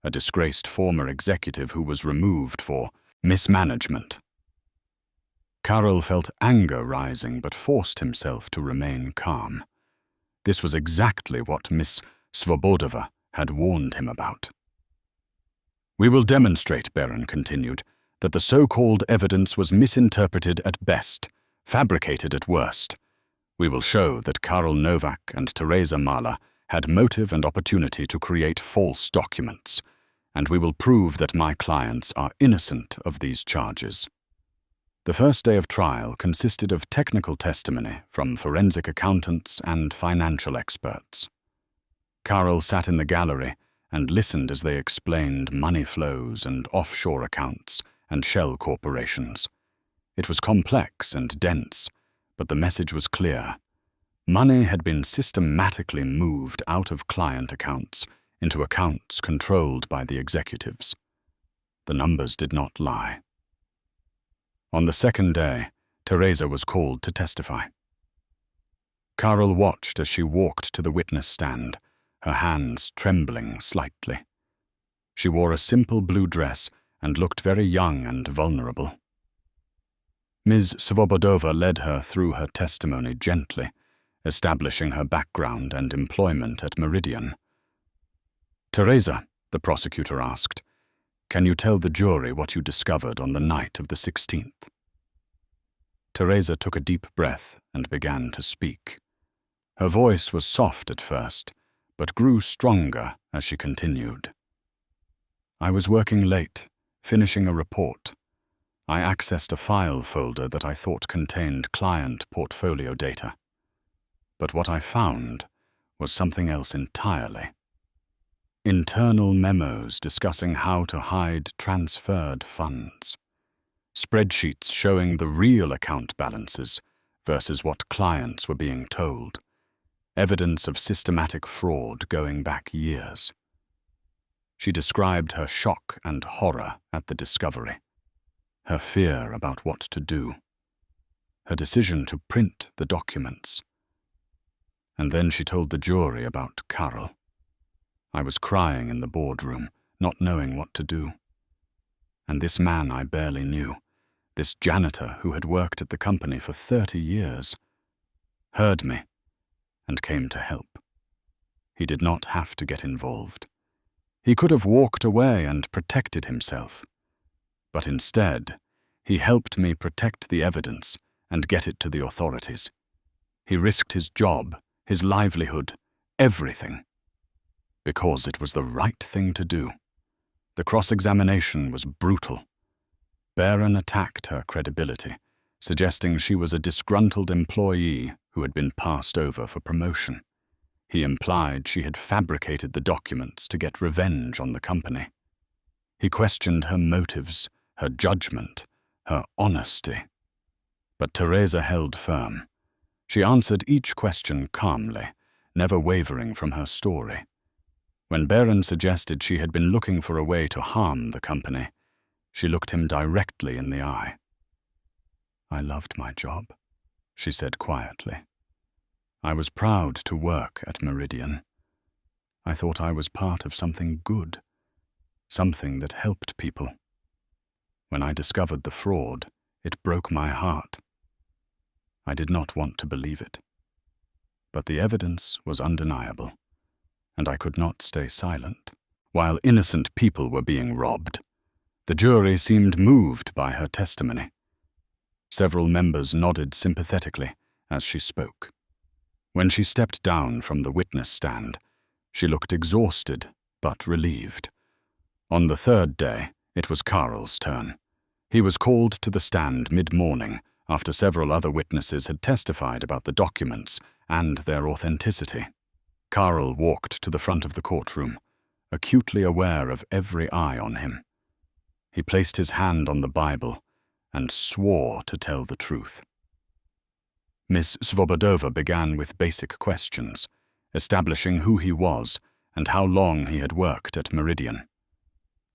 a disgraced former executive who was removed for mismanagement. Karol felt anger rising but forced himself to remain calm. This was exactly what Miss Svobodova had warned him about. "We will demonstrate," Baron continued, "that the so-called evidence was misinterpreted at best, fabricated at worst. We will show that Karol Novak and Teresa Mahler had motive and opportunity to create false documents, and we will prove that my clients are innocent of these charges." The first day of trial consisted of technical testimony from forensic accountants and financial experts. Karol sat in the gallery and listened as they explained money flows and offshore accounts and shell corporations. It was complex and dense, but the message was clear. Money had been systematically moved out of client accounts into accounts controlled by the executives. The numbers did not lie. On the second day, Teresa was called to testify. Karol watched as she walked to the witness stand, her hands trembling slightly. She wore a simple blue dress and looked very young and vulnerable. Ms. Svobodova led her through her testimony gently, establishing her background and employment at Meridian. "Teresa," the prosecutor asked, "can you tell the jury what you discovered on the night of the 16th? Teresa took a deep breath and began to speak. Her voice was soft at first, but grew stronger as she continued. "I was working late, finishing a report. I accessed a file folder that I thought contained client portfolio data. But what I found was something else entirely. Internal memos discussing how to hide transferred funds. Spreadsheets showing the real account balances versus what clients were being told. Evidence of systematic fraud going back years." She described her shock and horror at the discovery, her fear about what to do, her decision to print the documents. And then she told the jury about Karol. I was crying in the boardroom, not knowing what to do. And this man I barely knew, this janitor who had worked at the company for 30 years, heard me and came to help. He did not have to get involved. He could have walked away and protected himself. But instead, he helped me protect the evidence and get it to the authorities. He risked his job, his livelihood, everything. Because it was the right thing to do. The cross-examination was brutal. Baron attacked her credibility, suggesting she was a disgruntled employee who had been passed over for promotion. He implied she had fabricated the documents to get revenge on the company. He questioned her motives, her judgment, her honesty. But Teresa held firm. She answered each question calmly, never wavering from her story. When Baron suggested she had been looking for a way to harm the company, she looked him directly in the eye. "I loved my job," she said quietly. "I was proud to work at Meridian. I thought I was part of something good, something that helped people. When I discovered the fraud, it broke my heart. I did not want to believe it. But the evidence was undeniable, and I could not stay silent, while innocent people were being robbed. The jury seemed moved by her testimony. Several members nodded sympathetically as she spoke. When she stepped down from the witness stand, she looked exhausted but relieved. On the third day, it was Karl's turn. He was called to the stand mid-morning after several other witnesses had testified about the documents and their authenticity. Karl walked to the front of the courtroom, acutely aware of every eye on him. He placed his hand on the Bible and swore to tell the truth. Miss Svobodova began with basic questions, establishing who he was and how long he had worked at Meridian.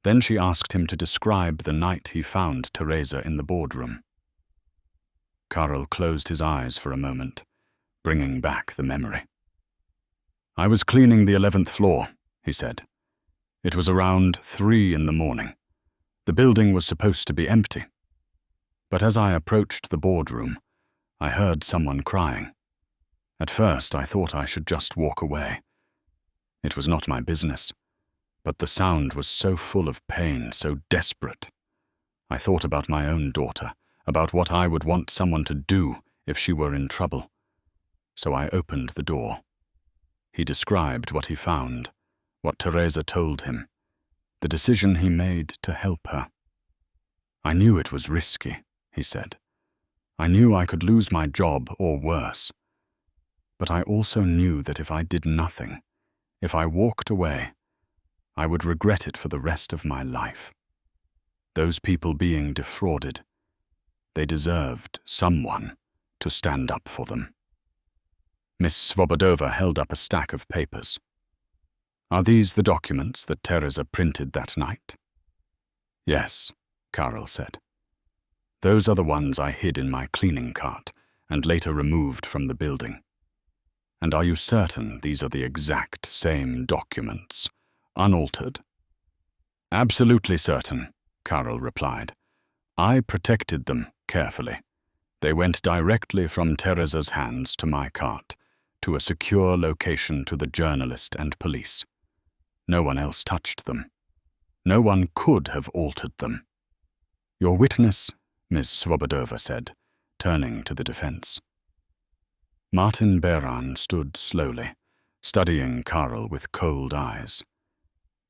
Then she asked him to describe the night he found Teresa in the boardroom. Karl closed his eyes for a moment, bringing back the memory. "I was cleaning the 11th floor," he said. "It was around 3 in the morning. The building was supposed to be empty. But as I approached the boardroom, I heard someone crying. At first, I thought I should just walk away. It was not my business, but the sound was so full of pain, so desperate. I thought about my own daughter, about what I would want someone to do if she were in trouble. So I opened the door. He described what he found, what Teresa told him, the decision he made to help her. I knew it was risky, he said. I knew I could lose my job or worse. But I also knew that if I did nothing, if I walked away, I would regret it for the rest of my life. Those people being defrauded, they deserved someone to stand up for them." Miss Svobodova held up a stack of papers. "Are these the documents that Teresa printed that night?" "Yes," Karl said. "Those are the ones I hid in my cleaning cart and later removed from the building. And are you certain these are the exact same documents, unaltered?" "Absolutely certain," Karl replied. "I protected them carefully. They went directly from Teresa's hands to my cart, to a secure location to the journalist and police. No one else touched them. No one could have altered them." "Your witness," Ms. Svobodova said, turning to the defense. Martin Beran stood slowly, studying Karl with cold eyes.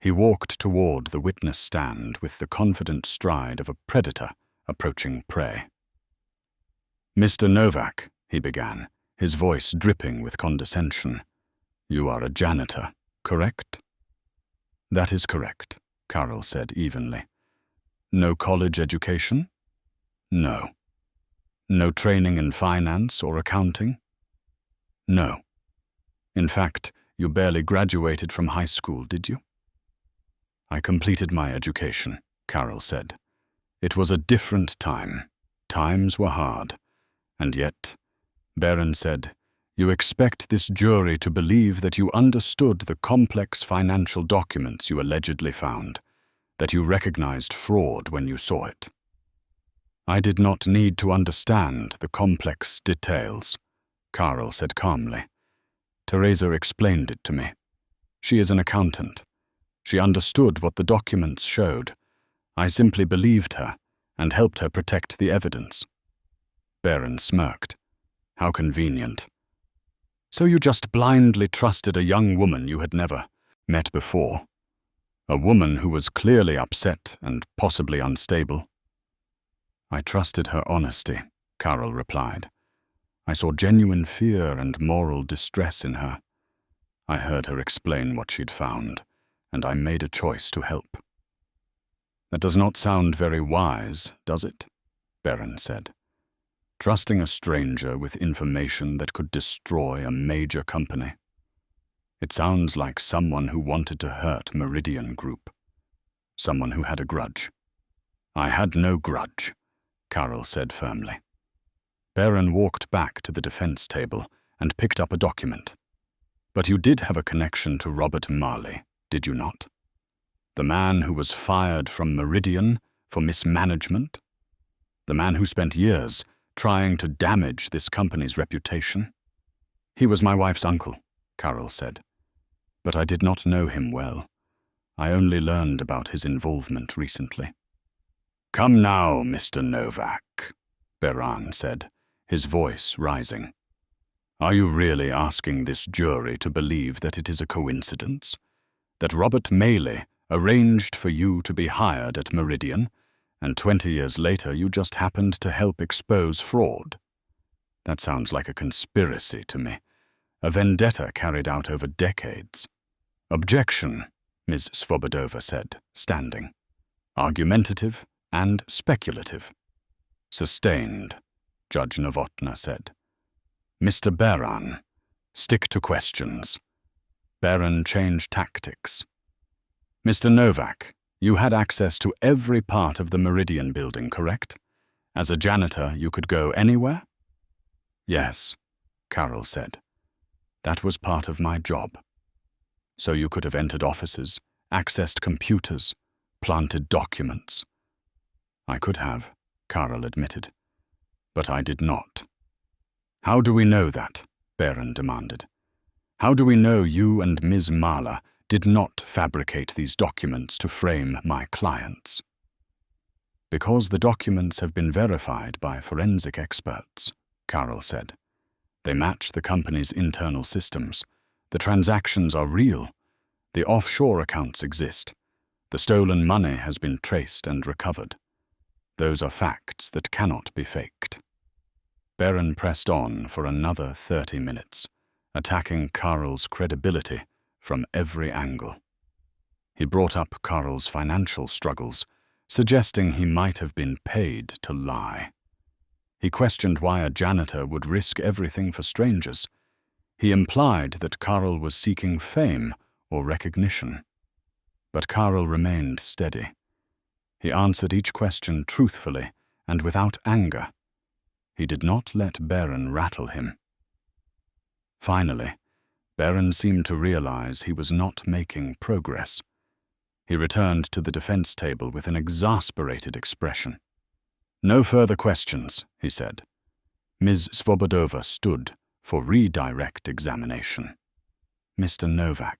He walked toward the witness stand with the confident stride of a predator approaching prey. "Mr. Novak," he began, his voice dripping with condescension, "you are a janitor, correct?" "That is correct," Karl said evenly. "No college education?" "No." "No training in finance or accounting?" "No." "In fact, you barely graduated from high school, did you?" "I completed my education," Karl said. "It was a different time. Times were hard. And yet," Beran said, "you expect this jury to believe that you understood the complex financial documents you allegedly found, that you recognized fraud when you saw it." "I did not need to understand the complex details," Karl said calmly. "Teresa explained it to me. She is an accountant. She understood what the documents showed. I simply believed her and helped her protect the evidence." Beran smirked. "How convenient. So you just blindly trusted a young woman you had never met before? A woman who was clearly upset and possibly unstable?" "I trusted her honesty," Karl replied. "I saw genuine fear and moral distress in her. I heard her explain what she'd found, and I made a choice to help." "That does not sound very wise, does it?" Beran said. "Trusting a stranger with information that could destroy a major company. It sounds like someone who wanted to hurt Meridian Group. Someone who had a grudge." "I had no grudge," Karl said firmly. Beran walked back to the defense table and picked up a document. "But you did have a connection to Robert Marley, did you not? The man who was fired from Meridian for mismanagement? The man who spent years trying to damage this company's reputation?" "He was my wife's uncle," Karl said. "But I did not know him well. I only learned about his involvement recently." "Come now, Mr. Novak," Beran said, his voice rising. Are you really asking this jury to believe that it is a coincidence? That Robert Mayley arranged for you to be hired at Meridian, and 20 years later you just happened to help expose fraud? That sounds like a conspiracy to me, a vendetta carried out over decades. Objection, Ms. Svobodova said, standing. Argumentative and speculative. Sustained, Judge Novotna said. Mr. Baron, stick to questions. Baron changed tactics. Mr. Novak, you had access to every part of the Meridian building, correct? As a janitor, you could go anywhere? Yes, Carol said. That was part of my job. So you could have entered offices, accessed computers, planted documents. I could have, Carol admitted. But I did not. How do we know that? Baron demanded. How do we know you and Ms. Mahler did not fabricate these documents to frame my clients? Because the documents have been verified by forensic experts, Carol said. They match the company's internal systems. The transactions are real. The offshore accounts exist. The stolen money has been traced and recovered. Those are facts that cannot be faked. Baron pressed on for another 30 minutes, attacking Carl's credibility from every angle. He brought up Carl's financial struggles, suggesting he might have been paid to lie. He questioned why a janitor would risk everything for strangers. He implied that Carl was seeking fame or recognition. But Carl remained steady. He answered each question truthfully and without anger. He did not let Baron rattle him. Finally, Baron seemed to realize he was not making progress. He returned to the defense table with an exasperated expression. No further questions, he said. Ms. Svobodova stood for redirect examination. Mr. Novak,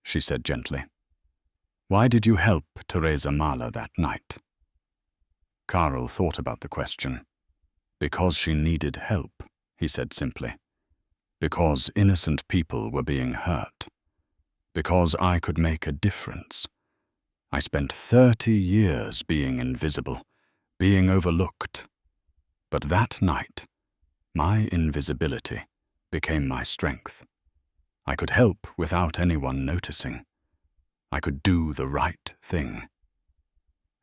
she said gently. Why did you help Teresa Mahler that night? Carl thought about the question. Because she needed help, he said simply. Because innocent people were being hurt. Because I could make a difference. I spent 30 years being invisible, being overlooked. But that night, my invisibility became my strength. I could help without anyone noticing. I could do the right thing.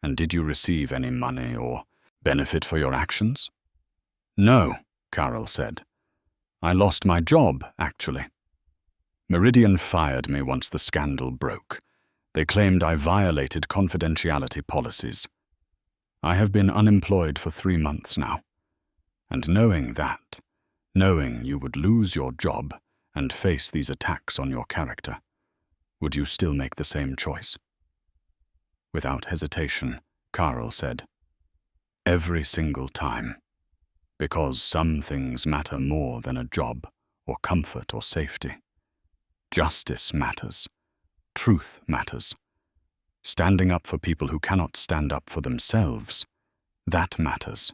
And did you receive any money or benefit for your actions? No, Carol said. I lost my job, actually. Meridian fired me once the scandal broke. They claimed I violated confidentiality policies. I have been unemployed for 3 months now. And knowing that, knowing you would lose your job and face these attacks on your character, would you still make the same choice? Without hesitation, Carl said, every single time. Because some things matter more than a job or comfort or safety. Justice matters. Truth matters. Standing up for people who cannot stand up for themselves, that matters.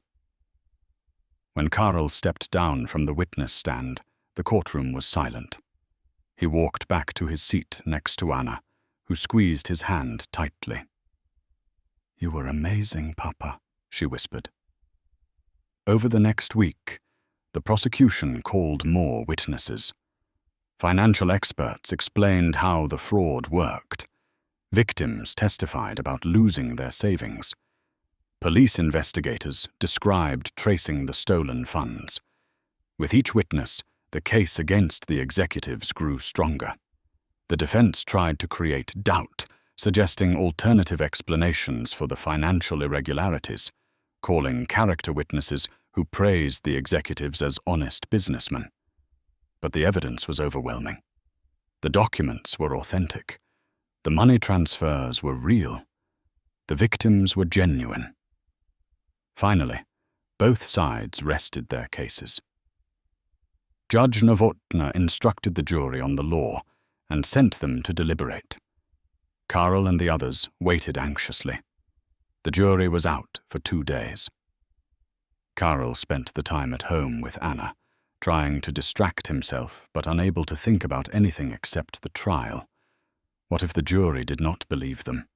When Carl stepped down from the witness stand, the courtroom was silent. He walked back to his seat next to Anna, who squeezed his hand tightly. You were amazing, Papa, she whispered. Over the next week, the prosecution called more witnesses. Financial experts explained how the fraud worked. Victims testified about losing their savings. Police investigators described tracing the stolen funds. With each witness, the case against the executives grew stronger. The defense tried to create doubt, suggesting alternative explanations for the financial irregularities, calling character witnesses who praised the executives as honest businessmen. But the evidence was overwhelming. The documents were authentic. The money transfers were real. The victims were genuine. Finally, both sides rested their cases. Judge Novotna instructed the jury on the law and sent them to deliberate. Carl and the others waited anxiously. The jury was out for 2 days. Carl spent the time at home with Anna, trying to distract himself but unable to think about anything except the trial. What if the jury did not believe them?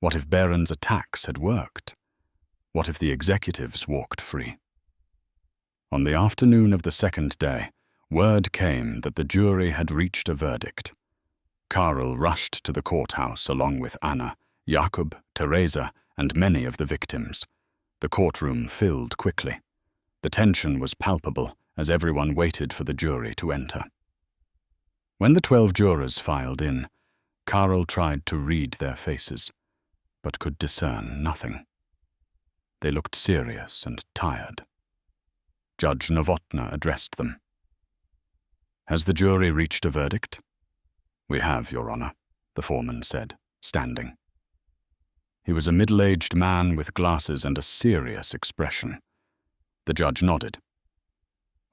What if Baron's attacks had worked? What if the executives walked free? On the afternoon of the second day, word came that the jury had reached a verdict. Karl rushed to the courthouse along with Anna, Jakob, Teresa, and many of the victims. The courtroom filled quickly. The tension was palpable as everyone waited for the jury to enter. When the 12 jurors filed in, Karl tried to read their faces, but could discern nothing. They looked serious and tired. Judge Novotna addressed them. "Has the jury reached a verdict?" "We have, Your Honor," the foreman said, standing. He was a middle-aged man with glasses and a serious expression. The judge nodded.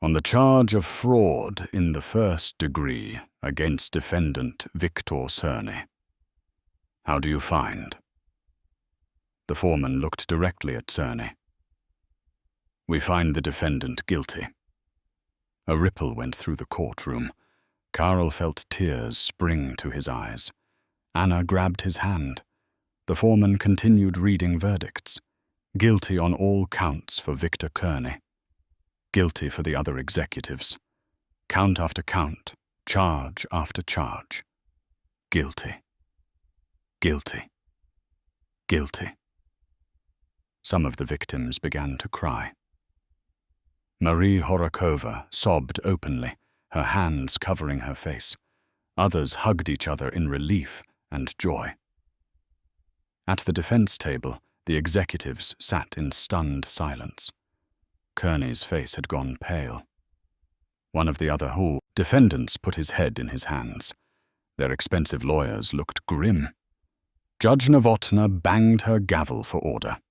"On the charge of fraud in the first degree against defendant Viktor Cerny. How do you find?" The foreman looked directly at Cerny. "We find the defendant guilty." A ripple went through the courtroom. Karl felt tears spring to his eyes. Anna grabbed his hand. The foreman continued reading verdicts. Guilty on all counts for Viktor Cerny. Guilty for the other executives. Count after count, charge after charge. Guilty. Guilty. Guilty. Some of the victims began to cry. Marie Horakova sobbed openly, her hands covering her face. Others hugged each other in relief and joy. At the defense table, the executives sat in stunned silence. Kearney's face had gone pale. One of the other defendants put his head in his hands. Their expensive lawyers looked grim. Judge Novotna banged her gavel for order.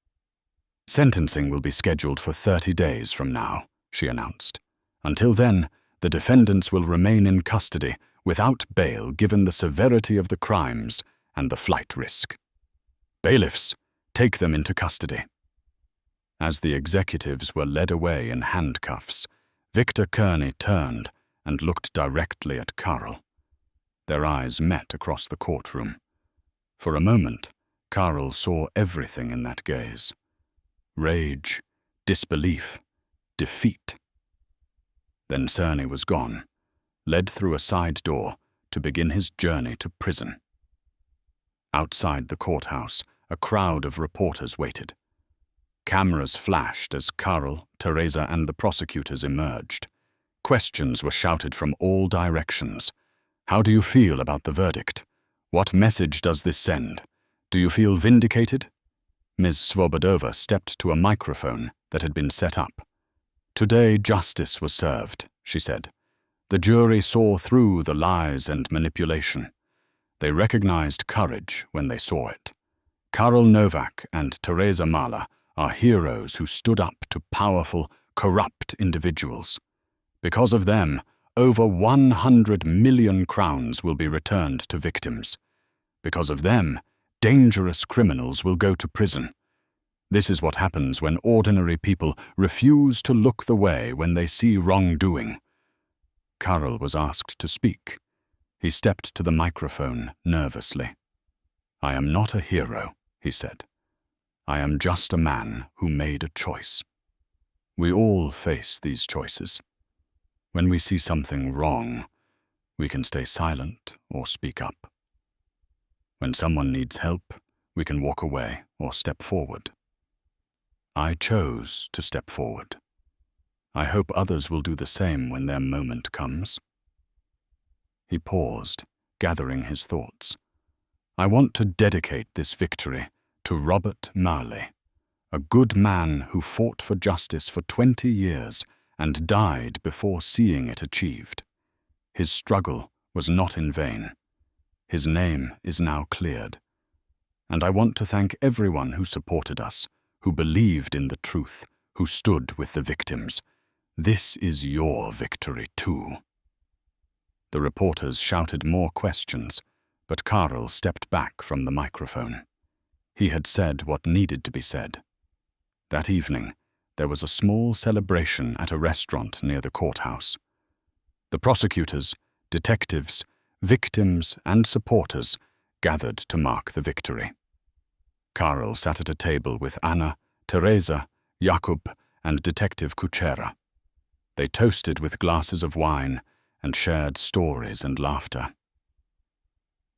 "Sentencing will be scheduled for 30 days from now," she announced. "Until then, the defendants will remain in custody without bail given the severity of the crimes and the flight risk. Bailiffs, take them into custody." As the executives were led away in handcuffs, Viktor Cerny turned and looked directly at Karl. Their eyes met across the courtroom. For a moment, Karl saw everything in that gaze. Rage, disbelief, defeat. Then Cerny was gone, led through a side door to begin his journey to prison. Outside the courthouse, a crowd of reporters waited. Cameras flashed as Karl, Teresa, and the prosecutors emerged. Questions were shouted from all directions. "How do you feel about the verdict? What message does this send? Do you feel vindicated?" Ms. Svobodova stepped to a microphone that had been set up. "Today justice was served," she said. "The jury saw through the lies and manipulation. They recognized courage when they saw it. Karl Novak and Teresa Mahler are heroes who stood up to powerful, corrupt individuals. Because of them, over 100 million crowns will be returned to victims. Because of them, dangerous criminals will go to prison. This is what happens when ordinary people refuse to look the way when they see wrongdoing." Karl was asked to speak. He stepped to the microphone nervously. "I am not a hero," he said. "I am just a man who made a choice. We all face these choices. When we see something wrong, we can stay silent or speak up. When someone needs help, we can walk away or step forward. I chose to step forward. I hope others will do the same when their moment comes." He paused, gathering his thoughts. "I want to dedicate this victory to Robert Marley, a good man who fought for justice for 20 years and died before seeing it achieved. His struggle was not in vain. His name is now cleared. And I want to thank everyone who supported us, who believed in the truth, who stood with the victims. This is your victory too." The reporters shouted more questions, but Karl stepped back from the microphone. He had said what needed to be said. That evening, there was a small celebration at a restaurant near the courthouse. The prosecutors, detectives, victims, and supporters gathered to mark the victory. Karol sat at a table with Anna, Teresa, Jakub, and Detective Kuchera. They toasted with glasses of wine and shared stories and laughter.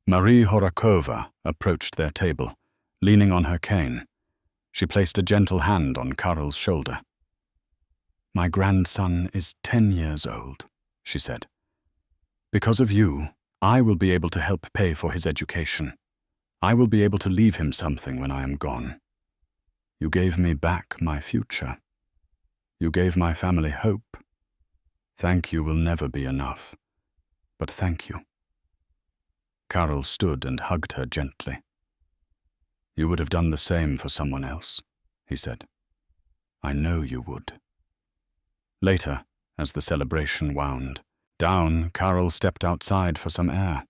Marie Horakova approached their table, leaning on her cane. She placed a gentle hand on Karol's shoulder. "My grandson is 10 years old," she said. "Because of you, I will be able to help pay for his education. I will be able to leave him something when I am gone. You gave me back my future. You gave my family hope. Thank you will never be enough, but thank you." Karol stood and hugged her gently. "You would have done the same for someone else," he said. "I know you would." Later, as the celebration wound down, Karol stepped outside for some air.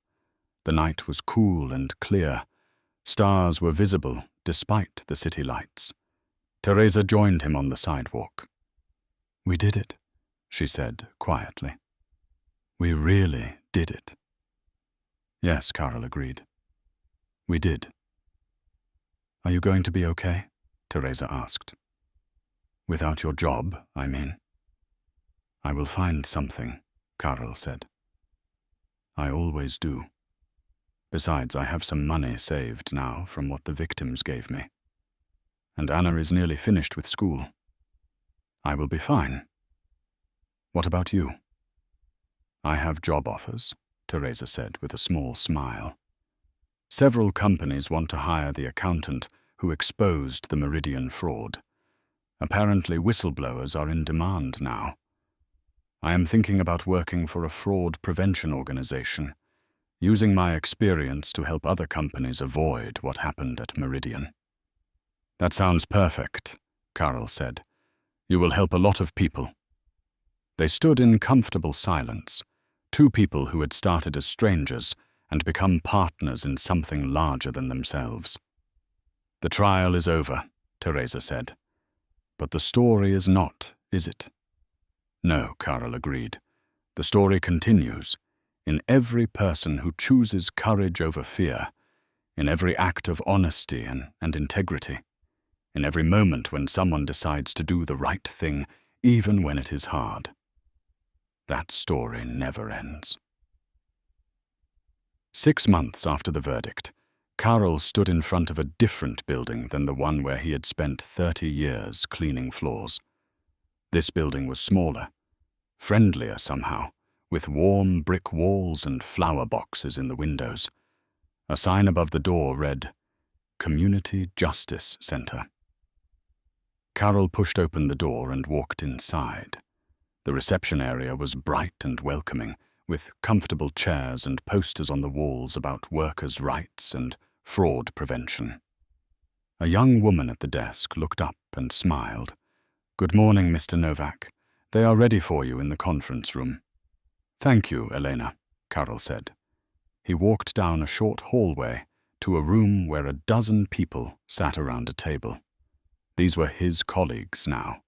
The night was cool and clear. Stars were visible despite the city lights. Teresa joined him on the sidewalk. "We did it," she said quietly. "We really did it." "Yes," Karol agreed. "We did." "Are you going to be okay?" Teresa asked. "Without your job, I mean." "I will find something," Karol said. "I always do. Besides, I have some money saved now from what the victims gave me. And Anna is nearly finished with school. I will be fine. What about you?" "I have job offers," Teresa said with a small smile. "Several companies want to hire the accountant who exposed the Meridian fraud. Apparently, whistleblowers are in demand now. I am thinking about working for a fraud prevention organization, using my experience to help other companies avoid what happened at Meridian." "That sounds perfect," Karol said. "You will help a lot of people." They stood in comfortable silence, two people who had started as strangers and become partners in something larger than themselves. "The trial is over," Teresa said. "But the story is not, is it?" "No," Karol agreed. "The story continues, in every person who chooses courage over fear, in every act of honesty and integrity, in every moment when someone decides to do the right thing, even when it is hard. That story never ends." 6 months after the verdict, Karol stood in front of a different building than the one where he had spent 30 years cleaning floors. This building was smaller, friendlier somehow, with warm brick walls and flower boxes in the windows. A sign above the door read, "Community Justice Center." Karol pushed open the door and walked inside. The reception area was bright and welcoming, with comfortable chairs and posters on the walls about workers' rights and fraud prevention. A young woman at the desk looked up and smiled. "Good morning, Mr. Novak. They are ready for you in the conference room." "Thank you, Elena," Karol said. He walked down a short hallway to a room where a dozen people sat around a table. These were his colleagues now,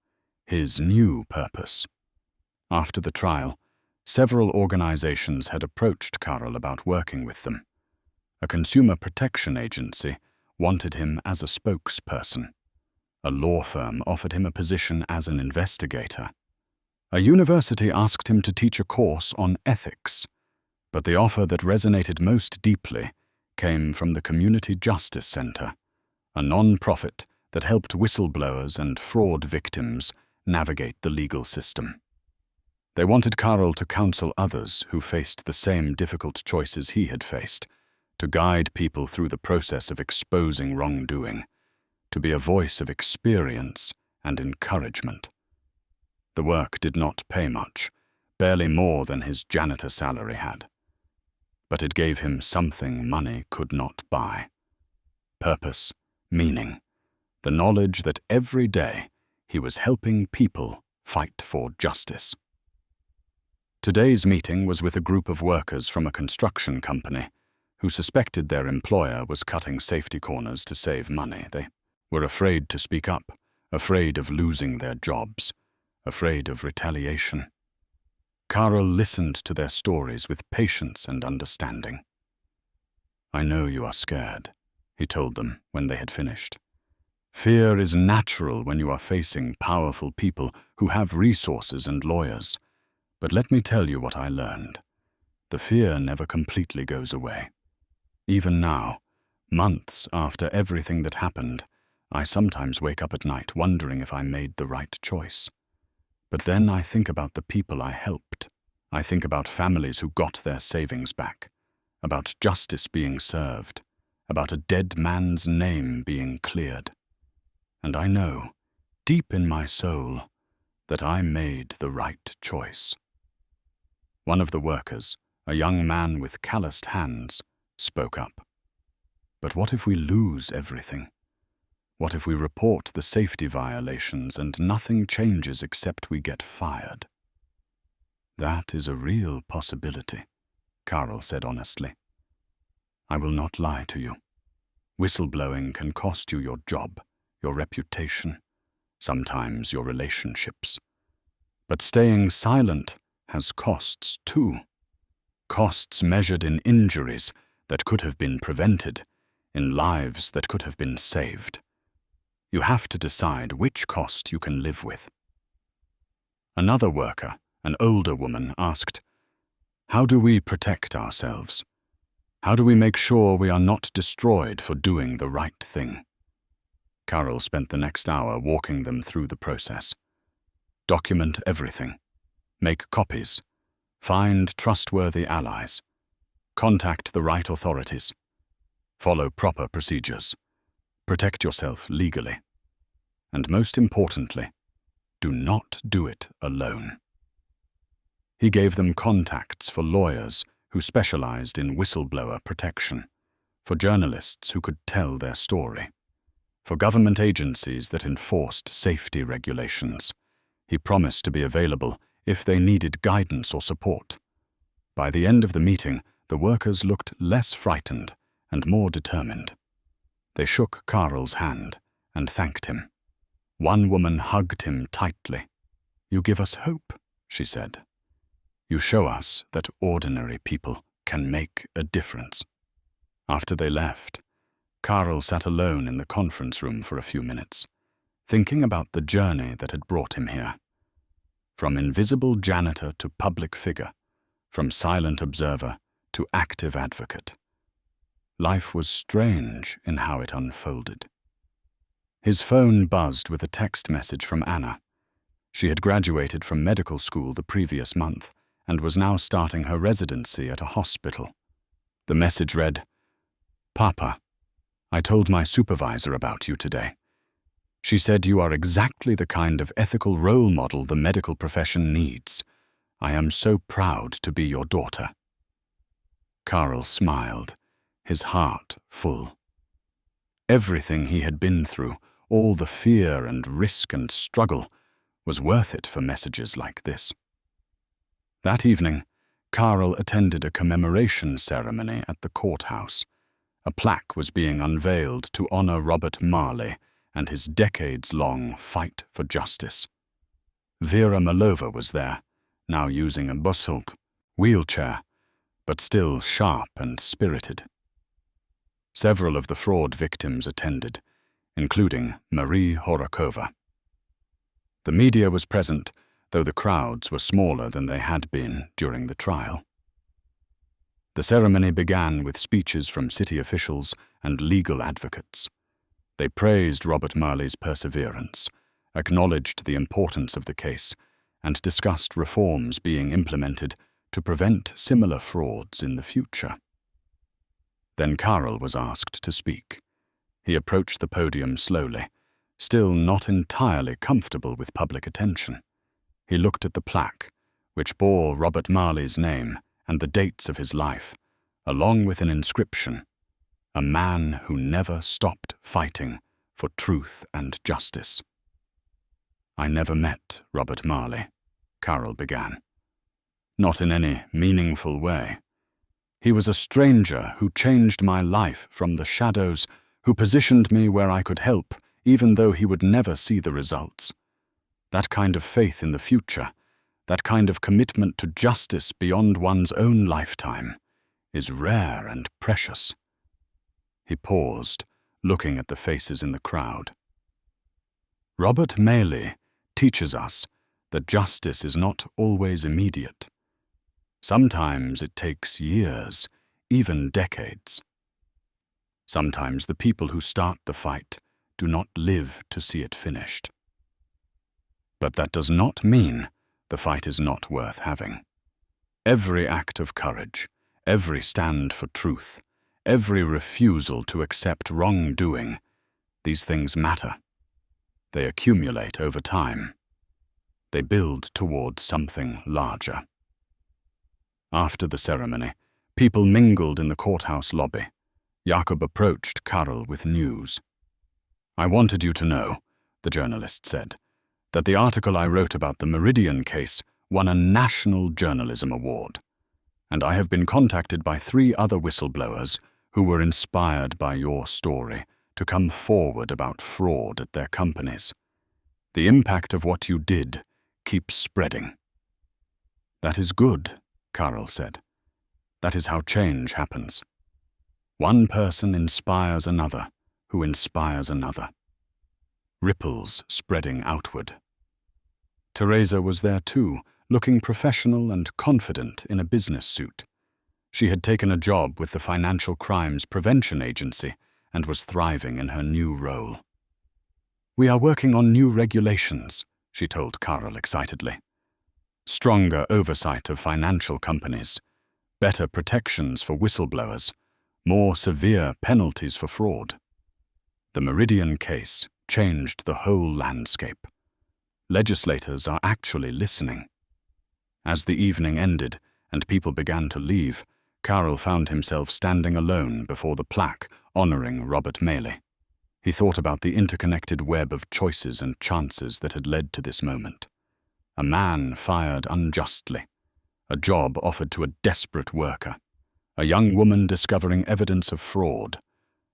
his new purpose. After the trial, several organizations had approached Karol about working with them. A consumer protection agency wanted him as a spokesperson. A law firm offered him a position as an investigator. A university asked him to teach a course on ethics, but the offer that resonated most deeply came from the Community Justice Center, a non-profit that helped whistleblowers and fraud victims navigate the legal system. They wanted Karol to counsel others who faced the same difficult choices he had faced, to guide people through the process of exposing wrongdoing, to be a voice of experience and encouragement. The work did not pay much, barely more than his janitor salary had. But it gave him something money could not buy. Purpose, meaning, the knowledge that every day he was helping people fight for justice. Today's meeting was with a group of workers from a construction company who suspected their employer was cutting safety corners to save money. They were afraid to speak up, afraid of losing their jobs, afraid of retaliation. Karol listened to their stories with patience and understanding. "I know you are scared," he told them when they had finished. "Fear is natural when you are facing powerful people who have resources and lawyers. But let me tell you what I learned. The fear never completely goes away. Even now, months after everything that happened, I sometimes wake up at night wondering if I made the right choice. But then I think about the people I helped. I think about families who got their savings back, about justice being served, about a dead man's name being cleared. And I know, deep in my soul, that I made the right choice." One of the workers, a young man with calloused hands, spoke up. "But what if we lose everything? What if we report the safety violations and nothing changes except we get fired?" "That is a real possibility," Karol said honestly. "I will not lie to you. Whistleblowing can cost you your job, your reputation, sometimes your relationships. But staying silent has costs too. Costs measured in injuries that could have been prevented, in lives that could have been saved. You have to decide which cost you can live with." Another worker, an older woman, asked, "How do we protect ourselves? How do we make sure we are not destroyed for doing the right thing?" Karol spent the next hour walking them through the process. Document everything. Make copies. Find trustworthy allies. Contact the right authorities. Follow proper procedures. Protect yourself legally. And most importantly, do not do it alone. He gave them contacts for lawyers who specialized in whistleblower protection, for journalists who could tell their story, for government agencies that enforced safety regulations. He promised to be available if they needed guidance or support. By the end of the meeting, the workers looked less frightened and more determined. They shook Karol's hand and thanked him. One woman hugged him tightly. "You give us hope," she said. "You show us that ordinary people can make a difference." After they left, Karol sat alone in the conference room for a few minutes, thinking about the journey that had brought him here. From invisible janitor to public figure, from silent observer to active advocate. Life was strange in how it unfolded. His phone buzzed with a text message from Anna. She had graduated from medical school the previous month and was now starting her residency at a hospital. The message read, "Papa, I told my supervisor about you today. She said you are exactly the kind of ethical role model the medical profession needs. I am so proud to be your daughter." Karol smiled, his heart full. Everything he had been through, all the fear and risk and struggle, was worth it for messages like this. That evening, Karol attended a commemoration ceremony at the courthouse. A plaque was being unveiled to honor Robert Marley and his decades-long fight for justice. Vera Malova was there, now using a busulk, wheelchair, but still sharp and spirited. Several of the fraud victims attended, including Marie Horakova. The media was present, though the crowds were smaller than they had been during the trial. The ceremony began with speeches from city officials and legal advocates. They praised Robert Marley's perseverance, acknowledged the importance of the case, and discussed reforms being implemented to prevent similar frauds in the future. Then Karol was asked to speak. He approached the podium slowly, still not entirely comfortable with public attention. He looked at the plaque, which bore Robert Marley's name and the dates of his life, along with an inscription, "A man who never stopped fighting for truth and justice." "I never met Robert Marley," Karol began. "Not in any meaningful way. He was a stranger who changed my life from the shadows, who positioned me where I could help even though he would never see the results. That kind of faith in the future, that kind of commitment to justice beyond one's own lifetime, is rare and precious. He paused, looking at the faces in the crowd. Robert Mailey teaches us that justice is not always immediate. Sometimes it takes years, even decades. Sometimes the people who start the fight do not live to see it finished. But that does not mean the fight is not worth having. Every act of courage, every stand for truth, every refusal to accept wrongdoing, these things matter. They accumulate over time. They build towards something larger. After the ceremony, people mingled in the courthouse lobby. Jakob approached Karol with news. "I wanted you to know," the journalist said, "that the article I wrote about the Meridian case won a National Journalism Award, and I have been contacted by 3 other whistleblowers who were inspired by your story to come forward about fraud at their companies. The impact of what you did keeps spreading." "That is good," Karol said. "That is how change happens. One person inspires another, who inspires another. Ripples spreading outward." Teresa was there too, looking professional and confident in a business suit. She had taken a job with the Financial Crimes Prevention Agency and was thriving in her new role. "We are working on new regulations," she told Karol excitedly. "Stronger oversight of financial companies, better protections for whistleblowers, more severe penalties for fraud." The Meridian case changed the whole landscape. Legislators are actually listening. As the evening ended and people began to leave, Karol found himself standing alone before the plaque honoring Robert Mailey. He thought about the interconnected web of choices and chances that had led to this moment. A man fired unjustly, a job offered to a desperate worker, a young woman discovering evidence of fraud,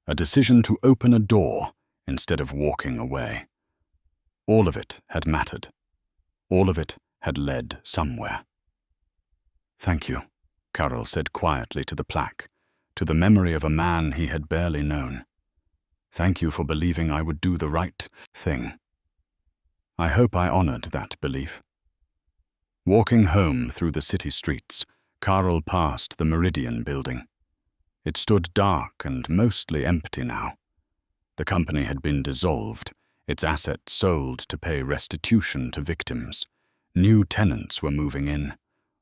a decision to open a door instead of walking away. All of it had mattered. All of it had led somewhere. "Thank you," Karol said quietly to the plaque, to the memory of a man he had barely known. "Thank you for believing I would do the right thing." I hope I honored that belief. Walking home through the city streets, Karol passed the Meridian building. It stood dark and mostly empty now. The company had been dissolved, its assets sold to pay restitution to victims. New tenants were moving in,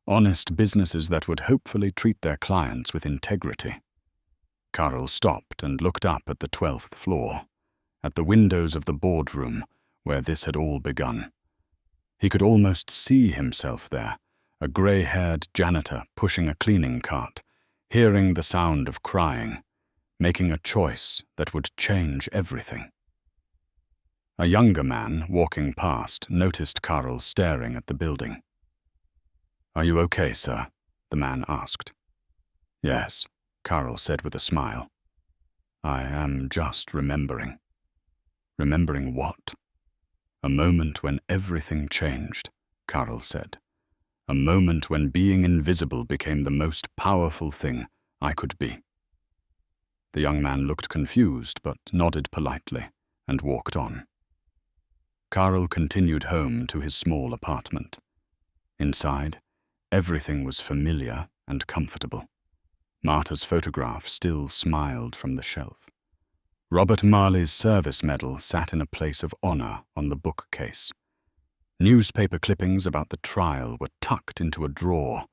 honest businesses that would hopefully treat their clients with integrity. Karol stopped and looked up at the 12th floor, at the windows of the boardroom where this had all begun. He could almost see himself there, a grey-haired janitor pushing a cleaning cart, hearing the sound of crying, making a choice that would change everything. A younger man walking past noticed Karol staring at the building. "Are you okay, sir?" the man asked. "Yes," Karol said with a smile. "I am just remembering." "Remembering what?" "A moment when everything changed," Karol said. "A moment when being invisible became the most powerful thing I could be." The young man looked confused but nodded politely and walked on. Karol continued home to his small apartment. Inside, everything was familiar and comfortable. Marta's photograph still smiled from the shelf. Robert Marley's service medal sat in a place of honor on the bookcase. Newspaper clippings about the trial were tucked into a drawer,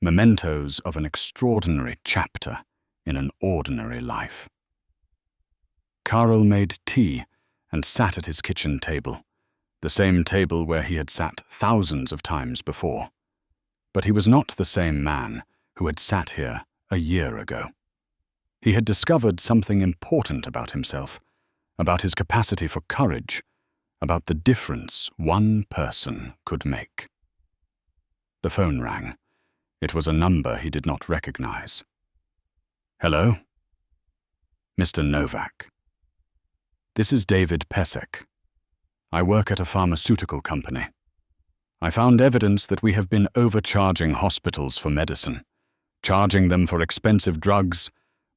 mementos of an extraordinary chapter in an ordinary life. Karol made tea and sat at his kitchen table, the same table where he had sat thousands of times before. But he was not the same man who had sat here a year ago. He had discovered something important about himself, about his capacity for courage, about the difference one person could make. The phone rang. It was a number he did not recognize. "Hello?" "Mr. Novak." This is David Pesek. I work at a pharmaceutical company. I found evidence that we have been overcharging hospitals for medicine, charging them for expensive drugs,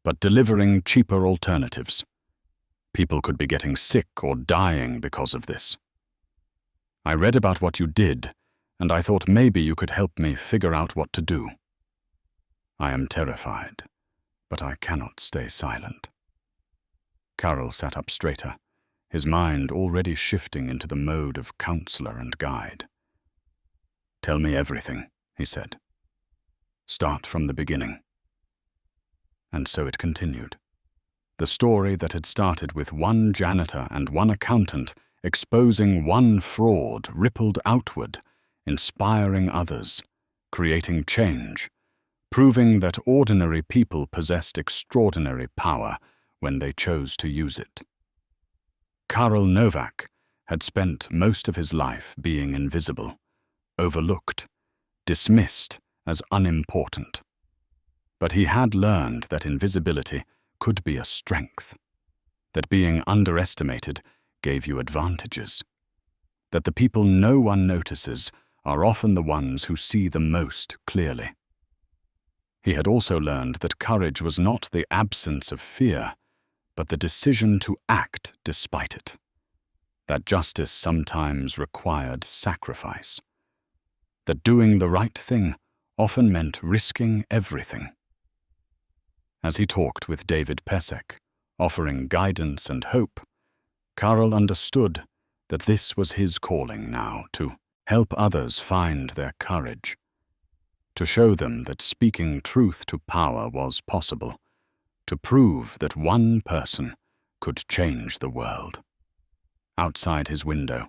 but delivering cheaper alternatives. People could be getting sick or dying because of this. I read about what you did, and I thought maybe you could help me figure out what to do. I am terrified, but I cannot stay silent. Carol sat up straighter, his mind already shifting into the mode of counselor and guide. "Tell me everything," he said. "Start from the beginning." And so it continued. The story that had started with one janitor and one accountant exposing one fraud rippled outward, inspiring others, creating change, proving that ordinary people possessed extraordinary power when they chose to use it. Karel Novak had spent most of his life being invisible, overlooked, dismissed as unimportant. But he had learned that invisibility could be a strength, that being underestimated gave you advantages, that the people no one notices are often the ones who see the most clearly. He had also learned that courage was not the absence of fear, but the decision to act despite it, that justice sometimes required sacrifice, that doing the right thing often meant risking everything. As he talked with David Pesek, offering guidance and hope, Karel understood that this was his calling now, to help others find their courage, to show them that speaking truth to power was possible, to prove that one person could change the world. Outside his window,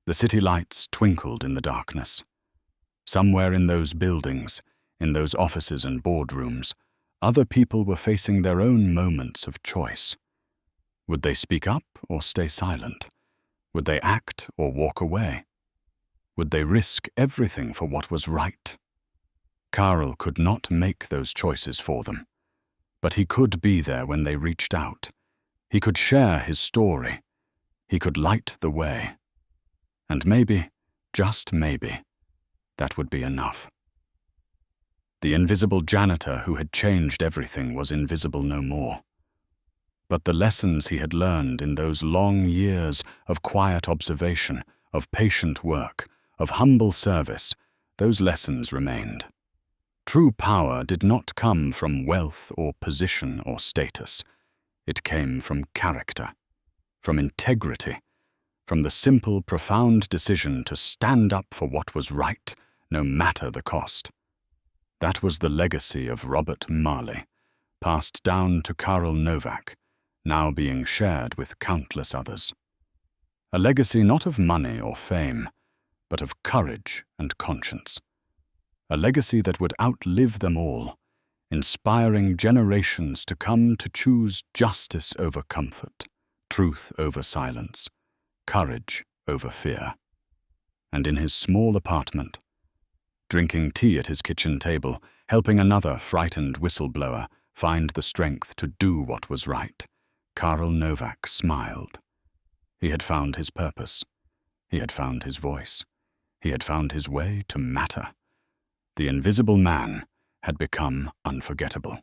the city lights twinkled in the darkness. Somewhere in those buildings, in those offices and boardrooms, other people were facing their own moments of choice. Would they speak up or stay silent? Would they act or walk away? Would they risk everything for what was right? Karel could not make those choices for them, but he could be there when they reached out. He could share his story. He could light the way. And maybe, just maybe, that would be enough. The invisible janitor who had changed everything was invisible no more. But the lessons he had learned in those long years of quiet observation, of patient work, of humble service, those lessons remained. True power did not come from wealth or position or status. It came from character, from integrity, from the simple, profound decision to stand up for what was right, no matter the cost. That was the legacy of Robert Marley, passed down to Karel Novak, now being shared with countless others. A legacy not of money or fame, but of courage and conscience. A legacy that would outlive them all, inspiring generations to come to choose justice over comfort, truth over silence, courage over fear. And in his small apartment, drinking tea at his kitchen table, helping another frightened whistleblower find the strength to do what was right, Karel Novak smiled. He had found his purpose. He had found his voice. He had found his way to matter. The invisible man had become unforgettable.